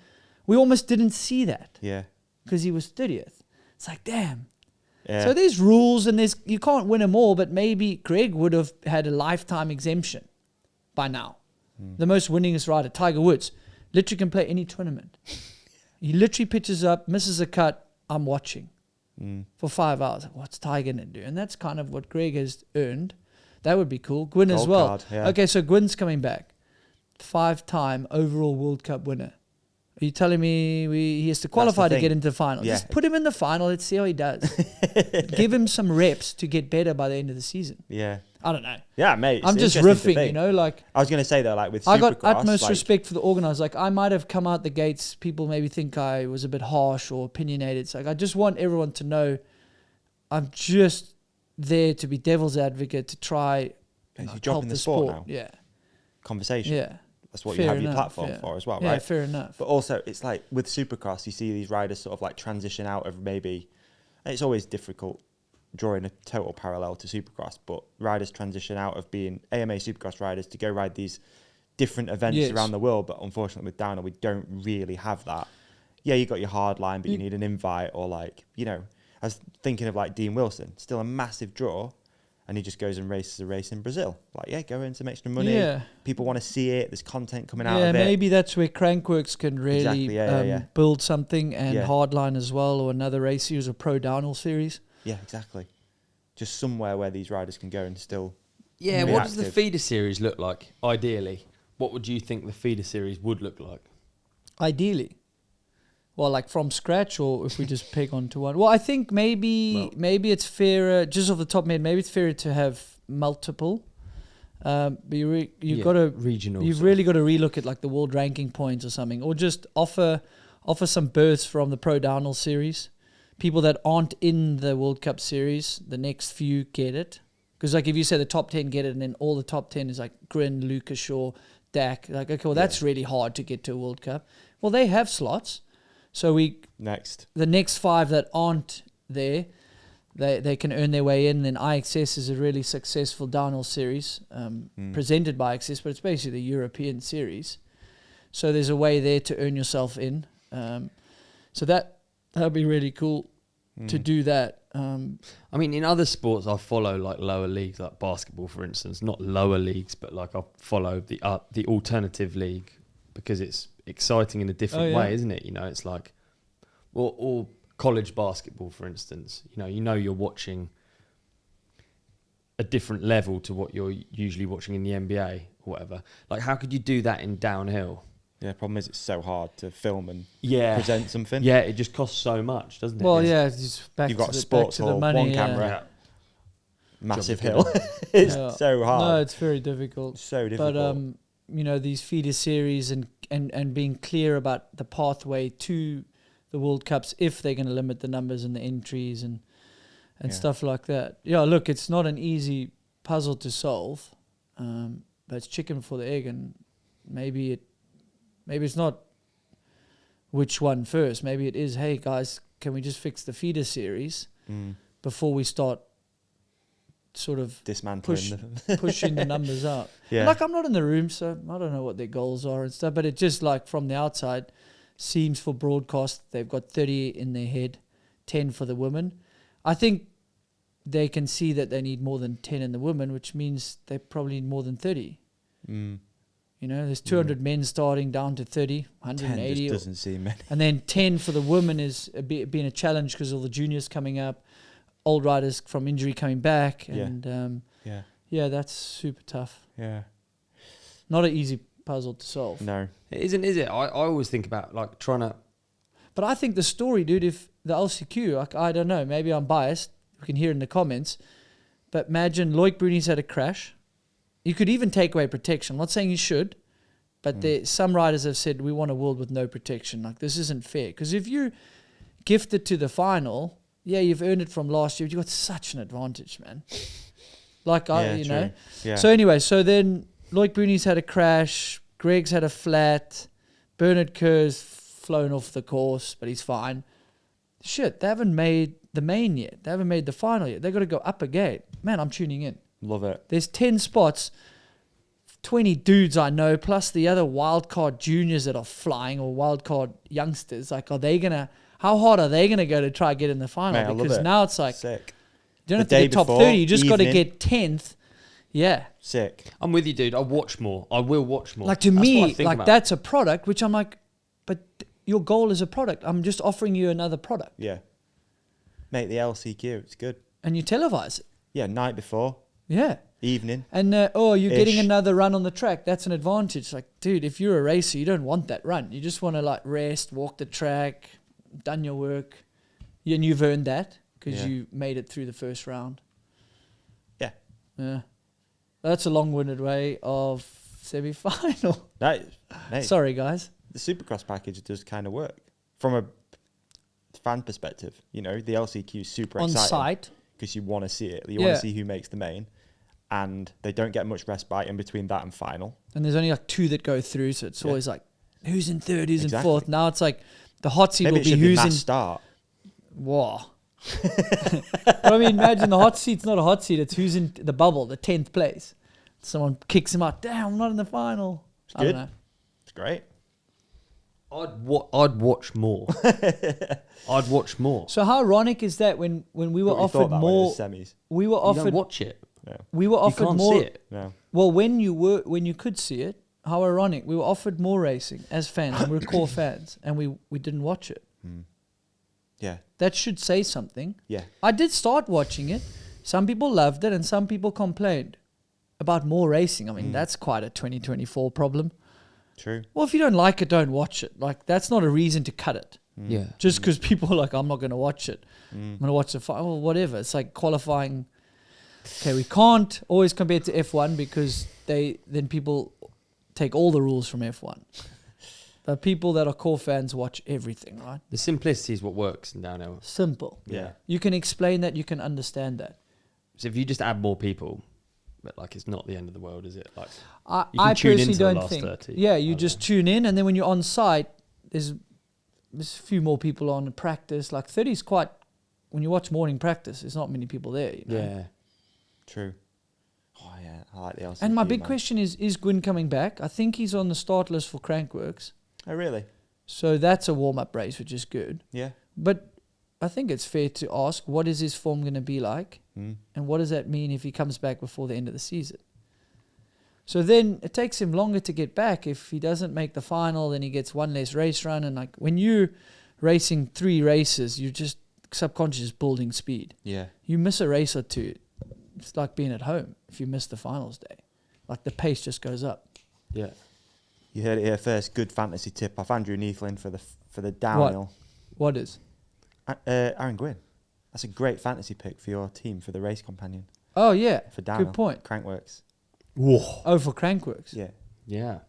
We almost didn't see that. Yeah. because he was 30th. It's like, damn. Yeah. So there's rules and you can't win them all, but maybe Greg would have had a lifetime exemption by now. The most winningest rider, Tiger Woods, literally can play any tournament. He literally pitches up, misses a cut, I'm watching for 5 hours. What's Tiger going to do? And that's kind of what Greg has earned. That would be cool. Gwyn as Gold well. card, yeah. Okay, so Gwyn's coming back. 5-time overall World Cup winner. Are you telling me he has to qualify to get into the final? Yeah. Just put him in the final. Let's see how he does. Give him some reps to get better by the end of the season. Yeah. I don't know. Yeah, mate. I'm just riffing, you know, like... I was going to say, though, like with Supercross... I got utmost respect for the organisers. Like, I might have come out the gates, people maybe think I was a bit harsh or opinionated. It's like, I just want everyone to know I'm just there to be devil's advocate, to try You're help dropping the the sport now. Yeah. Conversation. Yeah. That's what Fair you have your enough, platform yeah. for as well, Yeah, right? fair enough. But also, it's like with Supercross, you see these riders sort of like transition out of maybe... It's always difficult drawing a total parallel to Supercross, but riders transition out of being AMA Supercross riders to go ride these different events Yes. around the world. But unfortunately, with Downer, we don't really have that. Yeah, you got your hard line, but you need an invite or like, you know... I was thinking of like Dean Wilson, still a massive draw, and he just goes and races a race in Brazil. Like, yeah, go earn some extra money. Yeah. People want to see it. There's content coming out Yeah, of it. maybe that's where Crankworks can really Exactly, build something, and Yeah. Hardline as well, or another race series or Pro Downhill series. Yeah, exactly. Just somewhere where these riders can go and still... Yeah, be what does the active. feeder series look like, ideally? What would you think the feeder series would look like? Ideally. Well, like from scratch, or if we just pick onto one. Well, I think maybe it's fairer, just off the top of my head, maybe it's fairer to have multiple. But you've got to... regional. You've really got to relook at like the world ranking points or something, or just offer some berths from the Pro Downhill series. People that aren't in the World Cup series, the next few get it. Because like if you say the top 10 get it, and then all the top 10 is like Grin, Lucas Shaw, Dak, like, okay, well, that's really hard to get to a World Cup. Well, they have slots. So the next 5 that aren't there, they can earn their way in. Then IXS is a really successful downhill series presented by IXS, but it's basically the European series. So there's a way there to earn yourself in. So that would be really cool to do that. I mean, in other sports, I follow like lower leagues, like basketball, for instance. Not lower leagues, but like I follow the alternative league because it's exciting in a different way, isn't it? You know, it's like, or college basketball, for instance. You know, you're watching a different level to what you're usually watching in the NBA or whatever. Like, how could you do that in downhill? Yeah, the problem is it's so hard to film and Yeah. present something. Yeah, it just costs so much, doesn't it? Well, It's- yeah, it's just back You've to got a the, sports back to the hall, money. one yeah. camera, Yeah. massive Jump hill. It's Yeah. so hard. No, it's very difficult. It's so difficult. But you know, these feeder series and being clear about the pathway to the World Cups, if they're going to limit the numbers and the entries and stuff like that. Yeah, look, it's not an easy puzzle to solve, but it's chicken for the egg, and maybe it's not which one first. Maybe it is, hey guys, can we just fix the feeder series before we start sort of dismantling pushing the numbers up. Yeah. Like, I'm not in the room, so I don't know what their goals are and stuff, but it just, like, from the outside seems for broadcast they've got 30 in their head, 10 for the women. I think they can see that they need more than 10 in the women, which means they probably need more than 30. You know, there's 200 men starting down to 30, 180. 10 just doesn't seem many. And then 10 for the women is being a challenge because all the juniors coming up, old riders from injury coming back, and yeah, that's super tough. Yeah. Not an easy puzzle to solve. No. It isn't, is it? I always think about like trying to... But I think the story, dude, if the LCQ, like, I don't know, maybe I'm biased, we can hear in the comments, but imagine Loic Bruni's had a crash. You could even take away protection. I'm not saying you should, but some riders have said, we want a world with no protection. Like, this isn't fair. Because if you're gifted to the final, yeah, you've earned it from last year, but you've got such an advantage, man. Like, you know. Yeah. So anyway, so then Loic Bruni's had a crash, Greg's had a flat, Bernard Kerr's flown off the course, but he's fine. Shit, they haven't made the main yet. They haven't made the final yet. They've got to go up a gate. Man, I'm tuning in. Love it. There's 10 spots, 20 dudes I know, plus the other wildcard juniors that are flying, or wildcard youngsters. Like, how how hard are they going to go to try get in the final? Mate, I love because it. now it's like, Sick. you don't have The to day get top before, 30. You just got to evening. get 10th. Yeah. Sick. I'm with you, dude. I watch more. I will watch more. Like to That's what I me, think like about. that's a product, which I'm like, but your goal is a product. I'm just offering you another product. Yeah. Mate, the LCQ, it's good. And you televise it. Yeah, night before, Yeah. evening. And, you're getting Ish. another run on the track. That's an advantage. Like, dude, if you're a racer, you don't want that run. You just want to like rest, walk the track, done your work. And you've earned that because Yeah. you made it through the first round. Yeah. Yeah. That's a long-winded way of semi-final. Mate, Sorry, guys. the Supercross package does kind of work. From a fan perspective, the LCQ is super On exciting. site. Because you want to see it. You Yeah. want to see who makes the main. And they don't get much respite in between that and final. And there's only like 2 that go through. So it's always like, who's in third, who's in Exactly. fourth. Now it's like the hot seat Maybe will it be should be who's in... mass start. Whoa. But I mean, imagine the hot seat's not a hot seat. It's who's in the bubble, the 10th place. Someone kicks him out. Damn, I'm not in the final. It's I good. don't know. It's great. I'd watch more. I'd watch more. So how ironic is that when we were Thought you offered thought that when it more, was semis. we were You don't offered, watch it. No. we were You offered can't more. see it. No. Well, when you could see it, how ironic. We were offered more racing as fans, and we're core fans, and we didn't watch it. Yeah. That should say something. Yeah. I did start watching it. Some people loved it, and some people complained about more racing. I mean, that's quite a 2024 problem. True. Well, if you don't like it, don't watch it. Like, that's not a reason to cut it. Yeah. Just because people are like, I'm not going to watch it. I'm going to watch the final. Well, whatever. It's like qualifying. Okay, we can't always compare it to F1 because then people take all the rules from F1. But people that are core fans watch everything, right? The simplicity is what works in downhill. Simple. Yeah. You can explain that. You can understand that. So if you just add more people, but like it's not the end of the world, is it? Like I You can tune personally into the don't last think. 30. Yeah, you just tune in, and then when you're on site, there's a few more people on practice. Like 30 is quite. When you watch morning practice, there's not many people there. You know? yeah. True. Oh, yeah. I like the LCQ, And my big man. question is Gwyn coming back? I think he's on the start list for Crankworks. Oh, really? So that's a warm-up race, which is good. Yeah. But I think it's fair to ask, what is his form going to be like? And what does that mean if he comes back before the end of the season? So then it takes him longer to get back. If he doesn't make the final, then he gets one less race run. And like when you're racing 3 races, you're just subconscious building speed. Yeah. You miss a race or two, it's like being at home if you miss the finals day. Like the pace just goes up. Yeah. You heard it here first. Good fantasy tip off Andrew Neethling for the downhill. What is? Aaron Gwyn. That's a great fantasy pick for your team for the race companion Oh, yeah. for downhill. Good point. Crankworks. Whoa. Oh, for Crankworks. Yeah. Yeah.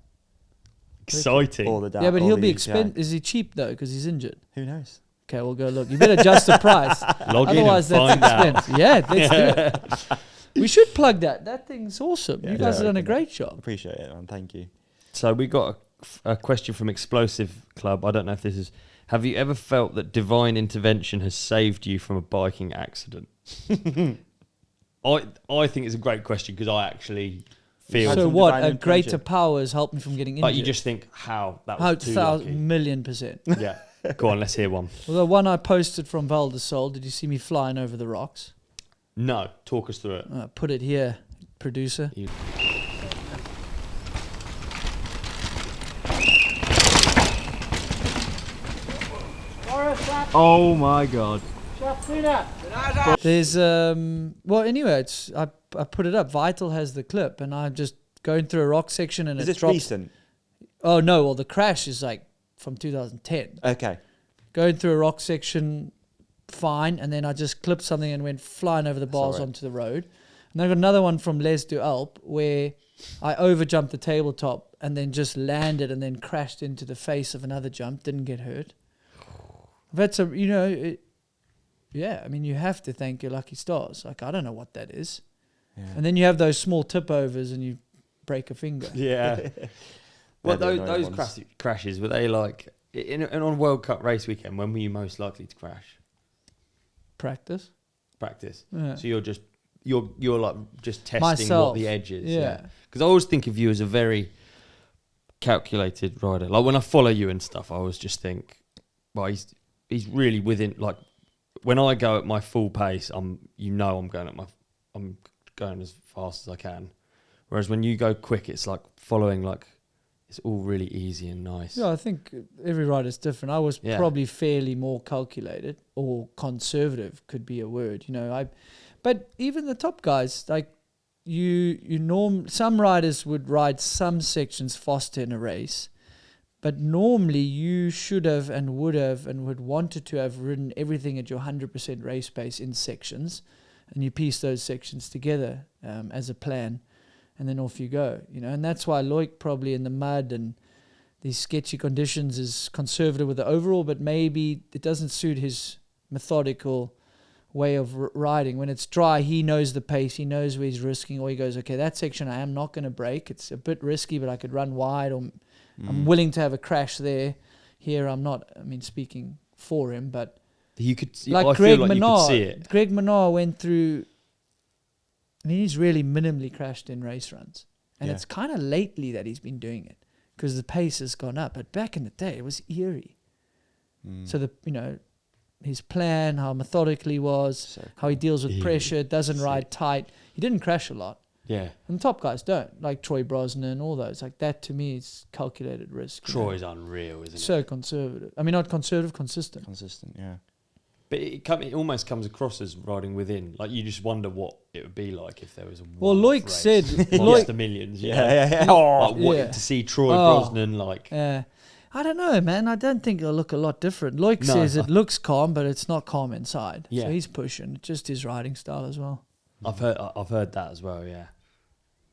Exciting. All the down. Yeah, but all he'll the be UCI. expensive. Is he cheap, though, because he's injured? Who knows? Okay, we'll go look. You better adjust the price. Log in and Otherwise, that's find out. expensive. Yeah, let's do it. We should plug that. That thing's awesome. Yeah, you guys have done a okay. great job. Appreciate it, man. Thank you. So we got a question from Explosive Club. I don't know if this is. Have you ever felt that divine intervention has saved you from a biking accident? I think it's a great question because I actually feel Had So some what? divine A greater intervention. power has helped me from getting injured. like you just think how that was How too 1,000,000,000%. lucky. Yeah. Go on, let's hear one. Well, the one I posted from Val de Sol, did you see me flying over the rocks? No, talk us through it. Put it here, producer. Oh my god. There's well anyway, it's I put it up. Vital has the clip, and I'm just going through a rock section, and Is it this drops. recent? Oh no! Well, the crash is like from 2010. Okay. Going through a rock section, fine, and then I just clipped something and went flying over the bars alright. onto the road. And then I got another one from Les du Alp where I overjumped the tabletop and then just landed and then crashed into the face of another jump. Didn't get hurt. That's a yeah. I mean, you have to thank your lucky stars. Like I don't know what that is. Yeah. And then you have those small tip overs and you break a finger. Yeah. Well, They're the those annoying ones. crashes, were they like in on World Cup race weekend? When were you most likely to crash? Practice. Practice. Yeah. So you're like just testing Myself. what the edge is. Yeah. Because I always think of you as a very calculated rider. Like when I follow you and stuff, I always just think, well, he's really within, like, when I go at my full pace, I'm going as fast as I can. Whereas when you go quick, it's like following, like, it's all really easy and nice. Yeah, I think every rider's different. I was probably fairly more calculated, or conservative could be a word, but even the top guys, like some riders would ride some sections faster in a race, but normally you should have and would wanted to have ridden everything at your 100% race pace in sections, and you piece those sections together as a plan, and then off you go, and that's why Loic probably in the mud and these sketchy conditions is conservative with the overall, but maybe it doesn't suit his methodical way of riding. When it's dry, he knows the pace, he knows where he's risking, or he goes, okay, that section I am not going to break, it's a bit risky, but I could run wide, or I'm willing to have a crash there. Here I'm not, speaking for him, but you could see, like I Greg feel like Minnaar, you could see it. Greg Minnaar went through, he's really minimally crashed in race runs, and it's kind of lately that he's been doing it because the pace has gone up, but back in the day it was eerie. So his plan, how methodical he was, how he deals with pressure, doesn't ride tight. He didn't crash a lot. Yeah. And the top guys don't, like Troy Brosnan, all those. Like that to me is calculated risk. Troy's unreal, isn't so conservative. Not conservative, consistent. Consistent, yeah. But it almost comes across as riding within. Like, you just wonder what it would be like if there was a Loic said... Loic the millions, yeah. To see Troy Brosnan, like... I don't know, man. I don't think it'll look a lot different. Loic says it looks calm, but it's not calm inside. Yeah. So he's pushing. Just his riding style as well. I've heard that as well, yeah.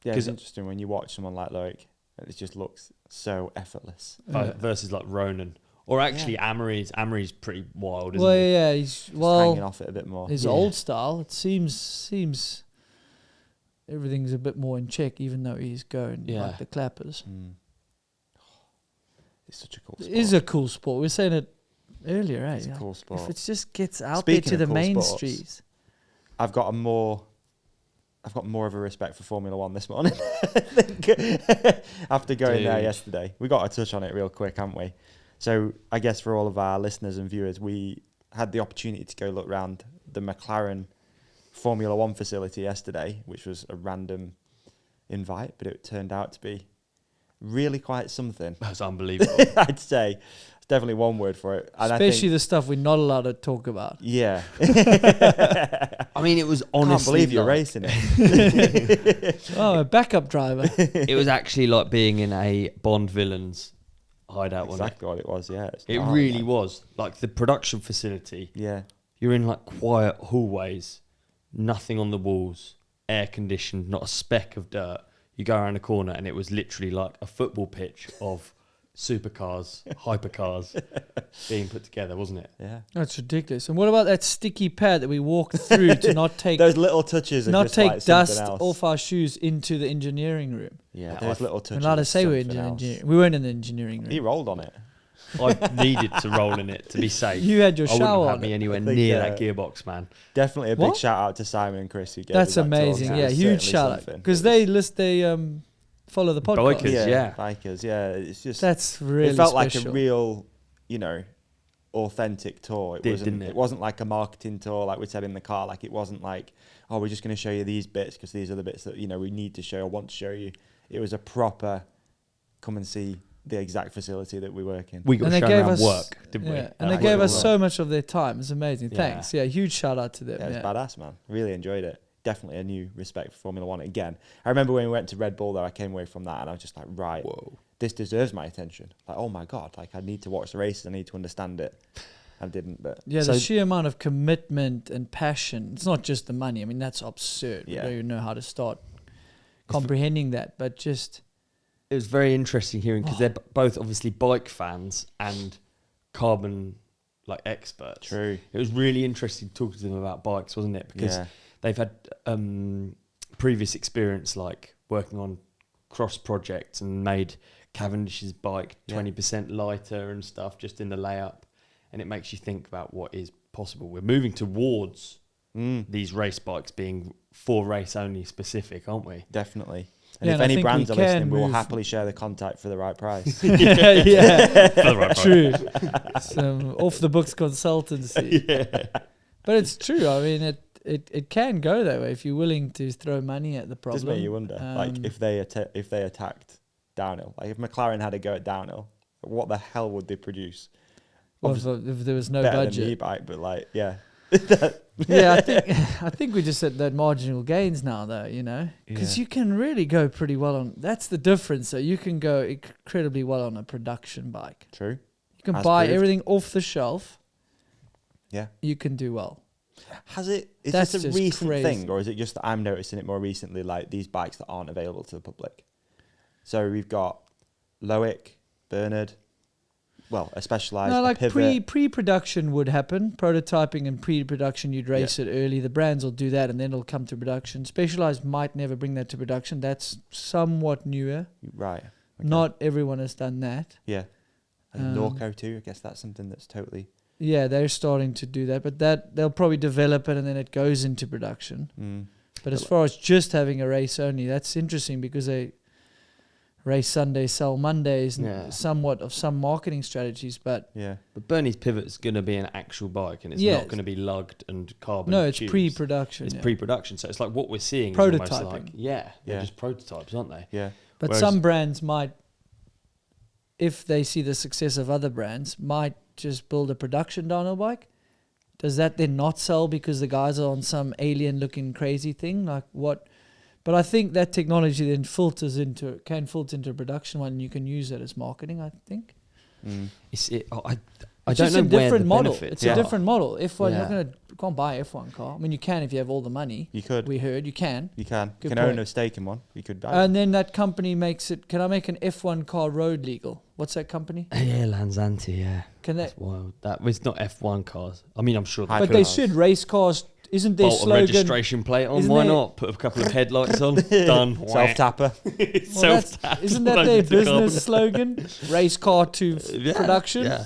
Yeah, it's interesting when you watch someone like Loic, it just looks so effortless. Versus like Ronan. Or actually Amaury's pretty wild, isn't he? Yeah, he's hanging off it a bit more. His old style, it seems everything's a bit more in check, even though he's going like the clappers. It's such a cool sport. It is a cool sport. We were saying it earlier, It's a cool sport. If it just gets out there to the main streets. I've got more of a respect for Formula One this morning. I think after going there yesterday. We got to touch on it real quick, haven't we? So I guess for all of our listeners and viewers, we had the opportunity to go look around the McLaren Formula One facility yesterday, which was a random invite, but it turned out to be really quite something. That's unbelievable. I'd say. It's definitely one word for it. And especially the stuff we're not allowed to talk about. Yeah. It was honestly... I can't believe you're racing it. A backup driver. It was actually like being in a Bond villain's hideout. Exactly what it was, yeah. It really was. Like the production facility. Yeah. You're in like quiet hallways, nothing on the walls, air conditioned, not a speck of dirt. You go around a corner and it was literally like a football pitch of supercars, hypercars being put together, wasn't it? Yeah. That's ridiculous. And what about that sticky pad that we walked through to not take... those little touches not just take like dust off our shoes into the engineering room. Yeah, those little touches. We're allowed to say we're in engineering. We weren't in the engineering room. He rolled on it. I needed to roll in it to be safe. You had your shower on. I wouldn't have me anywhere near that gearbox, man. Definitely a big shout out to Simon and Chris who gave That's us that amazing. talk. Yeah, huge shout out because they follow the podcast. Bikers, yeah. It's just that's really. It felt special. like a real, authentic tour. It wasn't like a marketing tour, like we said in the car. Like it wasn't like, oh, we're just going to show you these bits because these are the bits that we need to show or want to show you. It was a proper come and see the exact facility that we work in. We got shown around work, didn't we? And they gave us so much of their time. It's amazing. Thanks. Yeah, huge shout out to them. Yeah, it was badass, man. Really enjoyed it. Definitely a new respect for Formula One again. I remember when we went to Red Bull though, I came away from that and I was just like, right, this deserves my attention. Like, oh my God, like I need to watch the races, I need to understand it. I didn't, but... Yeah, the sheer amount of commitment and passion. It's not just the money. That's absurd. Yeah. We don't even know how to start comprehending that, but just... It was very interesting hearing because they're both obviously bike fans and carbon experts. True. It was really interesting talking to them about bikes, wasn't it? Because they've had previous experience working on cross projects and made Cavendish's bike 20% lighter and stuff just in the layup, and it makes you think about what is possible. We're moving towards these race bikes being for race only specific, aren't we? Definitely. And Yeah, if and I any think brands we are listening, can we will move- happily share the contact for the right price. yeah, For the right price. true. Some off the books consultancy. Yeah. But it's true. I mean, it can go that way if you're willing to throw money at the Does problem. make you wonder, like if they attacked downhill, like if McLaren had a go at downhill, what the hell would they produce? Well, if Obviously there was no better than the budget. e-bike, but like, yeah, Yeah, I think we're just at that marginal gains now, though. You know, because Yeah. you can really go pretty well on. That's the difference. So you can go incredibly well on a production bike. true. You can As buy proved. everything off the shelf. Yeah. You can do well. Is That's this a just recent crazy. thing, or is it just that I'm noticing it more recently, like these bikes that aren't available to the public? So we've got Loic, Bernard, well, a Specialized, No, a like Pivot. pre-production would happen. Prototyping and pre-production, you'd race it early. The brands will do that, and then it'll come to production. Specialized might never bring that to production. That's somewhat newer. Right. Okay. Not everyone has done that. Yeah. And Norco too. I guess that's something that's totally. Yeah, they're starting to do that, but that they'll probably develop it and then it goes into production. But as far as just having a race only, that's interesting because they race Sundays, sell Mondays, and Yeah. somewhat of some marketing strategies. But Yeah. But Bernie's Pivot's going to be an actual bike, and it's Yeah. not going to be lugged and carbon. no, it's tubes. pre-production. It's yeah. pre-production, so it's like what we're seeing. Is almost Prototyping. like, they're Yeah. just prototypes, aren't they? Yeah. But Whereas- some brands might, if they see the success of other brands, might just build a production downhill bike. Does that then not sell because the guys are on some alien-looking crazy thing? Like what? But I think that technology then can filter into a production one, and you can use that as marketing, I think. I It's don't just know a where different the model. benefits It's a are. different model. F1, Yeah. you can't buy an F1 car. I mean, you can if you have all the money. You could. We heard you can. You can. Good You can own point. a stake in one. You could buy. And then that company makes it. Can I make an F1 car road legal? What's that company? Yeah, Lanzanti, yeah. Can they? That's wild. That was not F1 cars. I mean, I'm sure High But could they have. should race cars. Isn't their Bolt a slogan? registration plate on. isn't Why there- not? Put a couple of headlights on. Done. Self tapper. Self-tap. Isn't that their business slogan? Race car to production. Yeah.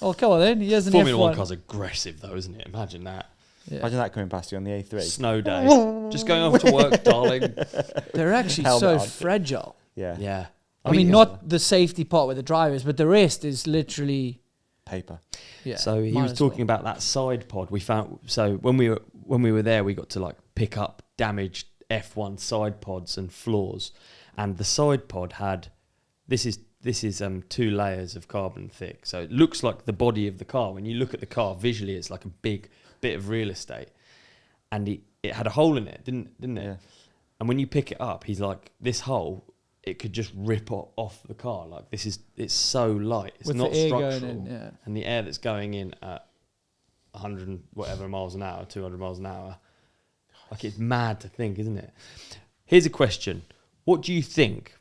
Oh, come on then. He has an Formula F1. 1 car's aggressive though, isn't it? Imagine that. Yeah. Imagine that coming past you on the A3. Snow day. Just going off to work, darling. They're actually Helmet so on. fragile. Yeah. Yeah. I mean, not the safety part with the drivers, but the rest is literally. Paper. Yeah. So he might was as talking well. about that side pod. We found when we were there, we got to like pick up damaged F1 side pods and floors, and the side pod had this is 2 layers of carbon thick. So it looks like the body of the car. When you look at the car visually, it's like a big bit of real estate, and it had a hole in it, didn't it? Yeah. And when you pick it up, he's like, this hole, it could just rip off the car. Like it's so light. It's With not the air structural. going in, yeah. And the air that's going in at 100 and whatever miles an hour, 200 miles an hour, like it's mad to think, isn't it? Here's a question. What do you think,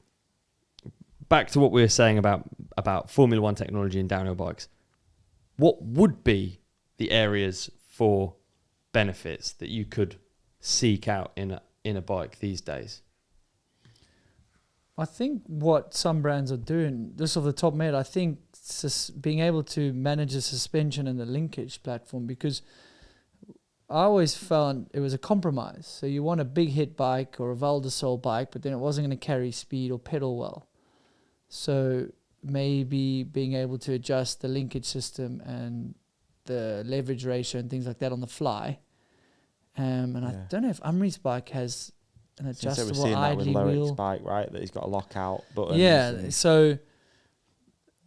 back to what we were saying about Formula 1 technology and downhill bikes, what would be the areas for benefits that you could seek out in a bike these days? I think what some brands are doing, just off the top of my head, I think being able to manage the suspension and the linkage platform, because I always found it was a compromise. So you want a big hit bike or a Val de Sol bike, but then it wasn't going to carry speed or pedal well. So maybe being able to adjust the linkage system and the leverage ratio and things like that on the fly. And I don't know if Amaury's bike has an So we're adjustable seeing that with idly Loic's wheel. bike, right? That he's got a lockout button. Yeah, so...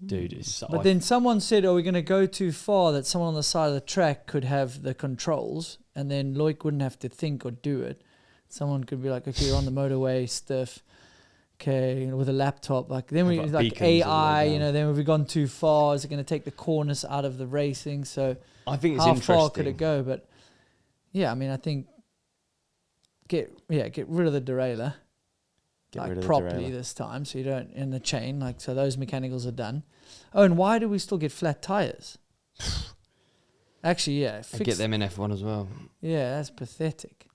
Dude, it's... But then someone said, "Are we going to go too far that someone on the side of the track could have the controls, and then Loic wouldn't have to think or do it? Someone could be like, okay, you're on the motorway, stiff, okay, with a laptop. Like then we Like like beacons all the way AI, you down. know. Then have we gone too far? Is it going to take the corners out of the racing? So I think it's how interesting. far could it go? But yeah, I mean, I think get rid of the derailleur. Get Like rid of the properly derailleur. this time, so you don't in the chain, like so those mechanicals are done. Oh, and why do we still get flat tires? Actually, yeah, And get them in F1 as well. Yeah, that's pathetic.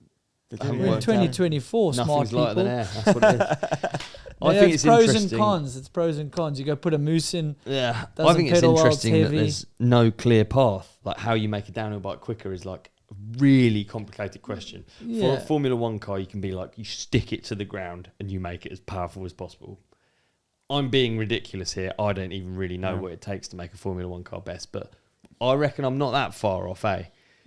Did haven't you We're in worked out. 2024, smart Nothing's people. lighter than air. That's what it is. I Yeah, think it's it's pros interesting. and cons. It's pros and cons. You go put a moose in. Yeah, I Doesn't think it's pedal well, it's interesting that heavy. there's no clear path. Like how you make a downhill bike quicker is like really complicated question. For Yeah. a Formula One car, you can be like, you stick it to the ground and you make it as powerful as possible. I'm being ridiculous here. I don't even really know what it takes to make a Formula One car best, but I reckon I'm not that far off, eh?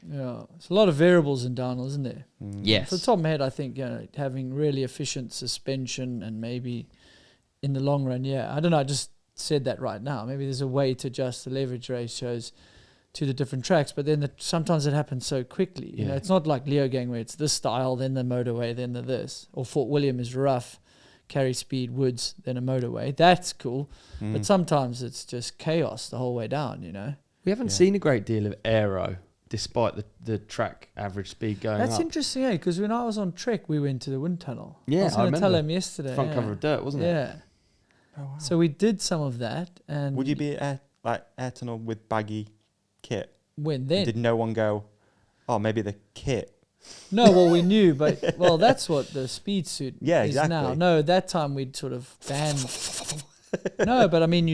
Yeah, it's a lot of variables in downhill, isn't there? Yes. For the top of my head, I think having really efficient suspension and maybe in the long run, I don't know. I just said that right now. Maybe there's a way to adjust the leverage ratios to the different tracks, but then sometimes it happens so quickly. You know, it's not like Leogang where it's this style, then the motorway, then the this. Or Fort William is rough, carry speed, woods, then a motorway. That's cool, but sometimes it's just chaos the whole way down. You know, We haven't seen a great deal of aero, despite the track average speed going that's up. interesting, because when I was on Trek, we went to the wind tunnel. Yeah, I was I going to tell remember. him yesterday. Front cover of Dirt, wasn't it? Yeah. Oh, wow. So we did some of that, and Would you be at air tunnel with baggy kit? when then? Did no one go, oh, maybe the kit? No, well, we knew, but that's what the speed suit Yeah, is exactly. now. No, that time we'd sort of banned. No, but I mean,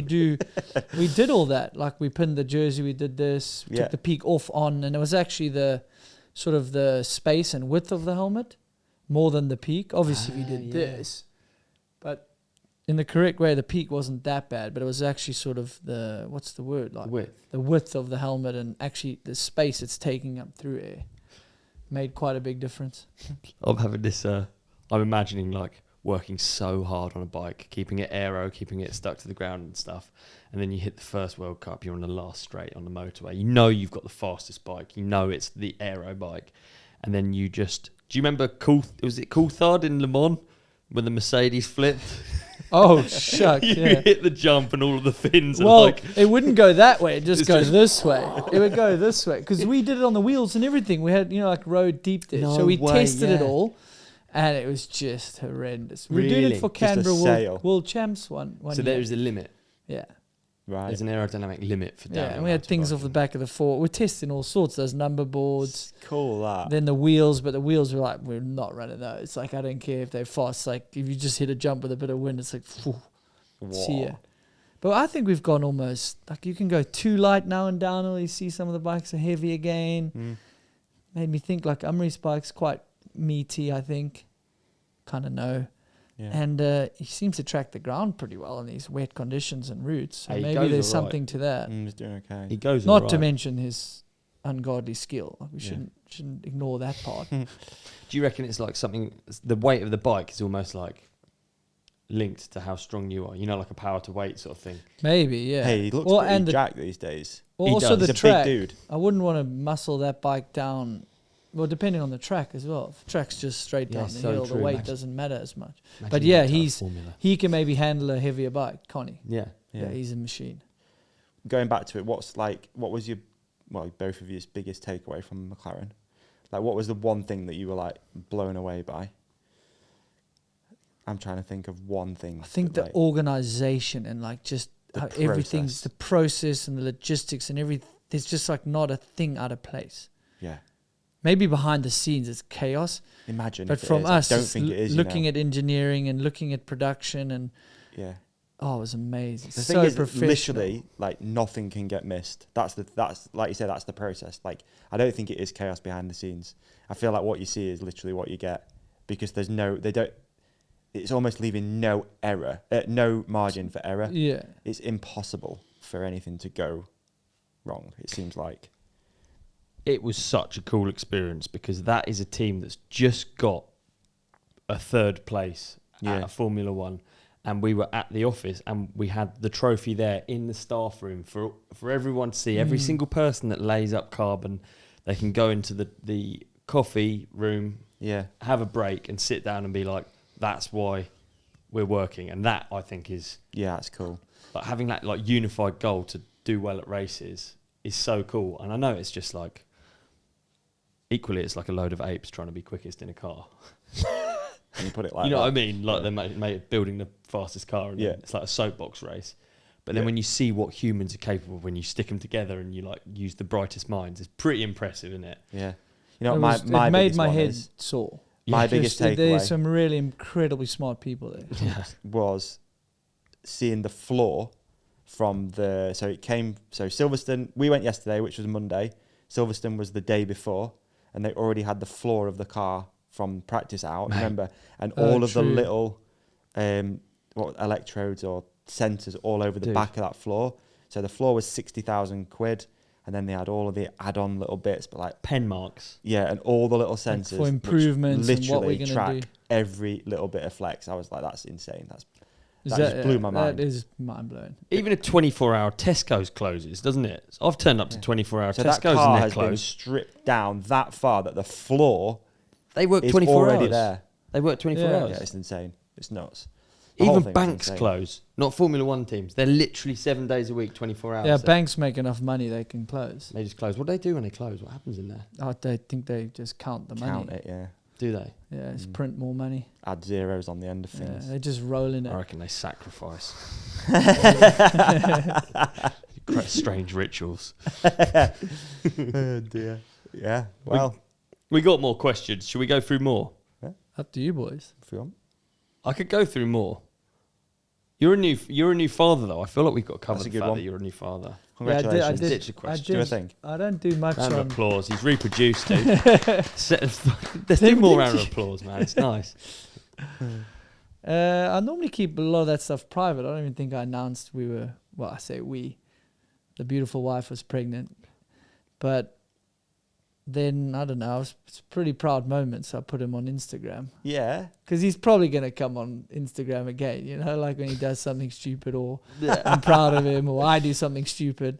we did all that. Like we pinned the jersey, we did this, we Yeah. took the peak off on, and it was actually the sort of the space and width of the helmet more than the peak. Obviously, we did this, but in the correct way, the peak wasn't that bad, but it was actually sort of the, what's the word? Like Width. the width of the helmet and actually the space it's taking up through air made quite a big difference. I'm having this. I'm imagining like working so hard on a bike, keeping it aero, keeping it stuck to the ground and stuff, and then you hit the first World Cup. You're on the last straight on the motorway. You know you've got the fastest bike. You know it's the aero bike, and then you just. Do you remember Was it Coulthard in Le Mans when the Mercedes flipped? Oh, shuck, You yeah. hit the jump and all of the fins. Well, and like, it wouldn't go that way. It'd just It's go just- this way. It would go this way. Because we did it on the wheels and everything. We had, like road deep there. No so we way, tested it yeah. all. And it was just horrendous. We were doing Really? it for Just a Canberra sail. World Champs one so year. there's a limit. Yeah. Right. There's an aerodynamic limit for downhill. Yeah, and we had mountain things off the biking. back of the fort. We're testing all sorts. Those number boards. Cool, that. Then the wheels, but the wheels were like, we're not running those. It's like, I don't care if they're fast. Like, if you just hit a jump with a bit of wind, it's like, phew, see ya. But I think we've gone almost, like, you can go too light now and downhill. You see some of the bikes are heavy again. Made me think, like, Amaury's bike's quite meaty, I think. Kind of know. Yeah. And he seems to track the ground pretty well in these wet conditions and routes. So Hey, he maybe goes there's all right. something to that. He's doing okay. He goes Not all to right. mention his ungodly skill. Like, we Yeah. shouldn't ignore that part. Do you reckon it's like something? The weight of the bike is almost like linked to how strong you are. You know, like a power to weight sort of thing. Maybe, yeah. Hey, he looks Well, pretty and the- jacked these days. Well, He also does. the He's a track. big dude. I wouldn't want to muscle that bike down. Well, depending on the track as well. If the track's just straight Yeah, down the so hill, true. the weight Imagine- doesn't matter as much. Imagine But that yeah, type of he's formula. he can maybe handle a heavier bike, can't he? Yeah. Yeah, he's a machine. Going back to it, what was your, well, both of your biggest takeaway from McLaren? Like, what was the one thing that you were like blown away by? I'm trying to think of one thing. I think that, the like, organization and like just The how everything's process. the process and the logistics and everything. There's just like not a thing out of place. yeah. Maybe behind the scenes it's chaos, Imagine. but if it from is. us, I don't just think it is. looking at engineering and looking at production and yeah. oh, it was amazing. The So thing is, professional. literally, like nothing can get missed. That's like you said, that's the process. Like, I don't think it is chaos behind the scenes. I feel like what you see is literally what you get, because it's almost leaving no margin for error. Yeah. It's impossible for anything to go wrong, it seems like. It was such a cool experience because that is a team that's just got a third place at a Formula One, and we were at the office and we had the trophy there in the staff room for everyone to see. Every single person that lays up carbon, they can go into the coffee room, have a break and sit down and be like, that's why we're working. And that, I think, is That's cool. like having that like unified goal to do well at races is so cool. And I know it's just like, equally, it's like a load of apes trying to be quickest in a car. When you put it like You know that. what I mean? Like they're building the fastest car, and Yeah. it's like a soapbox race. But then when you see what humans are capable of when you stick them together and you like use the brightest minds, it's pretty impressive, isn't it? Yeah. You know, It my was- my it made biggest my one head is- sore. my Just biggest that There's takeaway some really incredibly smart people there. Yeah. was seeing the floor from so Silverstone, we went yesterday, which was Monday. Silverstone was the day before, and they already had the floor of the car from practice out. Mate. Remember, and all of the true. little electrodes or sensors all over the Dude. back of that floor. So the floor was 60,000 quid, and then they had all of the add-on little bits, but like Pen marks. yeah, and all the little Like sensors for improvements which and what we're literally gonna track do. every little bit of flex. I was like, that's insane. Is That just blew my mind. That is mind blowing. Even a 24-hour Tesco's closes, doesn't it? So I've turned up to 24-hour So that Tesco's car and they're has been closed. stripped down that far that the floor They work is 24 already hours. there. They work 24 Yeah. hours. Yeah, it's insane. It's nuts. The whole Even thing's banks insane. close. Not Formula One teams. They're literally 7 days a week, 24 hours. Yeah, banks make enough money they can close. They just close. What do they do when they close? What happens in there? They think they just count the money. Count it, yeah. Do they? Yeah, it's print more money. Add zeros on the end of Yeah, things. they just roll in I it. reckon they sacrifice. Strange rituals. Oh dear. Yeah. Well, We got more questions. Should we go through more? Up to you boys. if you want. I could go through more. You're a new father though. I feel like we've got covered That's a the good fact one. that you're a new father. Congratulations. I did. Ditch the question. Do a thing. I don't do much Round of on. applause. He's reproduced, dude. Let's do more round of applause, man. It's nice. I normally keep a lot of that stuff private. I don't even think I announced we were. Well, I say we. The beautiful wife was pregnant, but then I don't know. It's a pretty proud moment, so I put him on Instagram Yeah. because he's probably gonna come on Instagram again. You know, like when he does something stupid, or I'm proud of him, or I do something stupid.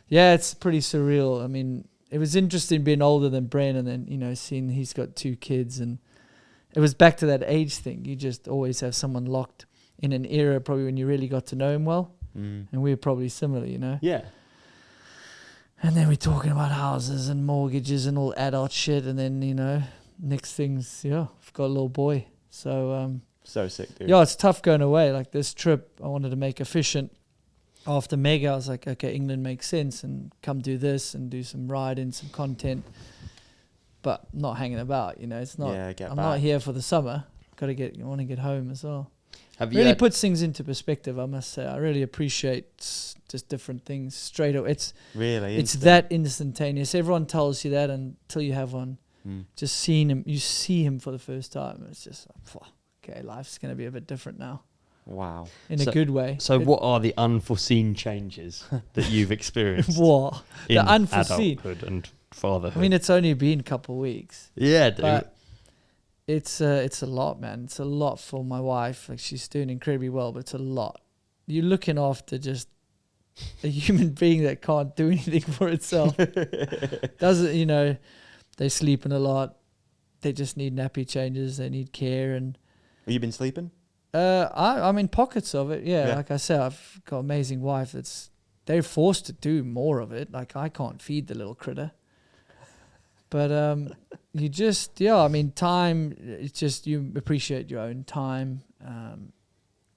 Yeah, it's pretty surreal. I mean, it was interesting being older than Bren, and then seeing he's got 2 kids, and it was back to that age thing. You just always have someone locked in an era, probably when you really got to know him well. Mm. And we're probably similar, Yeah. And then we're talking about houses and mortgages and all adult shit. And then, next thing's, I've got a little boy. So, So sick, dude. yeah, it's tough going away. Like this trip, I wanted to make efficient. After Mega, I was like, okay, England makes sense and come do this and do some riding, some content. But not hanging about, it's not, Yeah, get I'm back. not here for the summer. I want to get home as well. Have you Really had- puts things into perspective, I must say. I really appreciate just different things straight away. It's Really? It's instant. that instantaneous. Everyone tells you that until you have one. Mm. Just seeing him, you see him for the first time. It's just like, "Phew, okay, life's going to be a bit different now Wow. in So- a good way. So, what are the unforeseen changes that you've experienced What? in The unforeseen. adulthood and fatherhood? I mean, it's only been a couple of weeks, yeah, dude. but it's a lot, man. It's a lot for my wife. Like she's doing incredibly well, but it's a lot. You're looking after just a human being that can't do anything for itself. Doesn't, they sleeping a lot. They just need nappy changes. They need care. And Have you been sleeping? I'm in pockets of it. Yeah, Yeah. like I said, I've got an amazing wife they're forced to do more of it. Like I can't feed the little critter. But you just, time, it's just, you appreciate your own time.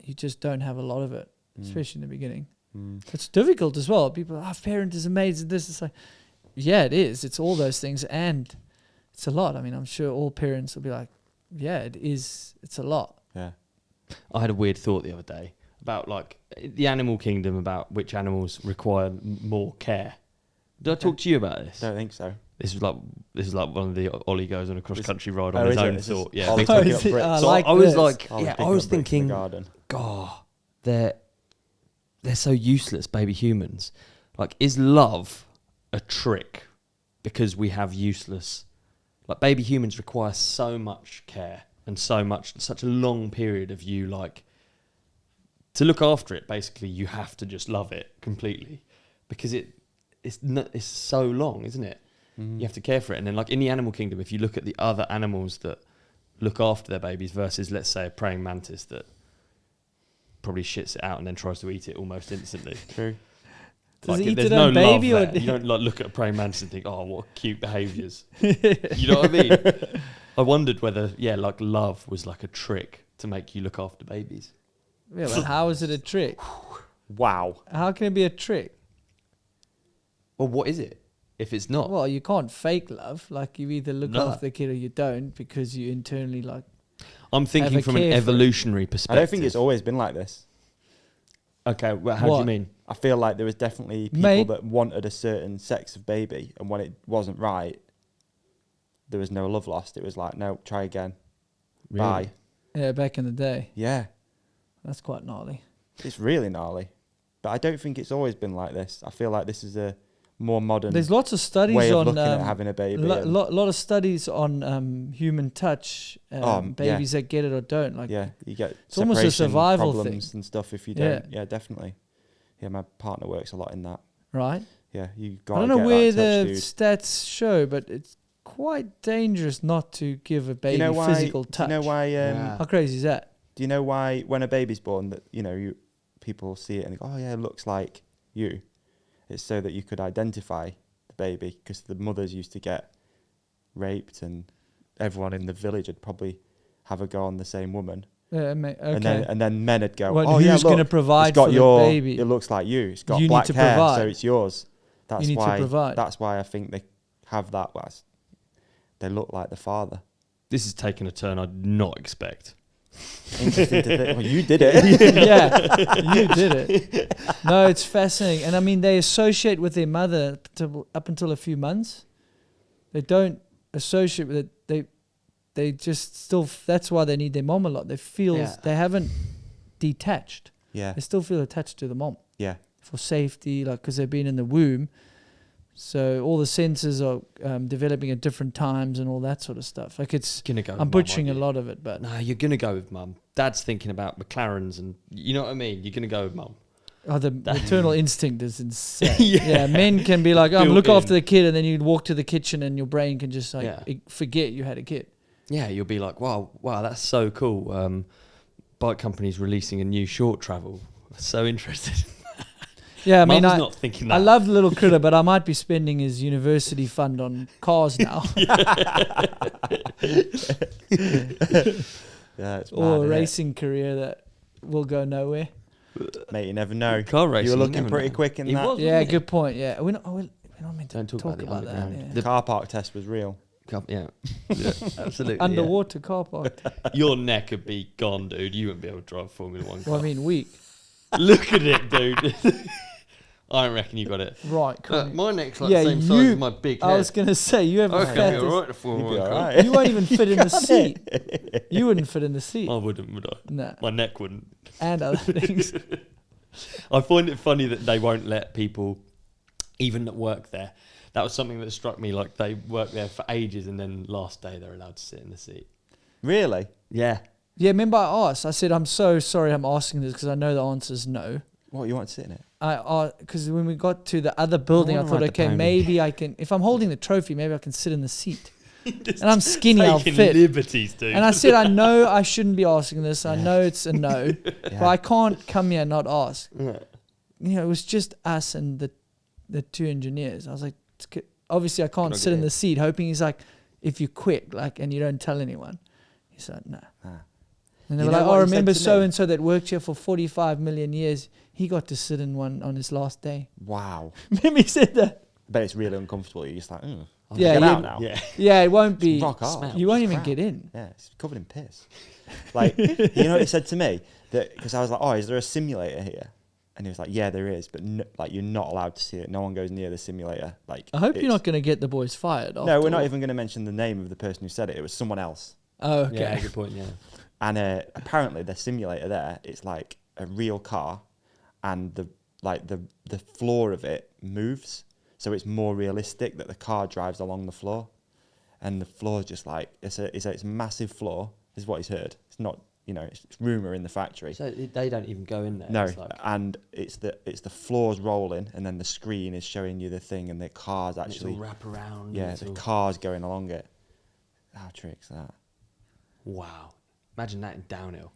You just don't have a lot of it, especially in the beginning. Mm. It's difficult as well. People, parent is amazing. This is like, yeah, it is. It's all those things, and it's a lot. I mean, I'm sure all parents will be like, yeah, it is. It's a lot. Yeah. I had a weird thought the other day about like the animal kingdom, about which animals require more care. Did I talk to you about this? Don't think so. This is like one of the Ollie goes on a cross country ride Oh, on his is it? own This is thought. Yeah, Ollie big picking time. up bricks. I So like I was this. like, Ollie's I picking was up bricks in the thinking, garden. God, they're so useless, baby humans. Like, is love a trick because we have useless? Like, baby humans require so much care and such a long period of you, like, to look after it. Basically, you have to just love it completely because it's so long, isn't it? You have to care for it. And then, like, in the animal kingdom, if you look at the other animals that look after their babies versus, let's say, a praying mantis that probably shits it out and then tries to eat it almost instantly. True. Does Like, it eat there's it no on baby love or there. You don't like look at a praying mantis and think, oh, what cute behaviours. You know what I mean? I wondered whether, like, love was like a trick to make you look after babies. Yeah, but how is it a trick? Wow. How can it be a trick? Well, what is it if it's not? Well, you can't fake love. Like you either look No. after the kid or you don't because you internally like. I'm thinking have a from an care for it. evolutionary I perspective. don't think it's always been like this. Okay, well, how do What? you mean? I feel like there was definitely people Mate. that wanted a certain sex of baby, and when it wasn't right, there was no love lost. It was like, no, try again. Really? Bye. Yeah, back in the day. Yeah. That's quite gnarly. It's really gnarly. But I don't think it's always been like this. I feel like this is a more modern There's lots of studies way of on looking at having a baby. lot of studies on human touch, babies that get it or don't. Like, yeah, you get it's almost a separation survival problems thing and stuff if you don't. Yeah, definitely. Yeah, my partner works a lot in that. right? Yeah, you got. I don't know where the stats show, but it's quite dangerous not to give a baby physical touch. Do you know why? How crazy is that? Do you know why when a baby's born that people see it and they go, oh yeah, it looks like you? It's so that you could identify the baby, because the mothers used to get raped and everyone in the village would probably have a go on the same woman. Okay. And then men would go, Well, oh yeah, who's look, going to provide it's got for your the baby? It looks like you. It's got You need black to hair, provide. so it's yours. That's You need to why. provide. That's why I think they have that. They look like the father. This is taking a turn I'd not expect. Interesting to think. Well, you did it. Yeah, you did it. No, it's fascinating. And I mean, they associate with their mother up until a few months. They don't associate with it. They just still, that's why they need their mom a lot. They feel, they haven't detached. Yeah. They still feel attached to the mom. Yeah. For safety, like, because they've been in the womb. So all the senses are developing at different times and all that sort of stuff. Like, it's, I'm butchering a lot of it, but no, you're gonna go with mum. Dad's thinking about McLarens, and you know what I mean. You're gonna go with mum. oh, the maternal instinct is insane. Yeah, men can be like, look after the kid, and then you walk to the kitchen, and your brain can just forget you had a kid. Yeah, you'll be like, wow, that's so cool. Bike company's releasing a new short travel. So interested. Yeah, I mean, Mum's not thinking that. I love the little critter, but I might be spending his university fund on cars now. It's or a racing career that will go nowhere. Mate, you never know. Car racing. You were looking pretty quick in that. Yeah, good point. Yeah, we're not meant to Don't talk about that. the Yeah. The car park test was real. Yeah, absolutely. Underwater car park. Your neck would be gone, dude. You wouldn't be able to drive Formula 1 car. Well, I mean, weak. Look at it, dude. I don't reckon you got it. Right, cool. My neck's like the same size as my big head. I was going to say, you have I a reckon I'd be alright to Formula 1 car. You won't even fit in the seat. You wouldn't fit in the seat. I wouldn't, would I? No. My neck wouldn't. And other things. I find it funny that they won't let people even that work there. That was something that struck me. Like, they work there for ages, and then last day they're allowed to sit in the seat. Really? Yeah. Yeah, remember I asked? I said, I'm so sorry I'm asking this because I know the answer is no. What, you want to sit in it? Because when we got to the other building, I thought, okay, maybe I can, if I'm holding the trophy, maybe I can sit in the seat. And I'm skinny, I'll fit. Liberties, dude. And I said, I know I shouldn't be asking this. I know it's a no, but I can't come here and not ask. Yeah. You know, it was just us and the two engineers. I was like, obviously I can't sit in the seat, hoping he's like, if you're quick, like, and you don't tell anyone. He's like, no. And they were like, oh, remember so-and-so that worked here for 45 million years. He got to sit in one on his last day. Wow. Remember he said that? But it's really uncomfortable. You're just like, get out now. Yeah, it won't be. Rock hard. You won't even get in. Yeah, it's covered in piss. Like, you know what he said to me? Because I was like, oh, is there a simulator here? And he was like, yeah, there is. But like, you're not allowed to see it. No one goes near the simulator. Like, I hope you're not going to get the boys fired. No, we're not even going to mention the name of the person who said it. It was someone else. Oh, okay. Yeah, good point, yeah. And apparently the simulator there, it's like a real car, and the floor of it moves, so it's more realistic that the car drives along the floor, and the floor is just like it's a massive floor. This is what he's heard. It's not, it's rumor in the factory. So they don't even go in there. No, it's like, and it's the floors rolling, and then the screen is showing you the thing, and the cars actually wrap around. Yeah, the cars going along it. How trick's that? Wow. Imagine that in downhill.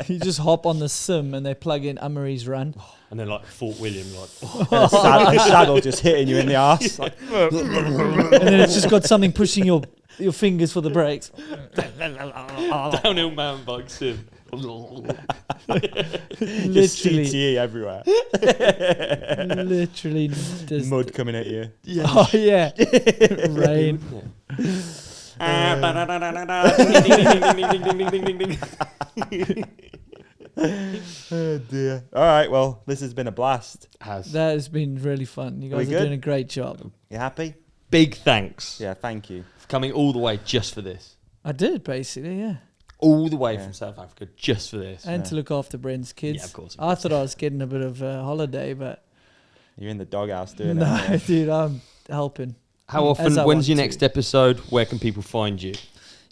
You just hop on the sim and they plug in Amaury's Run. And then like Fort William, like... And the saddle just hitting you in the arse. Like, and then it's just got something pushing your fingers for the brakes. Downhill mountain bike sim. Just CTE everywhere. Literally. Just Mud coming at you. Yeah. Oh, yeah. Rain. Oh dear. All right, well, this has been a blast. Has. That has been really fun. You guys are doing a great job. You happy? big thanks Yeah, thank you. for coming all the way just for this. I did, basically, yeah. All the way Yeah. from South Africa just for this. And to look after Brent's kids. Yeah, of course. I thought I was getting a bit of a holiday, but You're in the doghouse doing no, it. dude, I'm helping. How often, As I when's want your to. next episode? Where can people find you?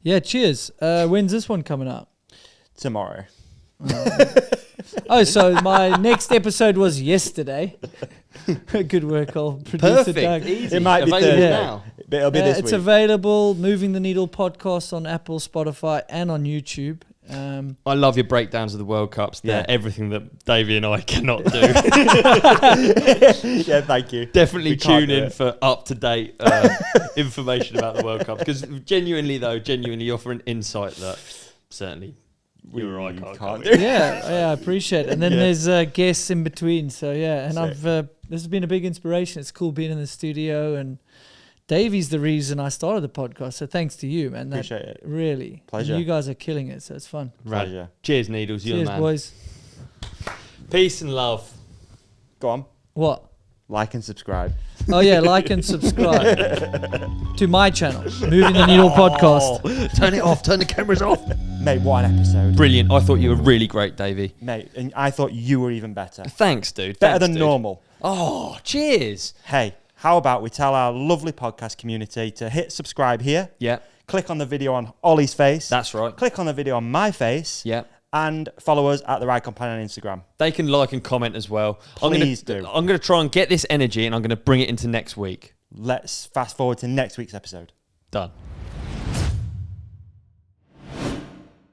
Yeah, cheers. When's this one coming out? Tomorrow. Oh, so my next episode was yesterday. Good work, I'll produce it. Perfect. Easy. It might be Available Thursday. now. But it'll be this It's week. available, Moving the Needle podcast on Apple, Spotify, and on YouTube. I love your breakdowns of the World Cups. They're Yeah. everything that Davey and I cannot do. Yeah, thank you. Definitely We can't tune do in it. for up-to-date information about the World Cup. Because genuinely, you offer an insight that certainly you or I can't can't do. Yeah, I appreciate it. And then there's guests in between. So yeah, and Sick. this has been a big inspiration. It's cool being in the studio, and Davey's the reason I started the podcast. So thanks to you, man. That Appreciate it. really. Pleasure. And you guys are killing it, so it's fun. Right. Pleasure. Cheers, Needles. You're Cheers, the man. boys. Peace and love. Go on. What? Like and subscribe. Oh yeah, like and subscribe to my channel, Moving the Needle podcast. Turn it off. Turn the cameras off. Mate, what an episode. Brilliant. I thought you were really great, Davey. Mate, and I thought you were even better. Thanks, dude. Better Thanks, than dude. normal. Oh, cheers. Hey, how about we tell our lovely podcast community to hit subscribe here, Yeah, click on the video on Olly's face, that's right. click on the video on my face, Yeah. and follow us at The Ride Companion on Instagram. They can like and comment as well. Please do. I'm going to try and get this energy and I'm going to bring it into next week. Let's fast forward to next week's episode. Done.